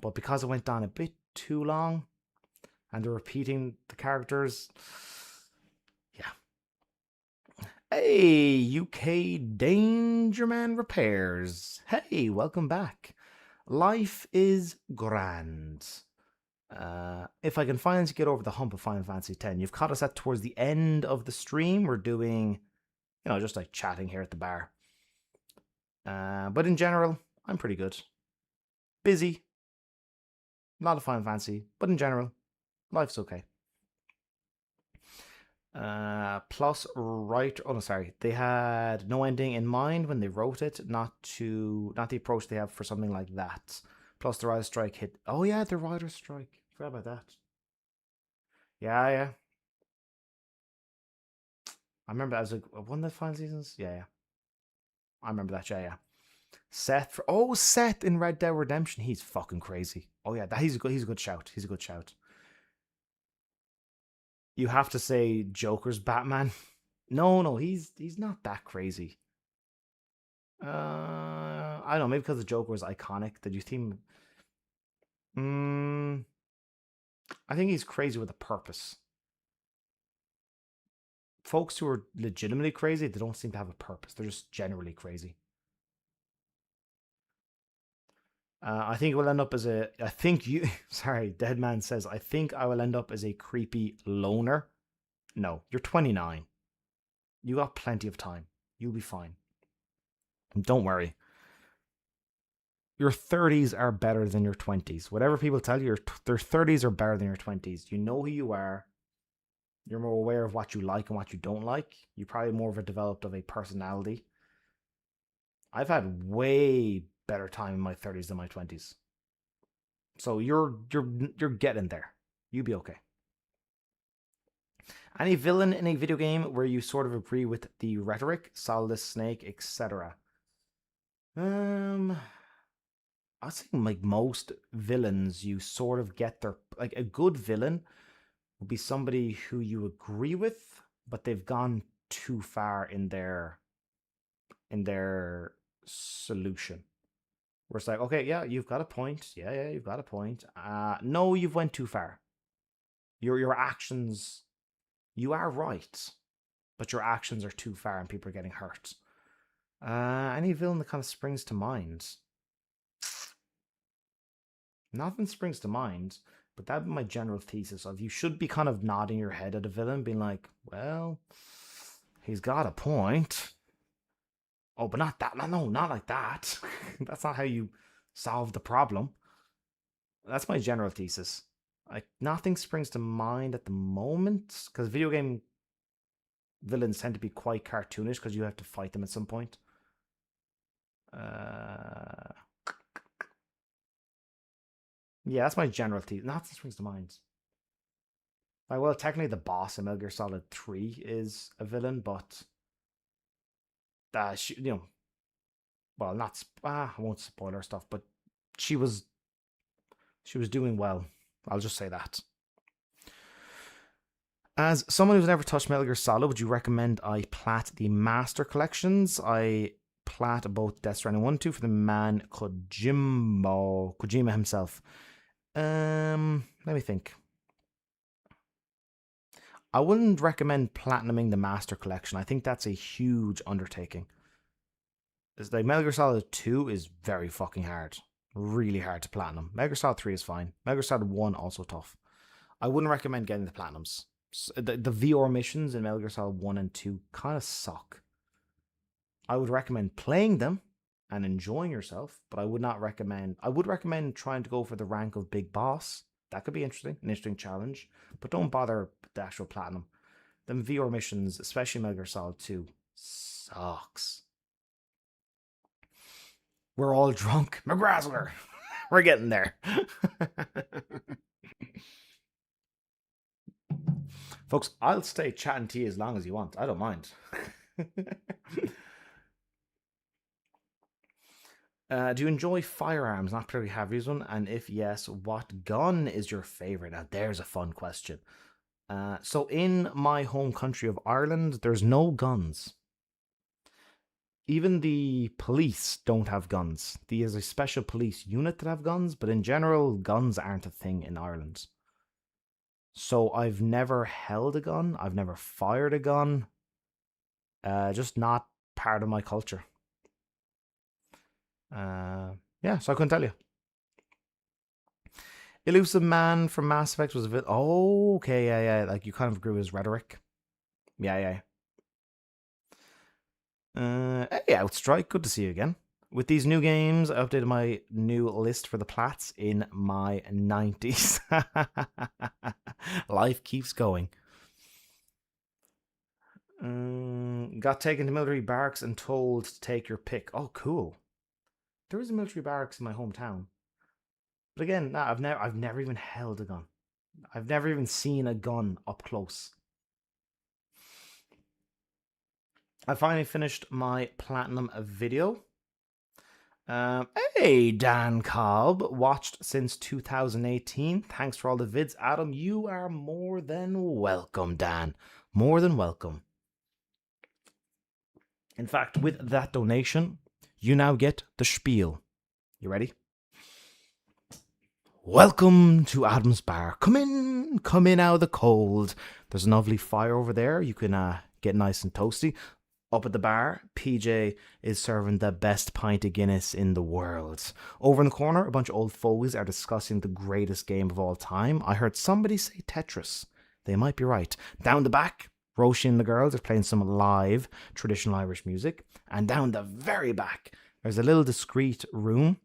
But because it went on a bit too long and they're repeating the characters, yeah. Hey, UK Danger Man Repairs. Hey, welcome back. Life is grand. If I can finally get over the hump of Final Fantasy X, you've caught us at towards the end of the stream. We're doing, just like chatting here at the bar. But in general, I'm pretty good. Busy. A lot of Final Fantasy, but in general, life's okay. They had no ending in mind when they wrote it, not the approach they have for something like that. Plus the writer's strike hit. Oh yeah, the writer's strike. Forgot about that. Yeah. I remember that was like one of the final seasons. Yeah. I remember that. Yeah. Seth in Red Dead Redemption. He's fucking crazy. Oh yeah, he's a good shout. He's a good shout. You have to say Joker's Batman. No, he's not that crazy. I don't know, maybe because the Joker was iconic. Did you think? I think he's crazy with a purpose. Folks who are legitimately crazy, they don't seem to have a purpose. They're just generally crazy. I think it will end up as a. I think you. Sorry, Deadman says. I think I will end up as a creepy loner. No, you're 29. You got plenty of time. You'll be fine. Don't worry. Your 30s are better than your 20s. Whatever people tell you, their 30s are better than your 20s. You know who you are. You're more aware of what you like and what you don't like. You're probably more of a developed of a personality. I've had way better time in my 30s than my 20s. So you're getting there. You'll be okay. Any villain in a video game where you sort of agree with the rhetoric, Solidus Snake, etc. I think like most villains, you sort of get their like a good villain would be somebody who you agree with, but they've gone too far in their solution. Where it's like, okay, yeah, you've got a point. Yeah, you've got a point. No, you've went too far. Your actions, you are right, but your actions are too far and people are getting hurt. Any villain that kind of springs to mind? Nothing springs to mind, but that'd be my general thesis of you should be kind of nodding your head at a villain, being like, well, he's got a point. Oh, but not that. No, not like that. That's not how you solve the problem. That's my general thesis. Like, nothing springs to mind at the moment, because video game villains tend to be quite cartoonish because you have to fight them at some point. Yeah, that's my general thesis. Nothing springs to mind. Like, well, technically the boss in Metal Gear Solid 3 is a villain, but she, well, not I won't spoil her stuff, but she was doing well. I'll just say that. As someone who's never touched Metal Gear Solid, would you recommend I plat the Master Collections? I plat both Death Stranding 1 and 2 for the man Kojima himself. Let me think. I wouldn't recommend platinuming the Master Collection. I think that's a huge undertaking. It's like Metal Gear Solid 2 is very fucking hard. Really hard to platinum. Metal Gear Solid 3 is fine. Metal Gear Solid 1 also tough. I wouldn't recommend getting the platinums. The VR missions in Metal Gear Solid 1 and 2 kind of suck. I would recommend playing them and enjoying yourself, but I would not recommend... I would recommend trying to go for the rank of Big Boss. That could be interesting, an interesting challenge, but don't bother with the actual platinum. Them VR missions, especially Metal Gear Solid 2, sucks. We're all drunk. McGrazzler! We're getting there. Folks, I'll stay chatting to you as long as you want. I don't mind. Do you enjoy firearms? Not particularly have used one. And if yes, what gun is your favorite? Now, there's a fun question. So in my home country of Ireland, there's no guns. Even the police don't have guns. There's a special police unit that have guns, but in general, guns aren't a thing in Ireland. So I've never held a gun. I've never fired a gun. Just not part of my culture. Yeah, so I couldn't tell you. Elusive Man from Mass Effect was a bit... Oh, okay, yeah. Like, you kind of agree with his rhetoric. Yeah. Hey, Outstrike, good to see you again. With these new games, I updated my new list for the plats in my 90s. Life keeps going. Got taken to military barracks and told to take your pick. Oh, cool. There is a military barracks in my hometown. But again, nah, I've never even held a gun. I've never even seen a gun up close. I finally finished my platinum video. Hey, Dan Cobb, watched since 2018. Thanks for all the vids, Adam. You are more than welcome, Dan. More than welcome. In fact, with that donation, you now get the spiel. You ready? Welcome to Adam's Bar. Come in out of the cold. There's a lovely fire over there. You can get nice and toasty. Up at the bar, PJ is serving the best pint of Guinness in the world. Over in the corner, a bunch of old fogies are discussing the greatest game of all time. I heard somebody say Tetris. They might be right. Down the back, Roisin and the girls are playing some live traditional Irish music. And down the very back, there's a little discreet room.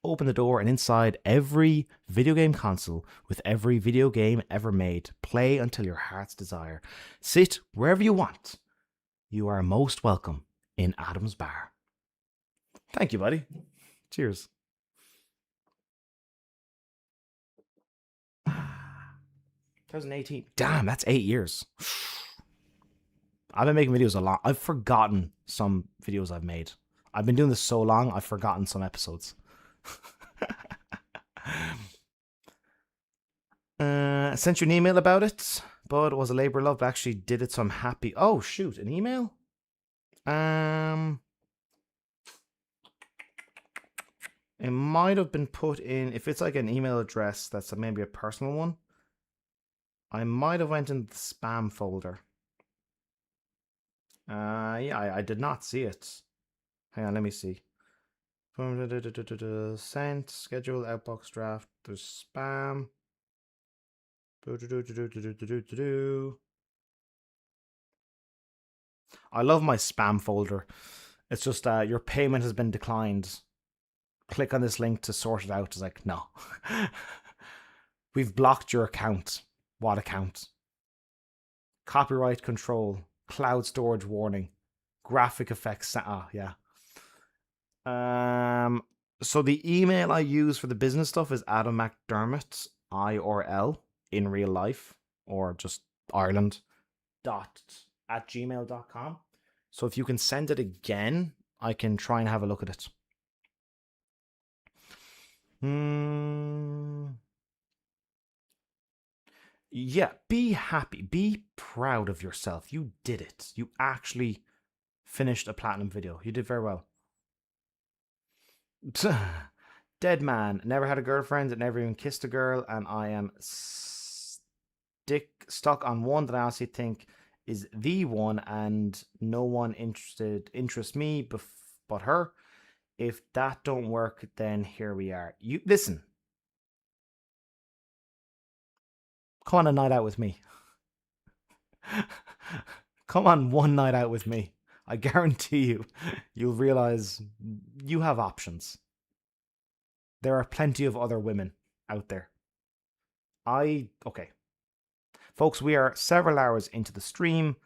Open the door, and inside, every video game console with every video game ever made. Play until your heart's desire. Sit wherever you want. You are most welcome in Adam's Bar. Thank you, buddy. Cheers. 2018. Damn, that's 8 years. I've been making videos a lot. I've forgotten some videos I've made. I've been doing this so long, I've forgotten some episodes. Sent you an email about it, but it was a labor of love, but actually did it, so I'm happy. Oh, shoot, an email? It might have been put in, if it's like an email address that's maybe a personal one, I might have went in the spam folder. Yeah, I did not see it. Hang on, let me see. Sent, schedule, outbox draft, there's spam. I love my spam folder. It's just your payment has been declined. Click on this link to sort it out. It's like, no. We've blocked your account. What account? Copyright control. Cloud storage warning. Graphic effects. Yeah. So the email I use for the business stuff is Adam McDermott, IRL, in real life, or just Ireland, @gmail.com. So if you can send it again, I can try and have a look at it. Yeah, be happy. Be proud of yourself. You did it. You actually finished a platinum video. You did very well. Dead man. Never had a girlfriend. Never even kissed a girl. And I am stuck on one that I honestly think is the one, and no one interests me but her. If that don't work, then here we are. You listen. Come on a night out with me. Come on one night out with me. I guarantee you'll realize you have options. There are plenty of other women out there. Okay. Folks, we are several hours into the stream.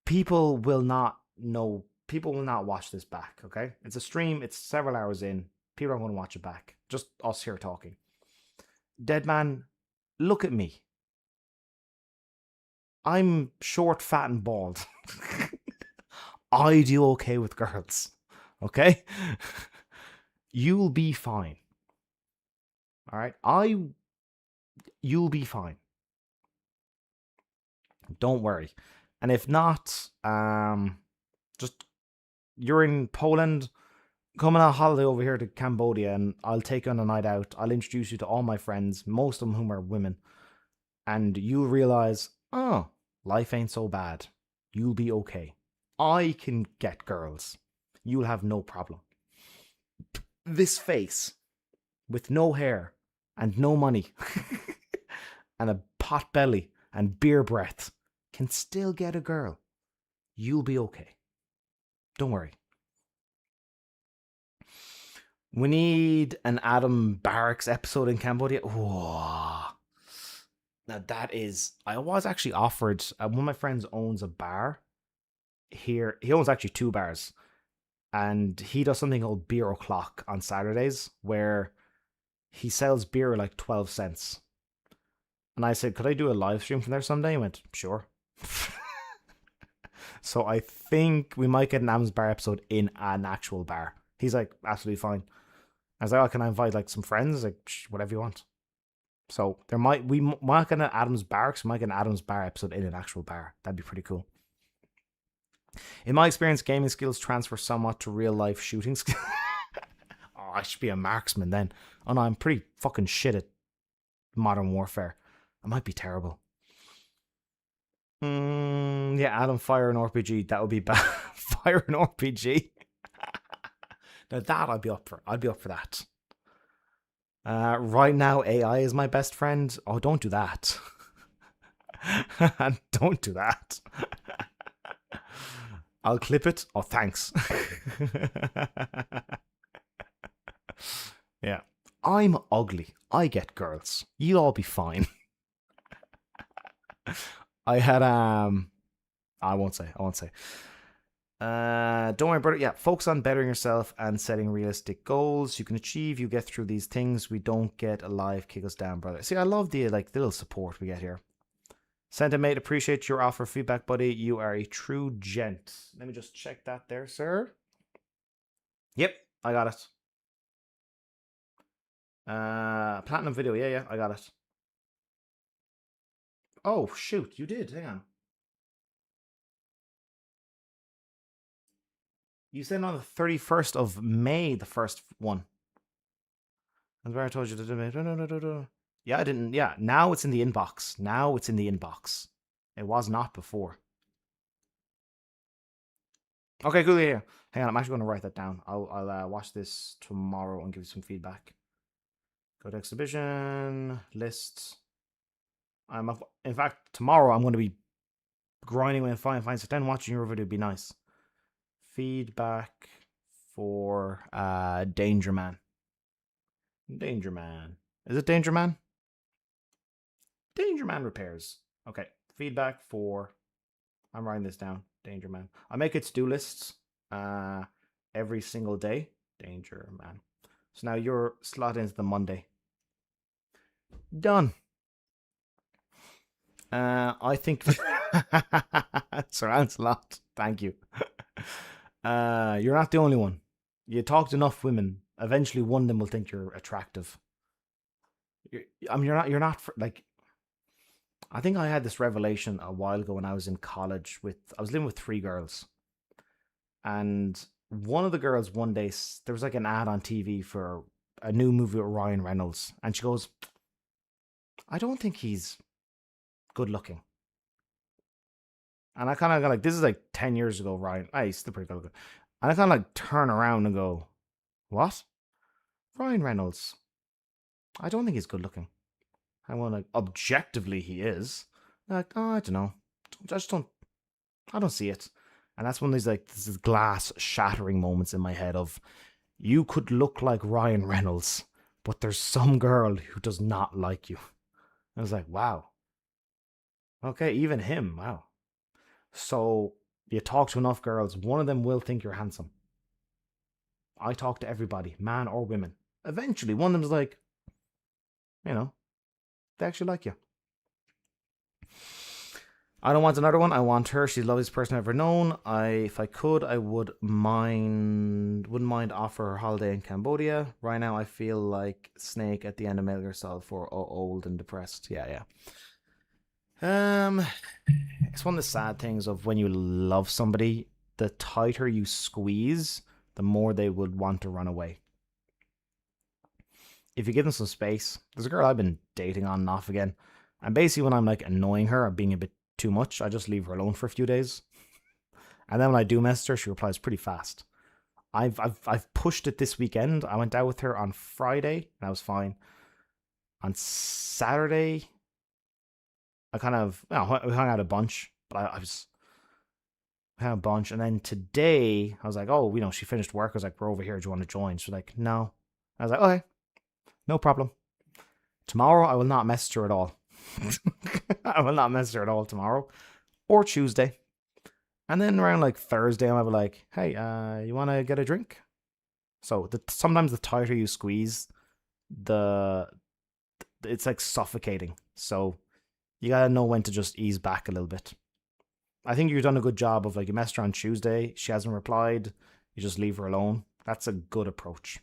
People will not watch this back, okay? It's a stream, it's several hours in. People aren't going to watch it back. Just us here talking. Dead man, look at me. I'm short, fat, and bald. I do okay with girls, okay? You'll be fine. All right? You'll be fine. Don't worry. And if not, just you're in Poland, come on a holiday over here to Cambodia, and I'll take you on a night out. I'll introduce you to all my friends, most of them whom are women, and you'll realize, oh, life ain't so bad. You'll be okay. I can get girls. You'll have no problem. This face, with no hair and no money, and a pot belly and beer breath, can still get a girl. You'll be okay. Don't worry. We need an Adam Barracks episode in Cambodia. Whoa. Now that is... I was actually offered... one of my friends owns a bar here. He owns actually 2 bars. And he does something called Beer O'Clock on Saturdays, where he sells beer like 12 cents. And I said, could I do a live stream from there someday? He went, sure. So I think we might get an Adam's Bar episode in an actual bar. He's like, absolutely fine. I was like, oh, can I invite like some friends? Like, whatever you want. So we might get an Adam's Barracks, we might get an Adam's Bar episode in an actual bar. That'd be pretty cool. In my experience, gaming skills transfer somewhat to real life shooting skills. Oh, I should be a marksman then. Oh no, I'm pretty fucking shit at Modern Warfare. I might be terrible. Yeah, Adam, fire an RPG. That would be bad. Fire an RPG. Now that I'd be up for. I'd be up for that. Right now, AI is my best friend. Oh, don't do that. Don't do that. I'll clip it. Oh, thanks. Yeah. I'm ugly. I get girls. You'll all be fine. I had I won't say. Don't worry about it. Yeah, focus on bettering yourself and setting realistic goals you can achieve. You get through these things. We don't get alive. Kick us down, brother. See, I love the the little support we get here. Sentimate, appreciate your offer of feedback, buddy. You are a true gent. Let me just check that there, sir. Yep, I got it. Platinum video. Yeah, I got it. Oh, shoot, you did. Hang on. You said on the 31st of May, the first one. That's where I told you to do. Yeah, I didn't. Yeah, now it's in the inbox. Now it's in the inbox. It was not before. Okay, cool. Yeah. Hang on, I'm actually going to write that down. I'll watch this tomorrow and give you some feedback. Go to exhibition list. In fact, tomorrow I'm going to be grinding with fine. So then watching your video would be nice. Feedback for Danger Man. Danger Man. Is it Danger Man? Danger Man repairs. Okay. Feedback for. I'm writing this down. Danger Man. I make its to-do lists every single day. Danger Man. So now you're slot into the Monday. Done. I think Sir Lancelot, thank you. You're not the only one. You talk to enough women. Eventually, one of them will think you're attractive. You're not like. I think I had this revelation a while ago when I was in college. I was living with 3 girls, and one of the girls one day there was like an ad on TV for a new movie with Ryan Reynolds, and she goes, "I don't think he's good looking." And I kind of got like, this is like 10 years ago, Ryan. He's still pretty good looking. And I kind of like turn around and go, what? Ryan Reynolds. I don't think he's good looking. I want like, objectively he is. Like, oh, I don't know. I don't see it. And that's one of these like, this is glass shattering moments in my head of, you could look like Ryan Reynolds, but there's some girl who does not like you. I was like, wow. Okay, even him, wow. So you talk to enough girls, one of them will think you're handsome. I talk to everybody, man or women. Eventually, one of them's like, they actually like you. I don't want another one. I want her. She's the loveliest person I've ever known. If I could, I wouldn't mind offer her holiday in Cambodia. Right now, I feel like Snake at the end of Metal Gear Solid 4, old and depressed. Yeah. It's one of the sad things of when you love somebody, the tighter you squeeze, the more they would want to run away. If you give them some space, there's a girl I've been dating on and off again, and basically when I'm like annoying her or being a bit too much, I just leave her alone for a few days, and then when I do message her, she replies pretty fast. I've pushed it this weekend. I went out with her on Friday, and I was fine. On Saturday, I kind of we hung out a bunch, but I was hung out a bunch, and then today I was like, oh, she finished work. I was like, we're over here. Do you want to join? She's like, no. I was like, okay, no problem. Tomorrow I will not message her at all. I will not message her at all tomorrow or Tuesday. And then around like Thursday, I'm like, hey, you want to get a drink? So sometimes the tighter you squeeze, it's like suffocating. So you gotta know when to just ease back a little bit. I think you've done a good job of like, you messaged her on Tuesday, she hasn't replied, you just leave her alone. That's a good approach.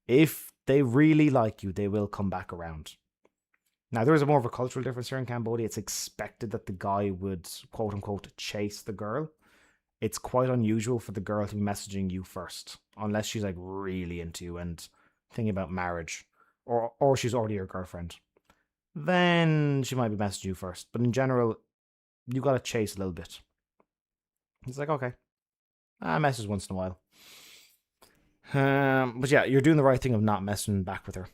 If they really like you, they will come back around. Now, there is more of a cultural difference here in Cambodia. It's expected that the guy would, quote unquote, chase the girl. It's quite unusual for the girl to be messaging you first, unless she's like really into you and thinking about marriage, or she's already your girlfriend. Then she might be messaging you first. But in general, you gotta chase a little bit. He's like, okay. I message once in a while. But yeah, you're doing the right thing of not messing back with her.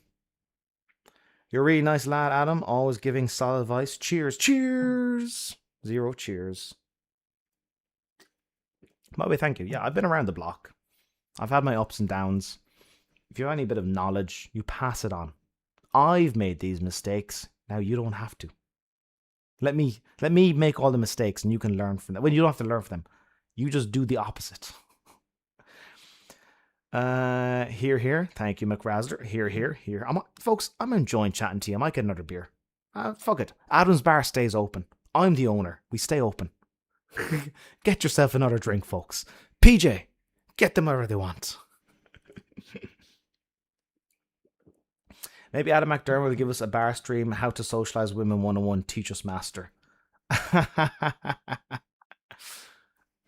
You're a really nice lad, Adam. Always giving solid advice. Cheers. Cheers. 0 cheers. By the way, thank you. Yeah, I've been around the block. I've had my ups and downs. If you have any bit of knowledge, you pass it on. I've made these mistakes. Now you don't have to. Let me make all the mistakes and you can learn from them. Well, you don't have to learn from them. You just do the opposite. Here. Thank you, McRazzler. Here. Folks, I'm enjoying chatting to you. I might get another beer. Fuck it. Adam's bar stays open. I'm the owner. We stay open. Get yourself another drink, folks. PJ, get them wherever they want. Maybe Adam McDermott will give us a bar stream, how to socialize women 101, teach us master.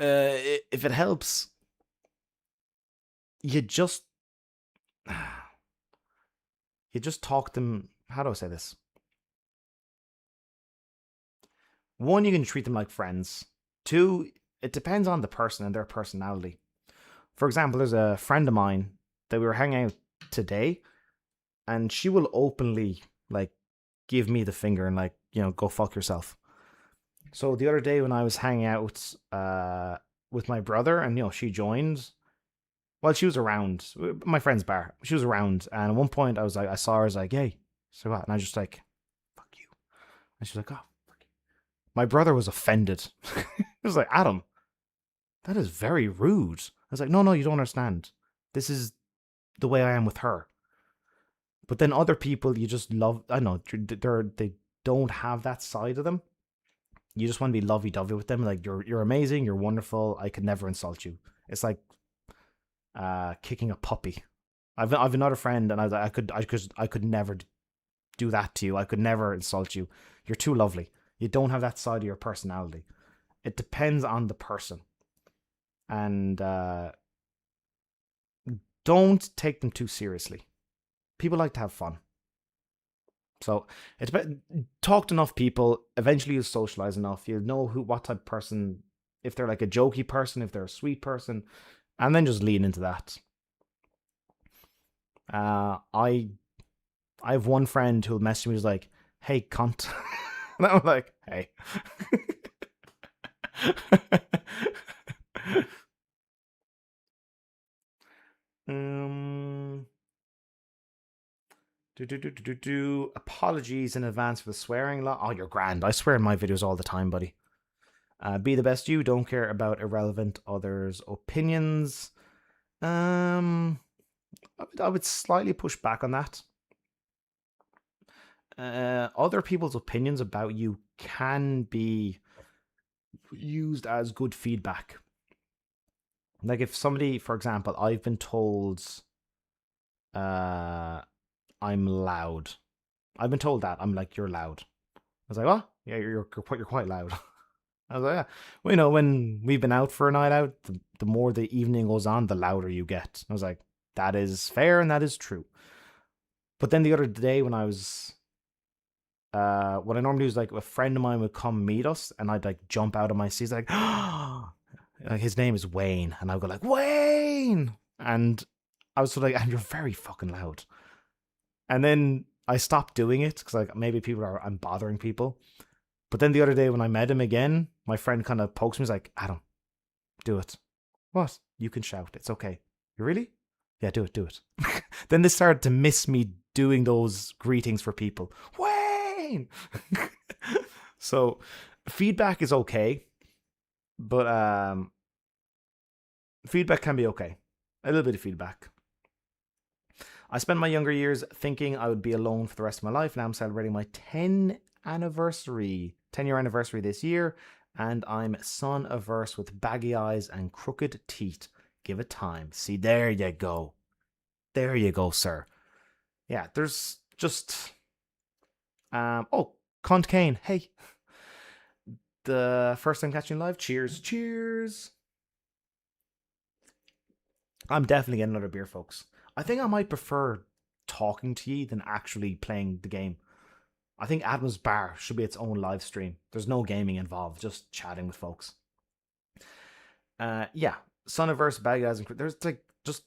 If it helps, you just talk them. How do I say this? One, you can treat them like friends. Two, it depends on the person and their personality. For example, there's a friend of mine that we were hanging out today, and she will openly like give me the finger and like, you know, go fuck yourself. So the other day when I was hanging out with my brother, and you know, she joined. Well, she was around my friend's bar. She was around, and at one point I saw her. I was like, "Hey," so what? And I was just like, "Fuck you," and she was like, "Oh, fuck you." My brother was offended. He was like, "Adam, that is very rude." I was like, "No, you don't understand. This is the way I am with her." But then other people, you just love. I know they don't have that side of them. You just want to be lovey-dovey with them. Like you're amazing. You're wonderful. I could never insult you. It's like kicking a puppy. I've another friend, and I could never do that to you. I could never insult you. You're too lovely. You don't have that side of your personality. It depends on the person, and don't take them too seriously. People like to have fun. So it's about talk to enough people. Eventually, you'll socialize enough. You'll know what type of person. If they're like a jokey person, if they're a sweet person, and then just lean into that. I have one friend who'll message me who's like, "Hey, cunt," and I'm like, "Hey." Apologies in advance for the swearing. Oh, you're grand. I swear in my videos all the time, buddy. Be the best you. Don't care about irrelevant others' opinions. I would slightly push back on that. Other people's opinions about you can be used as good feedback. Like if somebody, for example, I've been told I'm loud. I've been told that. I'm like, "You're loud." I was like, "What?" "Yeah, you're quite loud." I was like, "Yeah." Well, you know, when we've been out for a night out, the more the evening goes on, the louder you get. I was like, that is fair and that is true. But then the other day when I was what I normally do is like a friend of mine would come meet us, and I'd like jump out of my seat like, like his name is Wayne, and I'd go like, "Wayne," and I was sort of like, "And you're very fucking loud." And then I stopped doing it because like maybe I'm bothering people. But then the other day when I met him again, my friend kind of pokes me. He's like, "Adam, do it." "What?" "You can shout. It's okay." "You really?" "Yeah, do it." Then they started to miss me doing those greetings for people. Wayne! So feedback is okay. But feedback can be okay. A little bit of feedback. I spent my younger years thinking I would be alone for the rest of my life. Now I'm celebrating my 10-year anniversary this year, and I'm son averse with baggy eyes and crooked teeth. Give it time. See, there you go. There you go, sir. Yeah, there's just Cunt Kane, hey. The first time catching live. Cheers. I'm definitely getting another beer, folks. I think I might prefer talking to you than actually playing the game. I think Adam's Bar should be its own live stream. There's no gaming involved, just chatting with folks. Yeah, Soniverse, Baghdad, and there's like just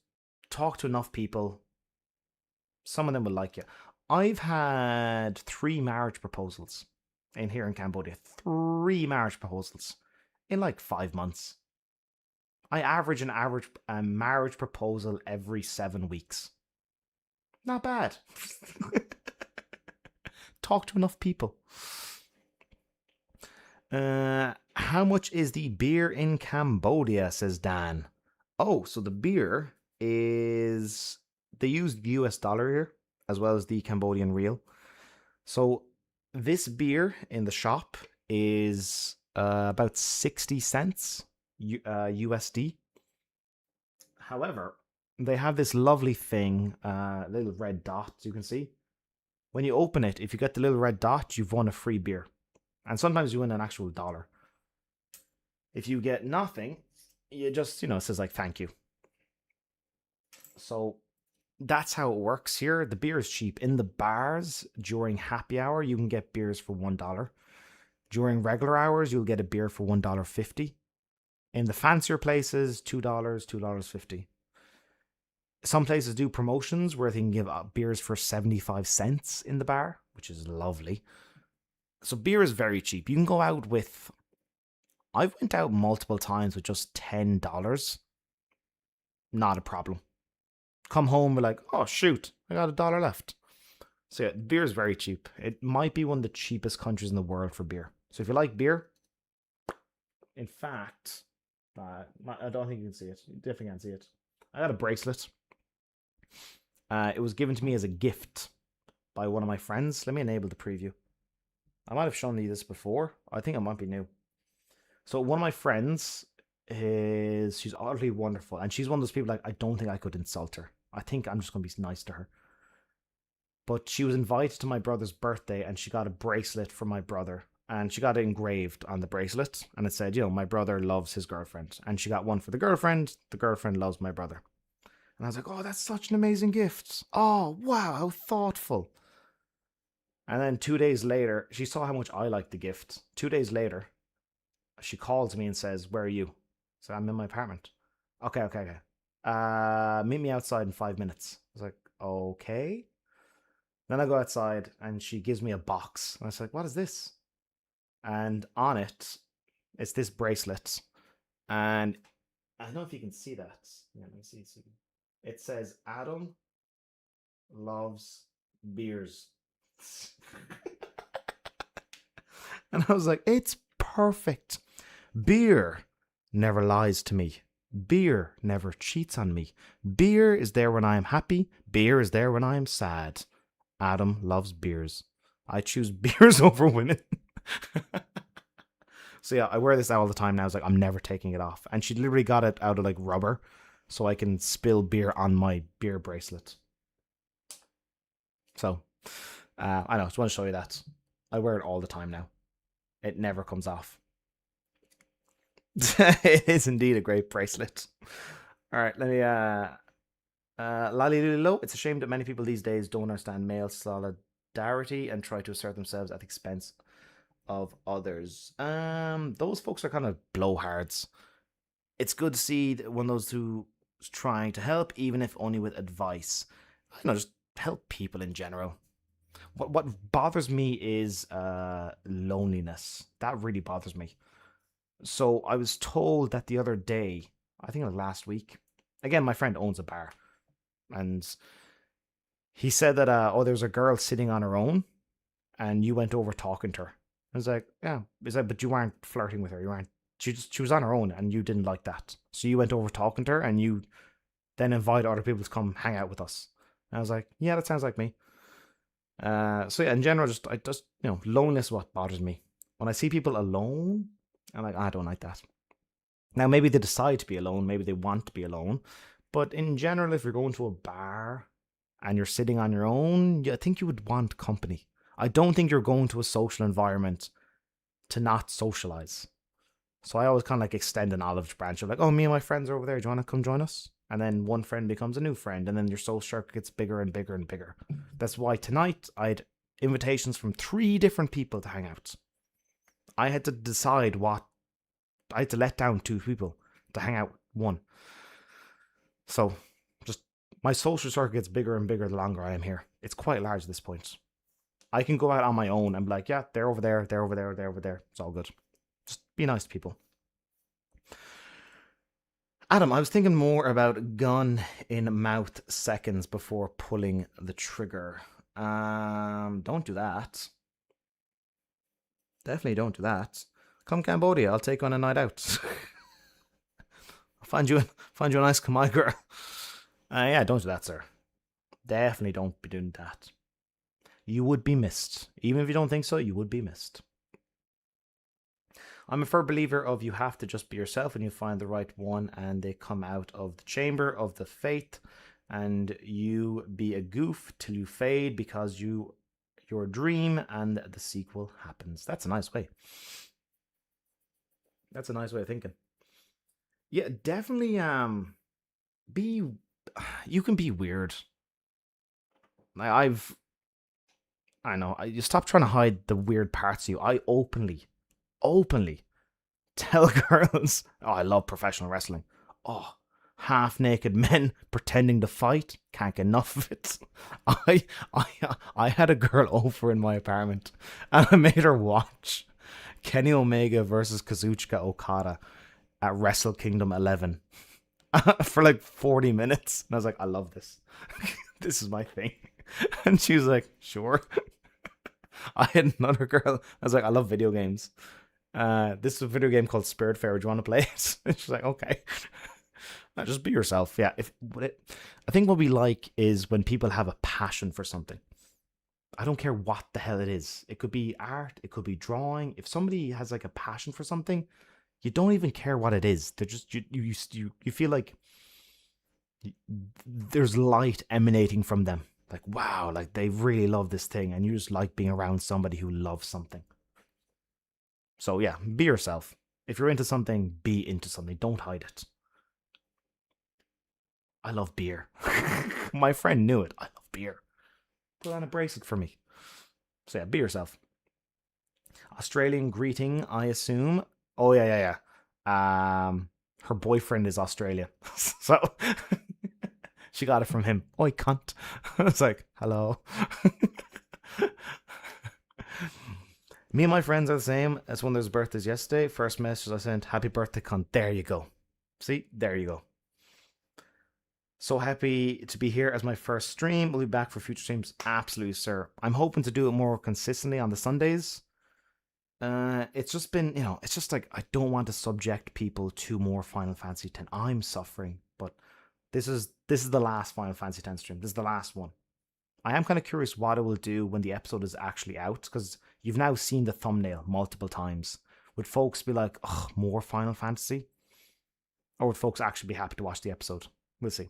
talk to enough people. Some of them will like you. I've had 3 marriage proposals in here in Cambodia. 3 marriage proposals in like 5 months. I average a marriage proposal every 7 weeks. Not bad. Talk to enough people. How much is the beer in Cambodia, says Dan. Oh, so the beer is... They use the US dollar here, as well as the Cambodian riel. So this beer in the shop is about 60 cents USD. However, they have this lovely thing, little red dot, you can see. When you open it, if you get the little red dot, you've won a free beer. And sometimes you win an actual dollar. If you get nothing, you just, it says like, thank you. So that's how it works here. The beer is cheap. In the bars, during happy hour, you can get beers for $1. During regular hours, you'll get a beer for $1.50. In the fancier places, $2, $2.50. Some places do promotions where they can give beers for 75 cents in the bar, which is lovely. So beer is very cheap. You can go out with... I've went out multiple times with just $10. Not a problem. Come home, we're like, oh shoot, I got $1 left. So yeah, beer is very cheap. It might be one of the cheapest countries in the world for beer. So if you like beer, in fact, I don't think you can see it. You definitely can't see it. I got a bracelet. It was given to me as a gift by one of my friends. Let me enable the preview. I might have shown you this before. I think it might be new. So one of my friends she's utterly wonderful. And she's one of those people like, I don't think I could insult her. I think I'm just going to be nice to her. But she was invited to my brother's birthday and she got a bracelet for my brother. And she got it engraved on the bracelet. And it said, my brother loves his girlfriend. And she got one for the girlfriend. The girlfriend loves my brother. And I was like, oh, that's such an amazing gift. Oh, wow, how thoughtful. And then 2 days later, she saw how much I liked the gift. 2 days later, she calls me and says, where are you? So I'm in my apartment. Okay. Meet me outside in 5 minutes. I was like, okay. Then I go outside and she gives me a box. And I was like, what is this? And on it, it's this bracelet. And I don't know if you can see that. Yeah, let me see. It says, Adam loves beers. And I was like, it's perfect. Beer never lies to me. Beer never cheats on me. Beer is there when I am happy. Beer is there when I am sad. Adam loves beers. I choose beers over women. So yeah, I wear this all the time now. I was like, I'm never taking it off. And she literally got it out of like rubber so I can spill beer on my beer bracelet. So, I know, I just want to show you that. I wear it all the time now. It never comes off. It is indeed a great bracelet. All right, let me, Lalililo, it's a shame that many people these days don't understand male solidarity and try to assert themselves at the expense of others. Those folks are kind of blowhards. It's good to see one of those who's trying to help, even if only with advice. Just help people in general. What bothers me is loneliness. That really bothers me. So I was told that the other day, I think it was last week. Again, my friend owns a bar, and he said that there's a girl sitting on her own, and you went over talking to her. I was like, yeah. He said, but you weren't flirting with her. You weren't. She was on her own, and you didn't like that. So you went over talking to her, and you then invite other people to come hang out with us. And I was like, yeah, that sounds like me. So yeah, in general, loneliness is what bothers me. When I see people alone, I'm like, I don't like that. Now, maybe they decide to be alone. Maybe they want to be alone. But in general, if you're going to a bar and you're sitting on your own, I think you would want company. I don't think you're going to a social environment to not socialize. So I always kind of like extend an olive branch of like, oh, me and my friends are over there. Do you want to come join us? And then one friend becomes a new friend. And then your social circle gets bigger and bigger and bigger. That's why tonight I'd invitations from 3 different people to hang out. I had to decide I had to let down 2 people to hang out 1. So, just my social circle gets bigger and bigger the longer I am here. It's quite large at this point. I can go out on my own and be like, yeah, they're over there, they're over there, they're over there. It's all good. Just be nice to people. Adam, I was thinking more about gun in mouth seconds before pulling the trigger. Don't do that. Definitely don't do that. Come Cambodia, I'll take on a night out. I'll find you a nice Khmer girl. Yeah, don't do that, sir. Definitely don't be doing that. You would be missed. Even if you don't think so, you would be missed. I'm a firm believer of you have to just be yourself and you find the right one and they come out of the chamber of the faith and you be a goof till you fade because your dream and the sequel happens. That's a nice way. That's a nice way of thinking. Yeah, definitely you can be weird. I know, you stop trying to hide the weird parts of you. I openly tell girls, oh, I love professional wrestling. Oh, half naked men pretending to fight, can't get enough of it. I had a girl over in my apartment and I made her watch Kenny Omega versus Kazuchika Okada at Wrestle Kingdom 11 for like 40 minutes. And I was like, I love this. This is my thing. And she was like, sure. I had another girl. I was like, I love video games. This is a video game called Spiritfarer. Do you want to play it? And she's like, okay. No, just be yourself. Yeah. I think what we like is when people have a passion for something. I don't care what the hell it is. It could be art. It could be drawing. If somebody has like a passion for something, you don't even care what it is. They're just you feel like there's light emanating from them. Like, wow, like they really love this thing, and you just like being around somebody who loves something. So yeah, be yourself. If you're into something, be into something. Don't hide it. I love beer. My friend knew it. I love beer. Put on a bracelet for me. So yeah, be yourself. Australian greeting, I assume. Oh yeah. Her boyfriend is Australia. So she got it from him. Oi, cunt. I was like, hello. Me and my friends are the same as when there's birthdays yesterday. First message I sent, happy birthday, cunt. There you go. See? There you go. So happy to be here as my first stream. We'll be back for future streams. Absolutely, sir. I'm hoping to do it more consistently on the Sundays. It's just been, it's just like, I don't want to subject people to more Final Fantasy X. I'm suffering, but this is the last Final Fantasy X stream. This is the last one. I am kind of curious what it will do when the episode is actually out, because you've now seen the thumbnail multiple times. Would folks be like, oh, more Final Fantasy? Or would folks actually be happy to watch the episode? We'll see.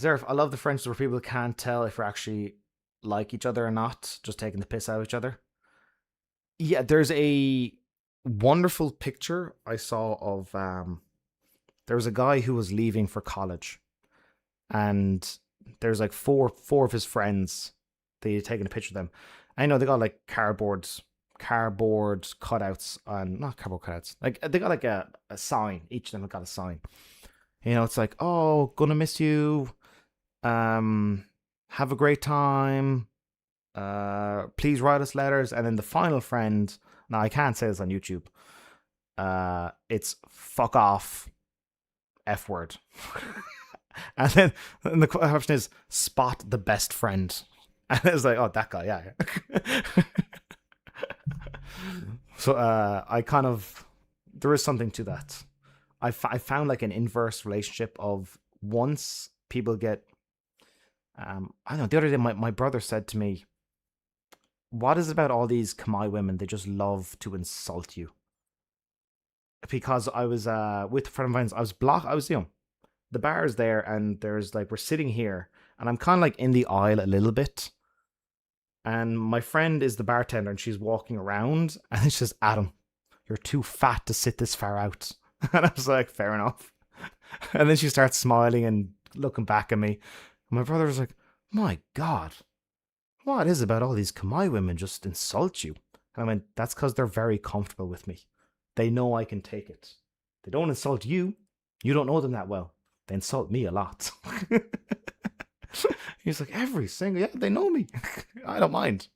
Zerf, I love the friendships where people can't tell if we're actually like each other or not, just taking the piss out of each other. Yeah, there's a wonderful picture I saw of, there was a guy who was leaving for college, and there's like four of his friends. They taken a picture of them. I know they got like cardboard cutouts, and not cardboard cutouts. Like they got like a sign. Each of them have got a sign. It's like, oh, gonna miss you. Have a great time. Please write us letters. And then the final friend. Now I can't say this on YouTube. It's fuck off. F word. And then the question is spot the best friend. And it was like, oh, that guy, yeah. So I kind of, there is something to that. I found like an inverse relationship of once people get, I don't know, the other day my brother said to me, what is it about all these Khmer women? They just love to insult you. Because I was with a friend of mine, I was the bar is there, and there's like, we're sitting here, and I'm kind of like in the aisle a little bit, and my friend is the bartender, and she's walking around, and it's just, Adam, you're too fat to sit this far out. And I was like, fair enough. And then she starts smiling and looking back at me. And my brother was like, my God, what is about all these Khmer women just insult you? And I went, that's because they're very comfortable with me. They know I can take it. They don't insult you. You don't know them that well. They insult me a lot. He's like, every single, yeah, they know me. I don't mind.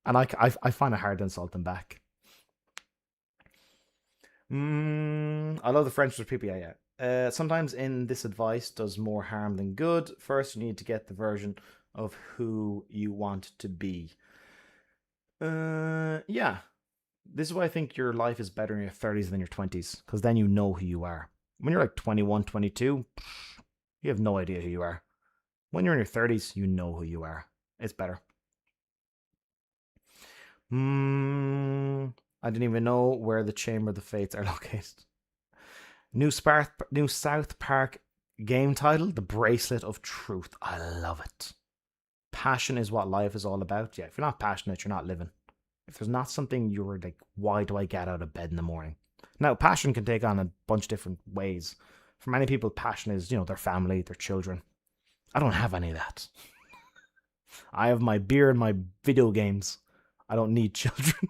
And I find it hard to insult them back. I love the French with people, yeah. Sometimes in this advice does more harm than good. First, you need to get the version of who you want to be. Yeah. This is why I think your life is better in your 30s than your 20s, because then you know who you are. When you're like 21, 22, you have no idea who you are. When you're in your 30s, you know who you are. It's better. I didn't even know where the Chamber of the Fates are located. New South Park game title, The Bracelet of Truth. I love it. Passion is what life is all about. Yeah, if you're not passionate, you're not living. If there's not something you're like, why do I get out of bed in the morning? Now, passion can take on a bunch of different ways. For many people, passion is, their family, their children. I don't have any of that. I have my beer and my video games. I don't need children.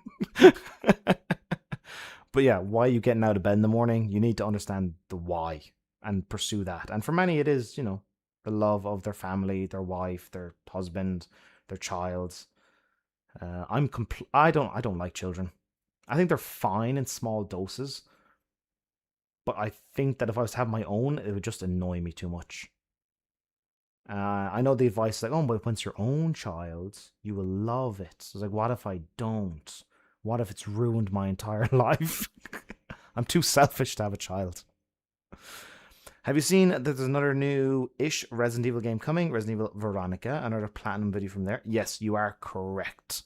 But yeah, why are you getting out of bed in the morning? You need to understand the why and pursue that. And for many, it is, the love of their family, their wife, their husband, their child. I don't like children. I think they're fine in small doses. But I think that if I was to have my own, it would just annoy me too much. I know the advice is like, oh, but once your own child, you will love it. So it's like, what if I don't? What if it's ruined my entire life? I'm too selfish to have a child. Have you seen that there's another new-ish Resident Evil game coming? Resident Evil Veronica, another platinum video from there. Yes, you are correct.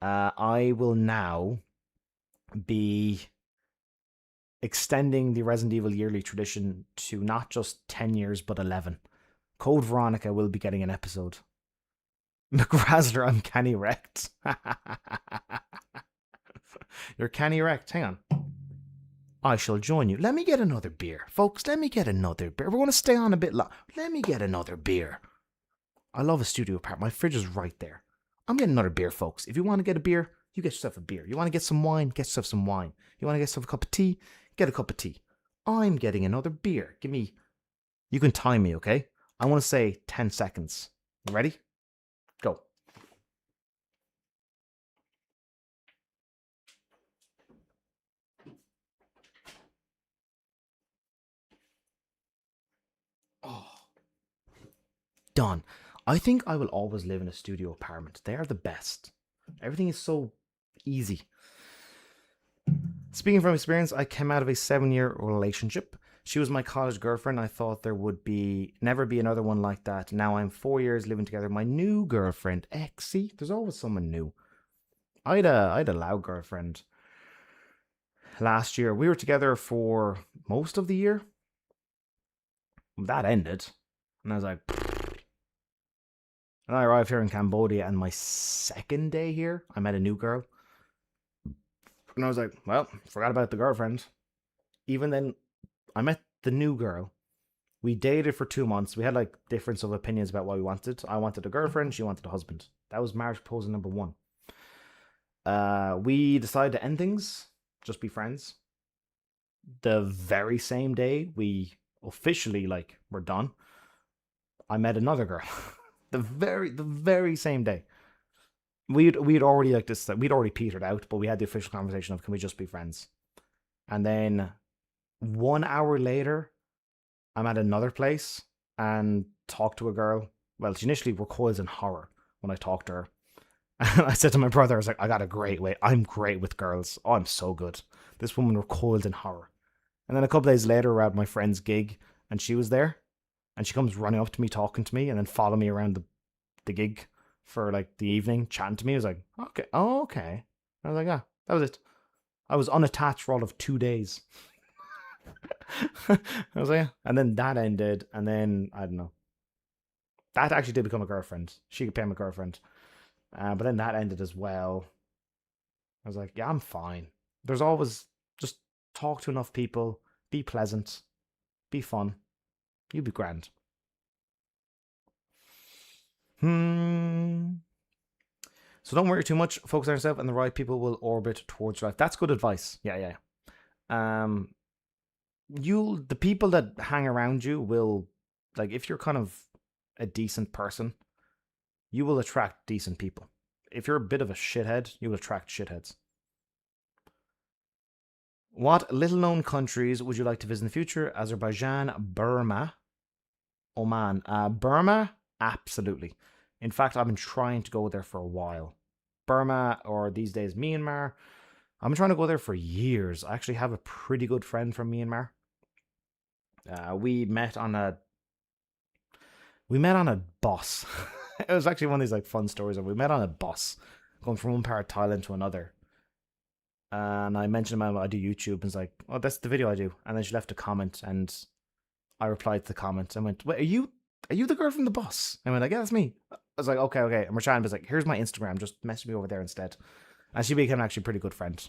I will now be extending the Resident Evil yearly tradition to not just 10 years, but 11. Code Veronica will be getting an episode. McGrazzler, I'm Kenny Wrecked. You're Kenny Wrecked. Hang on. I shall join you. Let me get another beer. Folks, let me get another beer. We're going to stay on a bit long. Let me get another beer. I love a studio apartment. My fridge is right there. I'm getting another beer, folks. If you want to get a beer, you get yourself a beer. You want to get some wine? Get yourself some wine. You want to get yourself a cup of tea? Get a cup of tea. I'm getting another beer. Give me... You can time me, okay? I want to say 10 seconds. You ready? Go. Oh. Done. I think I will always live in a studio apartment. They are the best. Everything is so easy. Speaking from experience, I came out of a 7-year relationship. She was my college girlfriend. I thought there would never be another one like that. Now I'm 4 years living together with my new girlfriend. See, there's always someone new. I had a loud girlfriend last year. We were together for most of the year. That ended. And I was like... And I arrived here in Cambodia, and my second day here, I met a new girl. And I was like, well, forgot about the girlfriend. Even then, I met the new girl. We dated for 2 months. We had like difference of opinions about what we wanted. I wanted a girlfriend. She wanted a husband. That was marriage proposal number 1. We decided to end things. Just be friends. The very same day we officially were done, I met another girl. the very same day. We'd already we'd already petered out, but we had the official conversation of, can we just be friends? And then 1 hour later, I'm at another place and talked to a girl. Well, she initially recoils in horror when I talked to her. And I said to my brother, I was like, I got a great way. I'm great with girls. Oh, I'm so good. This woman recoiled in horror. And then a couple days later, we're at my friend's gig, and she was there. And she comes running up to me, talking to me, and then follow me around the gig for the evening, chatting to me. I was like, okay, oh, okay. I was like, yeah, that was it. I was unattached for all of 2 days. I was like, yeah. And then that ended, and then, I don't know. That actually did become a girlfriend. She became a girlfriend. But then that ended as well. I was like, yeah, I'm fine. There's always, just talk to enough people, be pleasant, be fun. You'll be grand. So don't worry too much. Focus on yourself, and the right people will orbit towards your life. That's good advice. Yeah, yeah. The people that hang around you will, like, if you're kind of a decent person, you will attract decent people. If you're a bit of a shithead, you will attract shitheads. What little known countries would you like to visit in the future? Azerbaijan, Burma, Oman. Burma, absolutely. In fact, I've been trying to go there for a while. Burma, or these days Myanmar. I've been trying to go there for years. I actually have a pretty good friend from Myanmar. We met on a bus. It was actually one of these like fun stories. We met on a bus going from one part of Thailand to another. And I mentioned I do YouTube, and it's like, oh, that's the video I do. And then she left a comment, and I replied to the comment. I went, wait, are you the girl from the bus? And I went, like, yeah, that's me. I was like, okay. And Rashan was like, here's my Instagram. Just message me over there instead. And she became actually a pretty good friend.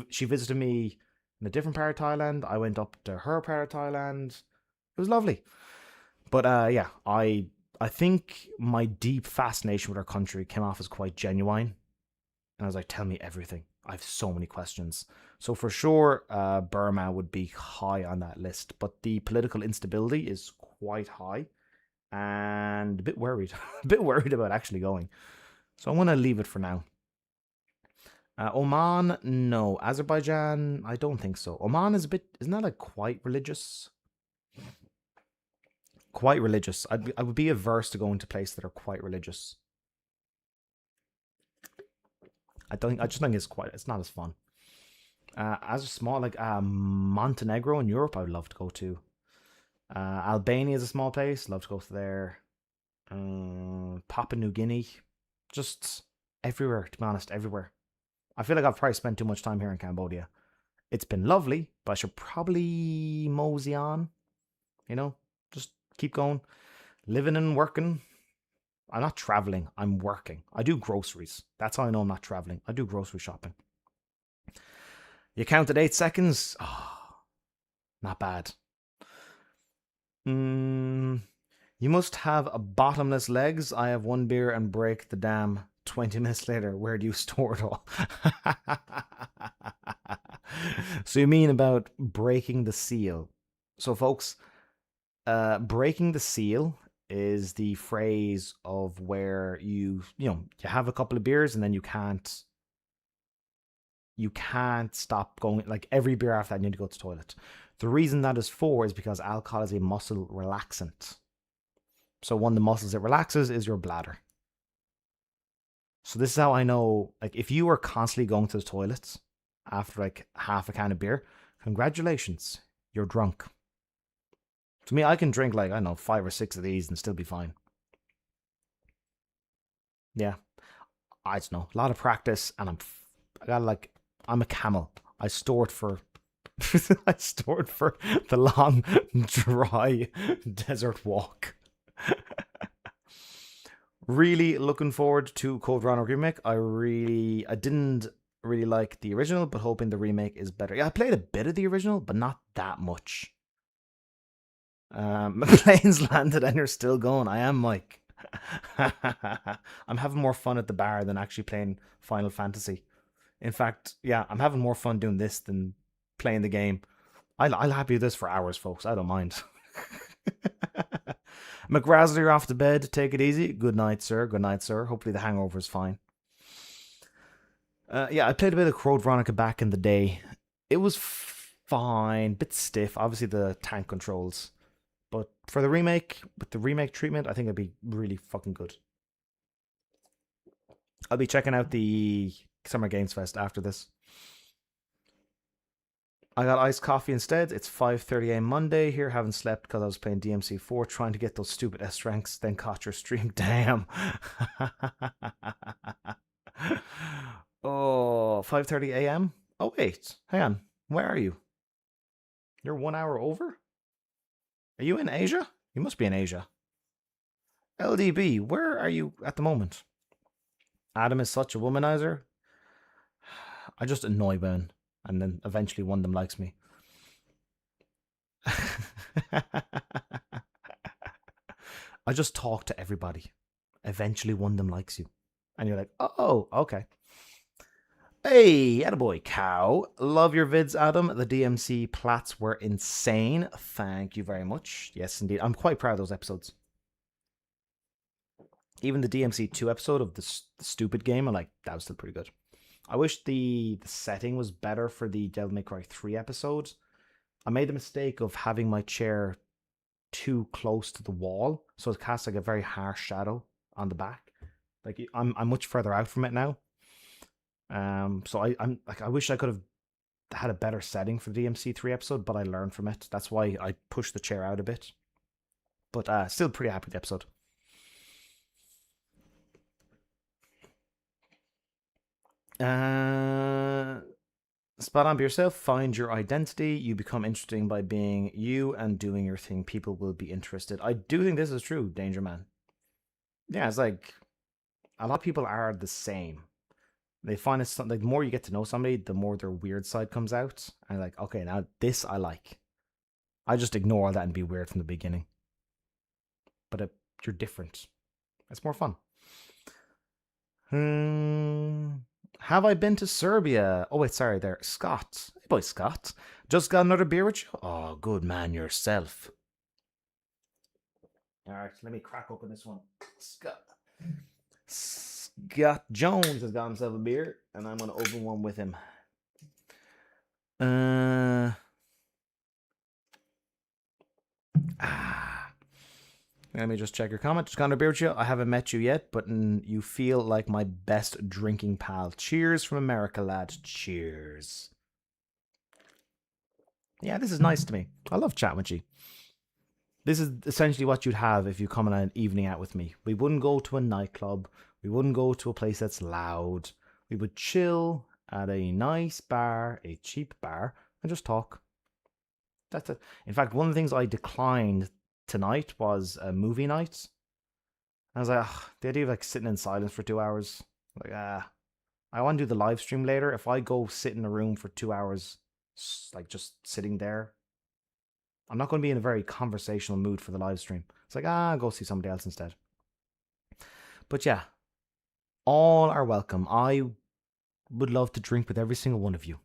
She visited me in a different part of Thailand. I went up to her part of Thailand. It was lovely. But yeah, I think my deep fascination with our country came off as quite genuine. And I was like, tell me everything. I have so many questions. So for sure, Burma would be high on that list. But the political instability is quite high. And a bit worried. A bit worried about actually going. So I'm going to leave it for now. Oman, no. Azerbaijan, I don't think so. Oman is a bit, isn't that like quite religious? Quite religious. I would be averse to going to places that are quite religious. I just think it's not as fun. As a small, like Montenegro in Europe, I would love to go to. Albania is a small place, love to go to there. Papua New Guinea, just everywhere, to be honest, everywhere. I feel like I've probably spent too much time here in Cambodia. It's been lovely, but I should probably mosey on, just keep going, living and working. I'm not traveling, I'm working. I do groceries. That's how I know I'm not traveling. I do grocery shopping. You counted 8 seconds? Oh, not bad. You must have a bottomless legs. I have one beer and break the dam. 20 minutes later, where do you store it all? So you mean about breaking the seal. So folks, breaking the seal is the phrase of where you have a couple of beers and then you can't stop going. Like every beer after that, you need to go to the toilet. The reason that is for is because alcohol is a muscle relaxant. So one of the muscles it relaxes is your bladder. So this is how I know, like, if you are constantly going to the toilets after like half a can of beer, congratulations, you're drunk. To me, I can drink like, I don't know, 5 or 6 of these and still be fine. Yeah. I don't know. A lot of practice, and I'm a camel. I store it for the long, dry desert walk. Really looking forward to Code Veronica remake. I didn't really like the original, but hoping the remake is better. Yeah, I played a bit of the original, but not that much. Planes landed and you're still going. I am, Mike. I'm having more fun at the bar than actually playing Final Fantasy. In fact, yeah, I'm having more fun doing this than playing the game. I'll happy with this for hours, folks. I don't mind. McGrasley, you're off to bed. Take it easy. Good night, sir. Good night, sir. Hopefully the hangover is fine. Yeah, I played a bit of Code Veronica back in the day. It was fine. Bit stiff. Obviously the tank controls. But for the remake, with the remake treatment, I think it'd be really fucking good. I'll be checking out the Summer Games Fest after this. I got iced coffee instead. It's 5:30 a.m. Monday here. Haven't slept because I was playing DMC4 trying to get those stupid S ranks. Then caught your stream. Damn. Oh, 5:30 a.m. Oh wait, hang on. Where are you? You're 1 hour over? Are you in Asia? You must be in Asia. LDB, where are you at the moment? Adam is such a womanizer. I just annoy women, and then eventually one of them likes me. I just talk to everybody. Eventually one of them likes you. And you're like, oh, okay. Hey, attaboy, cow. Love your vids, Adam. The DMC plats were insane. Thank you very much. Yes, indeed. I'm quite proud of those episodes. Even the DMC 2 episode of the stupid game, I'm like, that was still pretty good. I wish the setting was better for the Devil May Cry 3 episode. I made the mistake of having my chair too close to the wall, so it casts like a very harsh shadow on the back. Like I'm much further out from it now. So I'm like, I wish I could have had a better setting for the DMC3 episode, but I learned from it. That's why I pushed the chair out a bit. But still pretty happy with the episode. Spot on, be yourself, find your identity. You become interesting by being you and doing your thing. People will be interested. I do think this is true, Danger Man. Yeah, it's like a lot of people are the same. They find it something, like, the more you get to know somebody, the more their weird side comes out. And like, okay, now this I like. I just ignore that and be weird from the beginning. But you're different. It's more fun. Have I been to Serbia? Oh, wait, sorry there. Scott. Hey, boy, Scott. Just got another beer with you? Oh, good man yourself. All right, let me crack open this one. Scott Jones has got himself a beer, and I'm going to open one with him. Let me just check your comment. Just got a beer with you. I haven't met you yet, but you feel like my best drinking pal. Cheers from America, lad. Cheers. Yeah, this is nice to me. I love chatting with you. This is essentially what you'd have if you come on an evening out with me. We wouldn't go to a nightclub. We wouldn't go to a place that's loud. We would chill at a nice bar, a cheap bar, and just talk. That's it. In fact, one of the things I declined tonight was a movie night. I was like, the idea of like sitting in silence for 2 hours. Like, I want to do the live stream later. If I go sit in a room for 2 hours, like just sitting there, I'm not going to be in a very conversational mood for the live stream. It's like, I'll go see somebody else instead. But yeah, all are welcome. I would love to drink with every single one of you.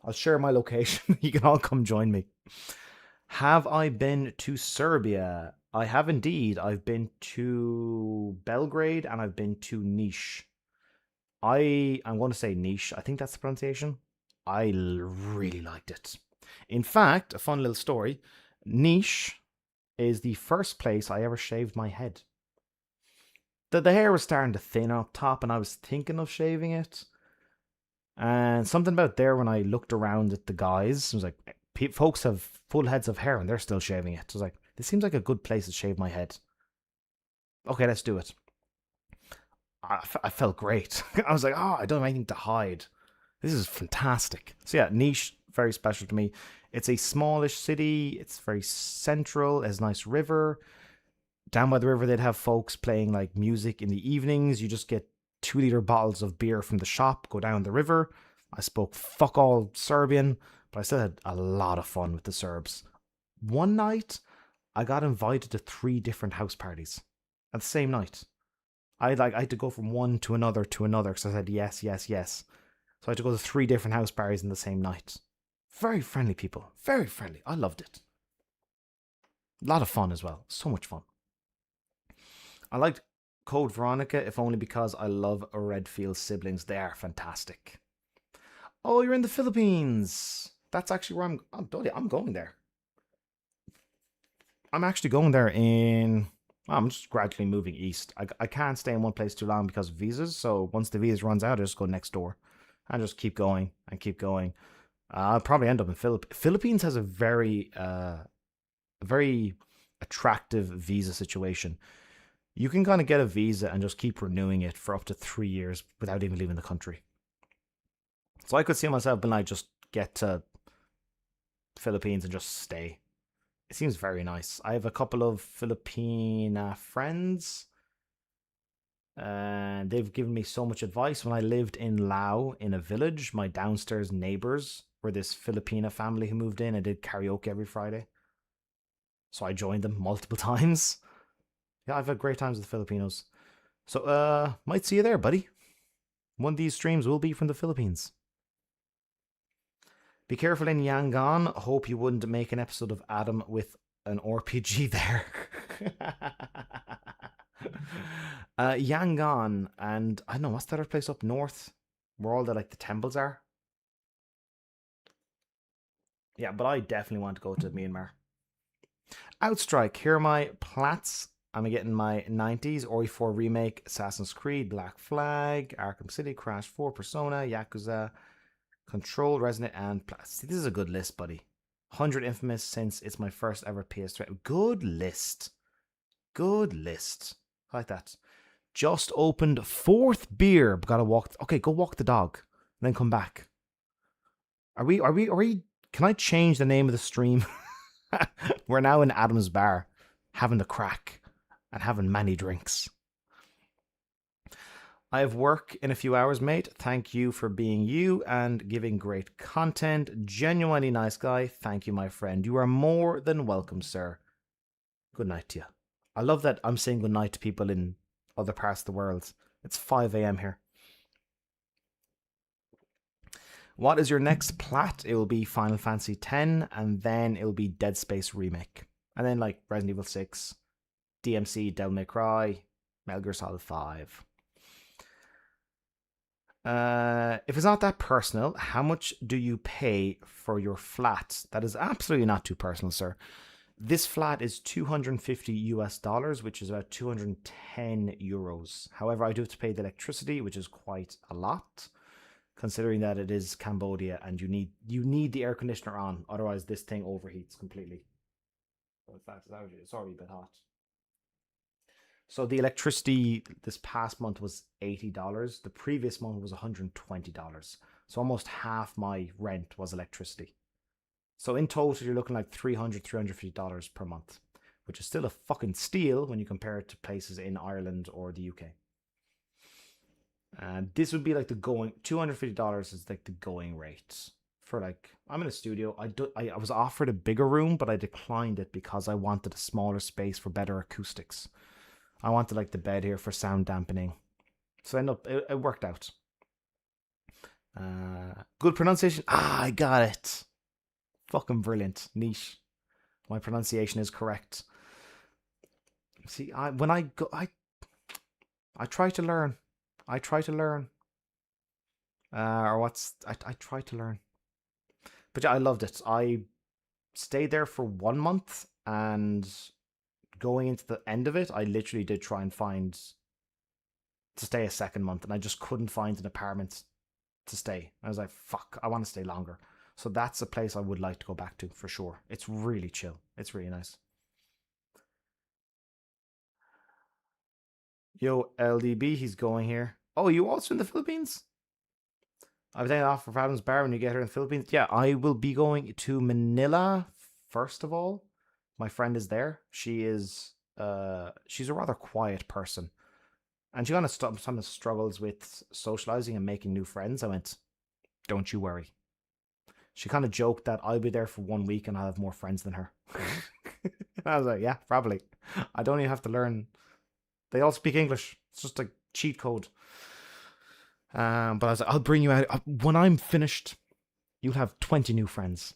I'll share my location. You can all come join me. Have I been to Serbia? I have indeed. I've been to Belgrade and I've been to Niš. I'm going to say Niš. I think that's the pronunciation. I really liked it. In fact, a fun little story. Niš is the first place I ever shaved my head. The hair was starting to thin up top and I was thinking of shaving it. And something about there when I looked around at the guys, I was like, folks have full heads of hair and they're still shaving it. I was like, this seems like a good place to shave my head. Okay, let's do it. I felt great. I was like, I don't have anything to hide. This is fantastic. So yeah, Niš, very special to me. It's a smallish city. It's very central. It has a nice river. Down by the river, they'd have folks playing like music in the evenings. You just get 2-liter bottles of beer from the shop, go down the river. I spoke fuck all Serbian, but I still had a lot of fun with the Serbs. One night, I got invited to 3 different house parties at the same night. I had to go from one to another because I said yes, yes, yes. So I had to go to 3 different house parties in the same night. Very friendly people. Very friendly. I loved it. A lot of fun as well. So much fun. I liked Code Veronica, if only because I love Redfield siblings. They are fantastic. Oh, you're in the Philippines. That's actually where I'm going there. I'm actually going there I'm just gradually moving east. I can't stay in one place too long because of visas. So once the visa runs out, I just go next door. And just keep going and keep going. I'll probably end up in Philippines has a very attractive visa situation. You can kind of get a visa and just keep renewing it for up to 3 years without even leaving the country. So I could see myself being like, just get to Philippines and just stay. It seems very nice. I have a couple of Filipina friends. And they've given me so much advice. When I lived in Lao in a village, my downstairs neighbors were this Filipina family who moved in and did karaoke every Friday. So I joined them multiple times. Yeah, I've had great times with the Filipinos. So, might see you there, buddy. One of these streams will be from the Philippines. Be careful in Yangon. Hope you wouldn't make an episode of Adam with an RPG there. Yangon, and I don't know, what's that other place up north where all the like the temples are? Yeah, but I definitely want to go to Myanmar. Outstrike, here are my plats. I'm getting my 90s, RE4 Remake, Assassin's Creed, Black Flag, Arkham City, Crash 4, Persona, Yakuza, Control, Resident, and Plats. This is a good list, buddy. 100 Infamous since it's my first ever PS3. Good list. Good list. I like that. Just opened fourth beer. Gotta walk. Okay, go walk the dog. And then come back. Are we? Can I change the name of the stream? We're now in Adam's bar, having the crack and having many drinks. I have work in a few hours, mate. Thank you for being you and giving great content. Genuinely nice guy. Thank you, my friend. You are more than welcome, sir. Good night to you. I love that I'm saying good night to people in other parts of the world. It's 5 a.m. here. What is your next plat? It will be Final Fantasy X, and then it will be Dead Space Remake. And then like Resident Evil 6, DMC, Devil May Cry, Metal Gear Solid 5. If it's not that personal, how much do you pay for your flat? That is absolutely not too personal, sir. This flat is $250 which is about 210 euros. However, I do have to pay the electricity, which is quite a lot, considering that it is Cambodia and you need the air conditioner on, otherwise this thing overheats completely. So in fact, it's already a bit hot. So the electricity this past month was $80. The previous month was $120. So almost half my rent was electricity. So in total, you're looking like $300, $350 per month, which is still a fucking steal when you compare it to places in Ireland or the UK. And this would be like the going, $250 is like the going rate for like, I'm in a studio. I was offered a bigger room, but I declined it because I wanted a smaller space for better acoustics. I wanted like the bed here for sound dampening. So it worked out. Good pronunciation. I got it. Fucking brilliant. Niche. My pronunciation is correct. See, I try to learn. I try to learn. I try to learn. But yeah, I loved it. I stayed there for 1 month, and going into the end of it, I literally did try and find to stay a second month, and I just couldn't find an apartment to stay. I was like, fuck, I want to stay longer. So that's a place I would like to go back to for sure. It's really chill. It's really nice. Yo, LDB, he's going here. Oh, you also in the Philippines? I've taken off for Adam's bar when you get here in the Philippines. Yeah, I will be going to Manila first of all. My friend is there. She's a rather quiet person, and she kind of sometimes struggles with socializing and making new friends. I went, don't you worry. She kind of joked that I'll be there for 1 week and I'll have more friends than her. I was like, yeah, probably. I don't even have to learn. They all speak English. It's just a cheat code. But I was like, I'll bring you out. When I'm finished, you'll have 20 new friends.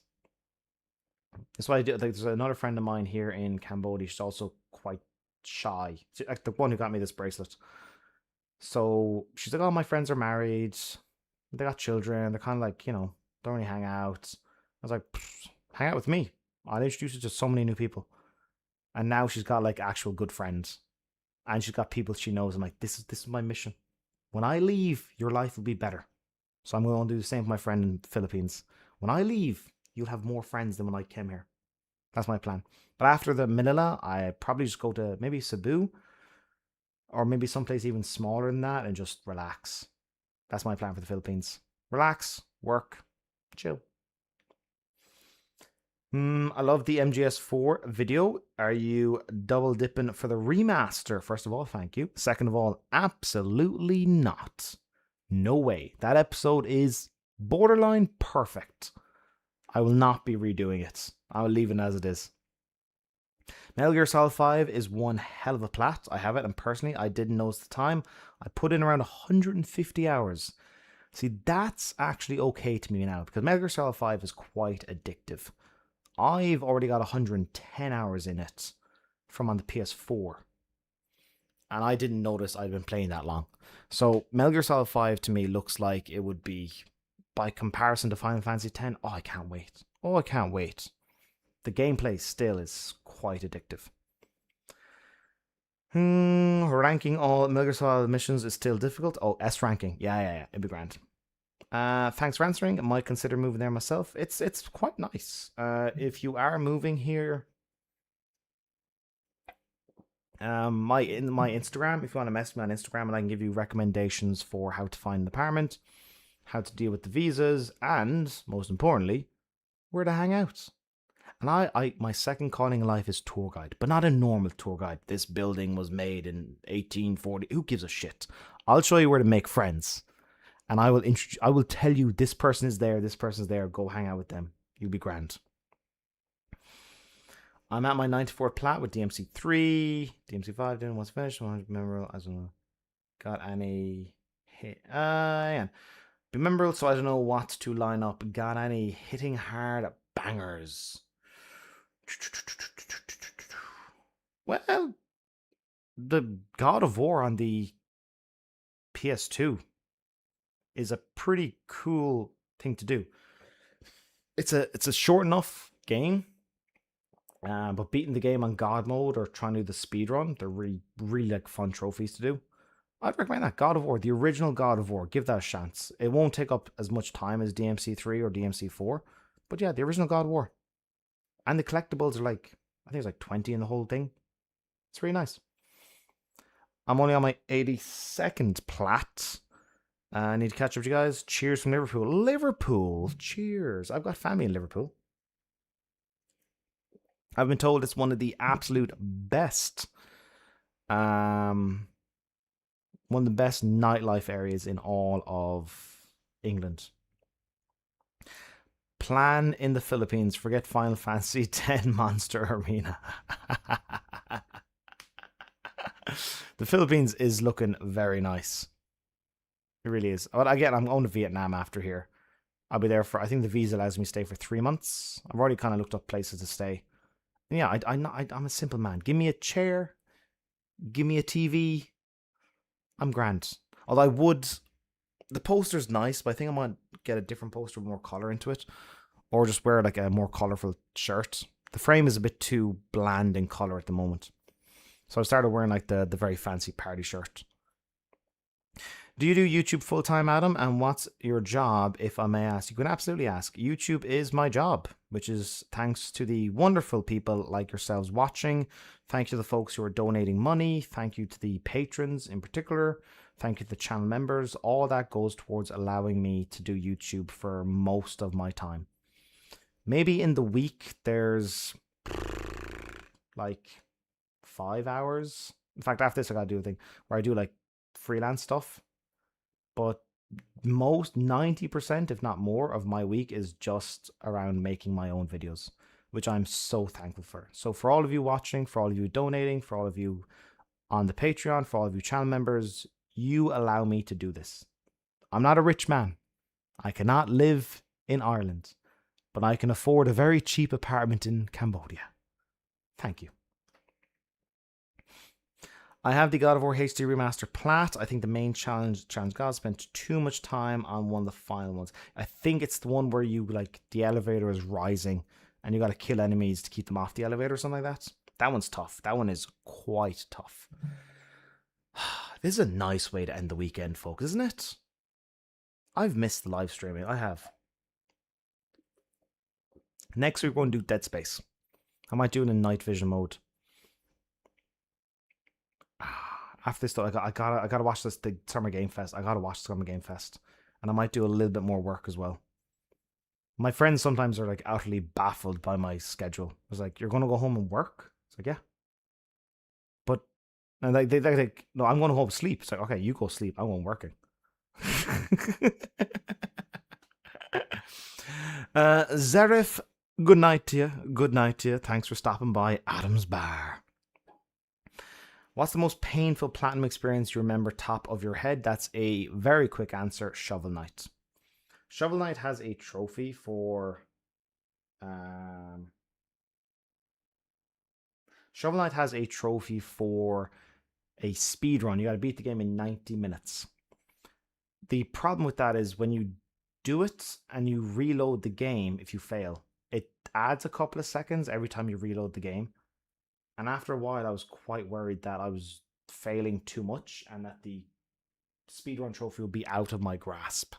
That's what I do. Like, there's another friend of mine here in Cambodia. She's also quite shy. Like the one who got me this bracelet. So she's like, oh, my friends are married. They got children. They're kind of like, don't really hang out. I was like, hang out with me. I'll introduce you to so many new people. And now she's got like actual good friends. And she's got people she knows. I'm like, this is my mission. When I leave, your life will be better. So I'm going to do the same for my friend in the Philippines. When I leave, you'll have more friends than when I came here. That's my plan. But after the Manila, I probably just go to maybe Cebu, or maybe someplace even smaller than that, and just relax. That's my plan for the Philippines. Relax, work, chill. I love the MGS4 video. Are you double dipping for the remaster? First of all, thank you. Second of all, absolutely not. No way. That episode is borderline perfect. I will not be redoing it. I will leave it as it is. Metal Gear Solid 5 is one hell of a plat. I have it, and personally, I didn't notice the time. I put in around 150 hours. See, that's actually okay to me now, because Metal Gear Solid 5 is quite addictive. I've already got 110 hours in it from on the PS4. And I didn't notice I'd been playing that long. So Metal Gear Solid 5 to me looks like it would be, by comparison to Final Fantasy X, oh, I can't wait. Oh, I can't wait. The gameplay still is quite addictive. Ranking all Metal Gear Solid missions is still difficult. Oh, S ranking. Yeah. It'd be grand. Thanks for answering. I might consider moving there myself. It's quite nice. If you are moving here, my Instagram, if you want to message me on Instagram, and I can give you recommendations for how to find an apartment, how to deal with the visas, and most importantly, where to hang out. And I my second calling in life is tour guide, but not a normal tour guide. This building was made in 1840. Who gives a shit? I'll show you where to make friends, and I will tell you this person is there, this person's there. Go hang out with them. You'll be grand. I'm at my 94 plat with DMC3. DMC5 didn't want to finish. 100 memorable. I don't know. Got any hit? Yeah. Be memorable, so I don't know what to line up. Got any hitting hard bangers? Well, the God of War on the PS2 is a pretty cool thing to do. It's a short enough game. But beating the game on God mode or trying to do the speed run, they're really, really like fun trophies to do. I'd recommend that. God of War, the original God of War, give that a chance. It won't take up as much time as DMC3 or DMC4, but yeah, the original God of War. And the collectibles are like, I think it's like 20 in the whole thing. It's really nice. I'm only on my 82nd plat. I need to catch up with you guys. Cheers from Liverpool. Liverpool, cheers. I've got family in Liverpool. I've been told it's one of the absolute best, one of the best nightlife areas in all of England. Plan in the Philippines. Forget Final Fantasy X Monster Arena. The Philippines is looking very nice. It really is. But again, I'm going to Vietnam after here. I'll be there for, I think the visa allows me to stay for 3 months. I've already kind of looked up places to stay. Yeah, I'm a simple man. Give me a chair, give me a TV, I'm grand. Although the poster's nice, but I think I might get a different poster with more colour into it, or just wear like a more colourful shirt. The frame is a bit too bland in colour at the moment, so I started wearing like the very fancy party shirt. Do you do YouTube full time, Adam? And what's your job, if I may ask? You can absolutely ask. YouTube is my job, which is thanks to the wonderful people like yourselves watching. Thank you to the folks who are donating money. Thank you to the patrons in particular. Thank you to the channel members. All that goes towards allowing me to do YouTube for most of my time. Maybe in the week there's like 5 hours. In fact, after this I gotta do a thing where I do like freelance stuff. But most 90%, if not more, of my week is just around making my own videos, which I'm so thankful for. So for all of you watching, for all of you donating, for all of you on the Patreon, for all of you channel members, you allow me to do this. I'm not a rich man. I cannot live in Ireland, but I can afford a very cheap apartment in Cambodia. Thank you. I have the God of War HD Remaster plat. I think the main challenge God spent too much time on one of the final ones. I think it's the one where you like the elevator is rising and you got to kill enemies to keep them off the elevator or something like that. That one's tough. That one is quite tough. This is a nice way to end the weekend, folks, isn't it? I've missed the live streaming. I have. Next week we're going to do Dead Space. I might do it in night vision mode. After this though, I gotta watch the Summer Game Fest. I gotta watch Summer Game Fest, and I might do a little bit more work as well. My friends sometimes are like utterly baffled by my schedule. I was like, "You're gonna go home and work?" It's like, "Yeah," but and they like, "No, I'm gonna go home and sleep." It's like, "Okay, you go sleep. I'm going working." Zarif Good night to you. Good night to you. Thanks for stopping by Adam's Bar. What's the most painful platinum experience you remember top of your head? That's a very quick answer. Shovel Knight. Shovel Knight has a trophy for. Shovel Knight has a trophy for a speed run. You got to beat the game in 90 minutes. The problem with that is when you do it and you reload the game, if you fail, it adds a couple of seconds every time you reload the game. And after a while, I was quite worried that I was failing too much and that the speedrun trophy would be out of my grasp.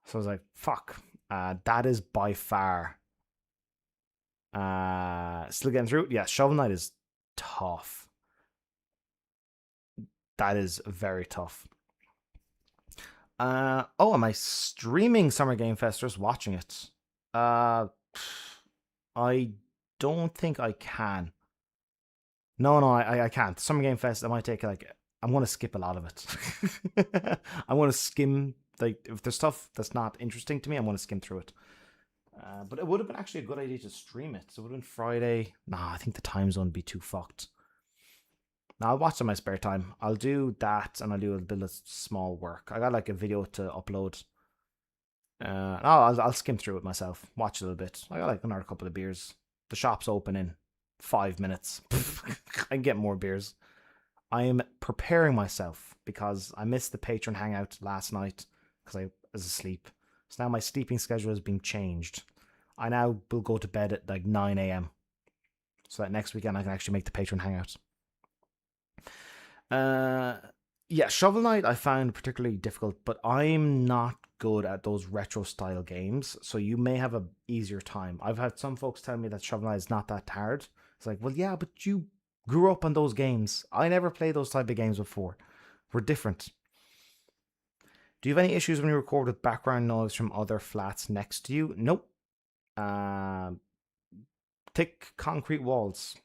So I was like, fuck. That is by far. Still getting through? Yeah, Shovel Knight is tough. That is very tough. Am I streaming Summer Game Fest or just watching it? I don't think I can. No, I can't. Summer Game Fest, I might take I'm going to skip a lot of it. I want to skim, if there's stuff that's not interesting to me, I'm going to skim through it. But it would have been actually a good idea to stream it. So it would have been Friday. Nah, I think the time zone would be too fucked. Now, I'll watch in my spare time. I'll do that and I'll do a bit of small work. I got a video to upload. I'll skim through it myself. Watch a little bit. I got another couple of beers. The shop's open in 5 minutes. I can get more beers. I am preparing myself because I missed the patron hangout last night because I was asleep. So now my sleeping schedule is being changed. I now will go to bed at 9 a.m. so that next weekend I can actually make the patron hangout. Yeah, Shovel Knight I found particularly difficult, but I'm not good at those retro style games, so you may have a easier time. I've had some folks tell me that Shovel Knight is not that hard. It's like, well, yeah, but you grew up on those games. I never played those type of games before. We're different. Do you have any issues when you record with background noise from other flats next to you? Nope. Thick concrete walls.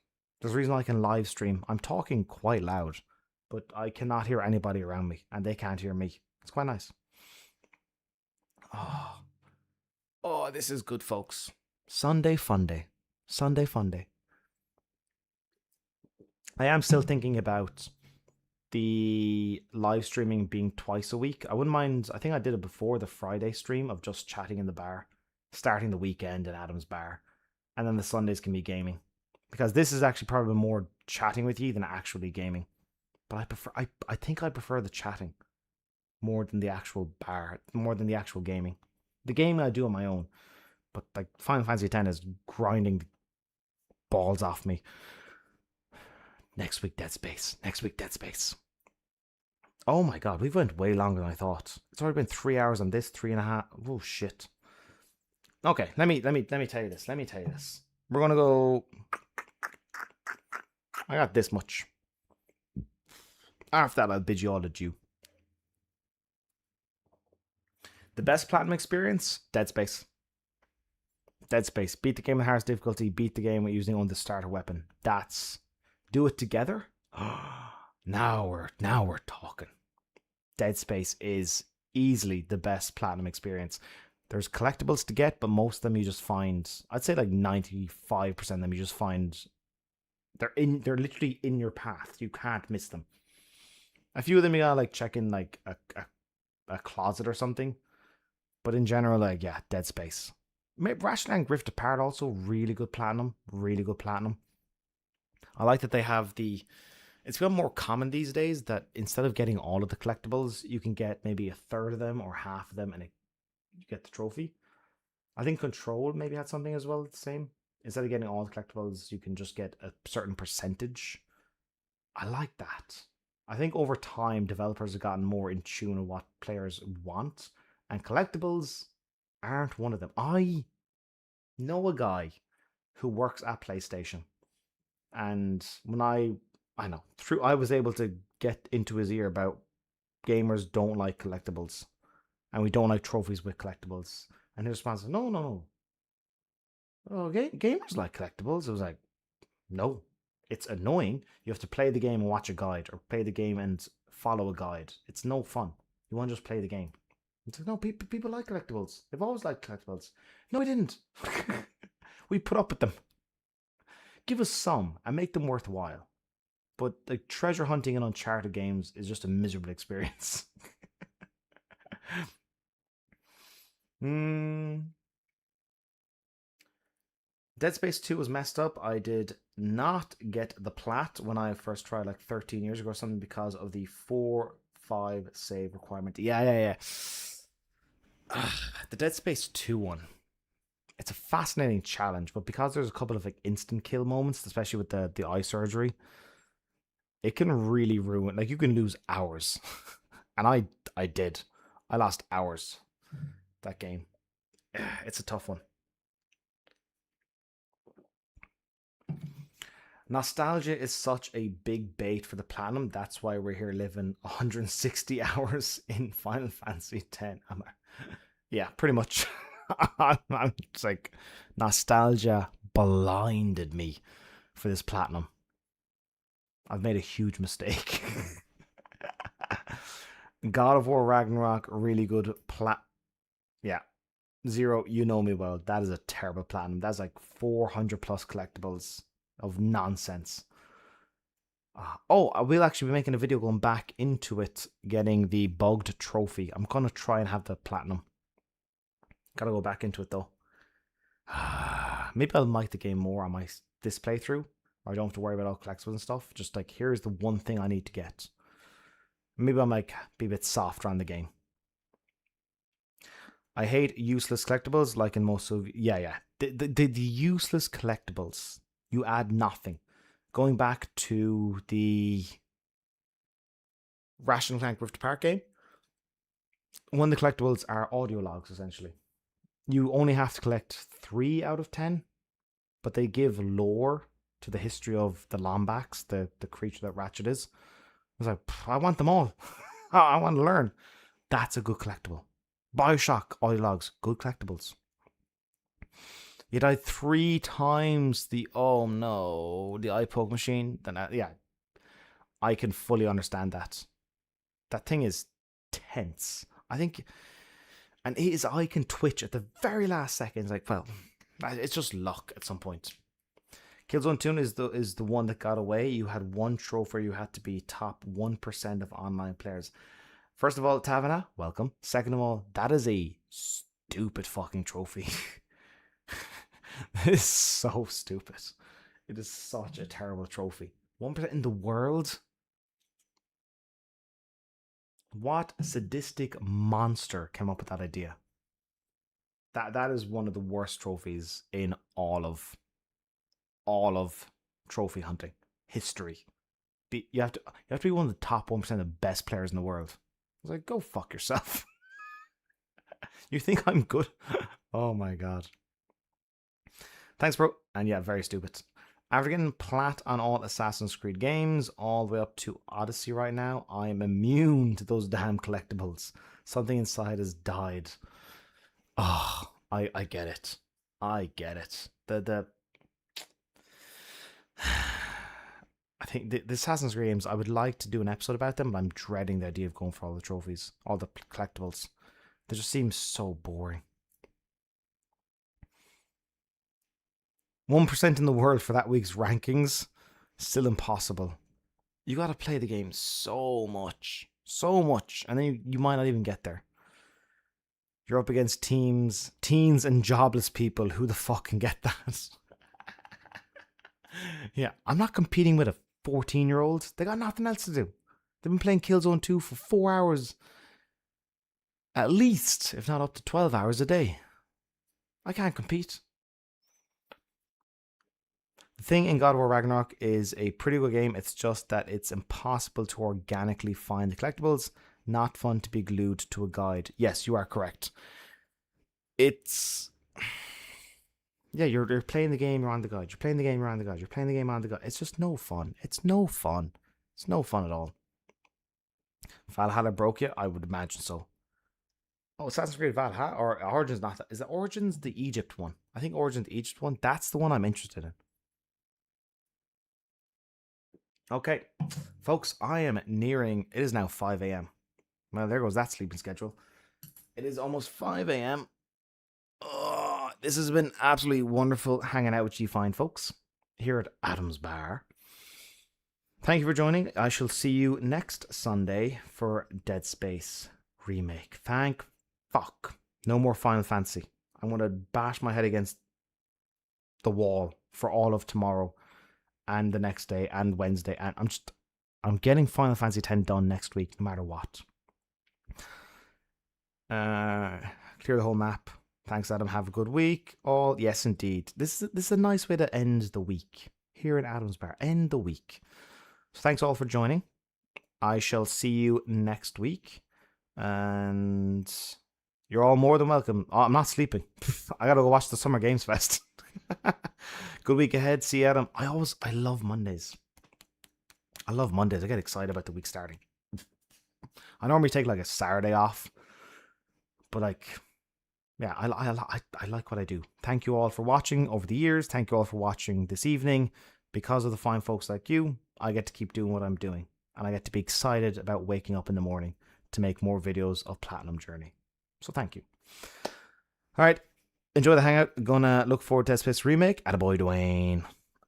There's a reason I can live stream. I'm talking quite loud, but I cannot hear anybody around me, and they can't hear me. It's quite nice. Oh, this is good, folks. Sunday fun day. Sunday fun day. I am still thinking about the live streaming being twice a week. I wouldn't mind. I think I did it before the Friday stream of just chatting in the bar, starting the weekend in Adam's Bar, and then the Sundays can be gaming. Because this is actually probably more chatting with you than actually gaming. But I think I prefer the chatting more than the actual bar, more than the actual gaming. The gaming I do on my own, but Final Fantasy X is grinding the balls off me. Next week, Dead Space. Next week, Dead Space. Oh my god, we've went way longer than I thought. It's already been 3 hours on this, 3.5. Oh shit. Okay, let me tell you this. Let me tell you this. We're gonna go. I got this much. After that, I'll bid you all adieu. The best platinum experience? Dead Space. Dead Space. Beat the game with hardest difficulty. Beat the game with using only the starter weapon. That's. Do it together? Now we're talking. Dead Space is easily the best platinum experience. There's collectibles to get, but most of them you just find. I'd say 95% of them you just find. They're literally in your path. You can't miss them. A few of them you gotta check in a closet or something. But in general, yeah, Dead Space. Ratchet and Rift Apart also really good platinum. Really good platinum. I like that they have it's become more common these days that instead of getting all of the collectibles, you can get maybe a third of them or half of them and you get the trophy. I think Control maybe had something as well, the same. Instead of getting all the collectibles, you can just get a certain percentage. I like that. I think over time, developers have gotten more in tune with what players want, and collectibles aren't one of them. I know a guy who works at PlayStation, and when I was able to get into his ear about gamers don't like collectibles, and we don't like trophies with collectibles. And his response was, no. Oh, gamers like collectibles. I was like, no. It's annoying. You have to play the game and watch a guide, or play the game and follow a guide. It's no fun. You want to just play the game. It's like, no, people like collectibles. They've always liked collectibles. No, I didn't. We put up with them. Give us some and make them worthwhile. But like treasure hunting in Uncharted games is just a miserable experience. Dead Space 2 was messed up. I did not get the plat when I first tried like 13 years ago or something because of the 4-5 save requirement. Yeah. The Dead Space 2 one. It's a fascinating challenge, but because there's a couple of like instant kill moments, especially with the eye surgery, it can really ruin. Like you can lose hours, and I did. I lost hours that game. It's a tough one. Nostalgia is such a big bait for the platinum. That's why we're here living 160 hours in Final Fantasy X. Yeah, pretty much. It's like nostalgia blinded me for this platinum. I've made a huge mistake. God of War Ragnarok, really good Yeah. Zero, you know me well. That is a terrible platinum. That's like 400 plus collectibles of nonsense. I will actually be making a video going back into it, getting the bugged trophy. I'm going to try and have the platinum. Gotta go back into it though. Maybe I'll like the game more on this playthrough. Or I don't have to worry about all collectibles and stuff. Just like, here's the one thing I need to get. Maybe I might be a bit softer on the game. I hate useless collectibles like in most of... Yeah. The useless collectibles. You add nothing. Going back to the Ratchet & Clank Rift Apart game, one of the collectibles are audio logs, essentially. You only have to collect 3 out of 10, but they give lore to the history of the Lombax, the creature that Ratchet is. I was like, I want them all. I want to learn. That's a good collectible. Bioshock audio logs, good collectibles. You died 3 times the eye poke machine. Then yeah, I can fully understand that. That thing is tense. I think, and his eye can twitch at the very last second. Like, well, it's just luck at some point. Killzone 2 is the one that got away. You had one trophy. You had to be top 1% of online players. First of all, Tavana, welcome. Second of all, that is a stupid fucking trophy. It is so stupid. It is such a terrible trophy. 1% in the world? What sadistic monster came up with that idea? That is one of the worst trophies in all of trophy hunting history. You have to be one of the top 1% of the best players in the world. I was like, go fuck yourself. You think I'm good? Oh my god. Thanks, bro. And yeah, very stupid. After getting plat on all Assassin's Creed games, all the way up to Odyssey right now, I'm immune to those damn collectibles. Something inside has died. Oh, I get it. I get it. I think the Assassin's Creed games, I would like to do an episode about them, but I'm dreading the idea of going for all the trophies, all the collectibles. They just seem so boring. 1% in the world for that week's rankings, still impossible. You gotta play the game so much, and then you might not even get there. You're up against teens and jobless people. Who the fuck can get that? Yeah, I'm not competing with a 14-year-old. They got nothing else to do. They've been playing Killzone 2 for 4 hours. At least, if not up to 12 hours a day. I can't compete. The thing in God of War Ragnarok is a pretty good game. It's just that it's impossible to organically find the collectibles. Not fun to be glued to a guide. Yes, you are correct. It's... Yeah, you're playing the game, you're on the guide. You're playing the game, you're on the guide. You're playing the game on the guide. It's just no fun. It's no fun. It's no fun at all. Valhalla broke you? I would imagine so. Oh, Assassin's Creed Valhalla? Or Origins not that. Is the Origins the Egypt one? I think Origins the Egypt one. That's the one I'm interested in. Okay, folks, I am nearing... It is now 5 a.m. Well, there goes that sleeping schedule. It is almost 5 a.m. this has been absolutely wonderful hanging out with you fine folks here at Adam's Bar. Thank you for joining. I shall see you next Sunday for Dead Space Remake. Thank fuck. No more Final Fantasy. I'm going to bash my head against the wall for all of tomorrow and the next day and Wednesday. And I'm getting Final Fantasy X done next week, no matter what. Clear the whole map. Thanks, Adam. Have a good week. All yes, indeed. This is a nice way to end the week here in Adam's Bar. End the week. So thanks all for joining. I shall see you next week, and you're all more than welcome. Oh, I'm not sleeping. I gotta go watch the Summer Games Fest. Good week ahead. See you, Adam. I love Mondays. I love Mondays. I get excited about the week starting. I normally take like a Saturday off, but like, yeah, I like what I do. Thank you all for watching over the years. Thank you all for watching this evening. Because of the fine folks like you, I get to keep doing what I'm doing, and I get to be excited about waking up in the morning to make more videos of Platinum Journey. So thank you. All right, enjoy the hangout. Gonna look forward to Dead Space Remake. Attaboy, Dwayne.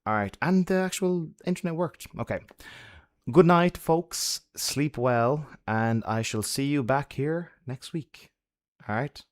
All right, and the actual internet worked. Okay. Good night, folks. Sleep well, and I shall see you back here next week. All right.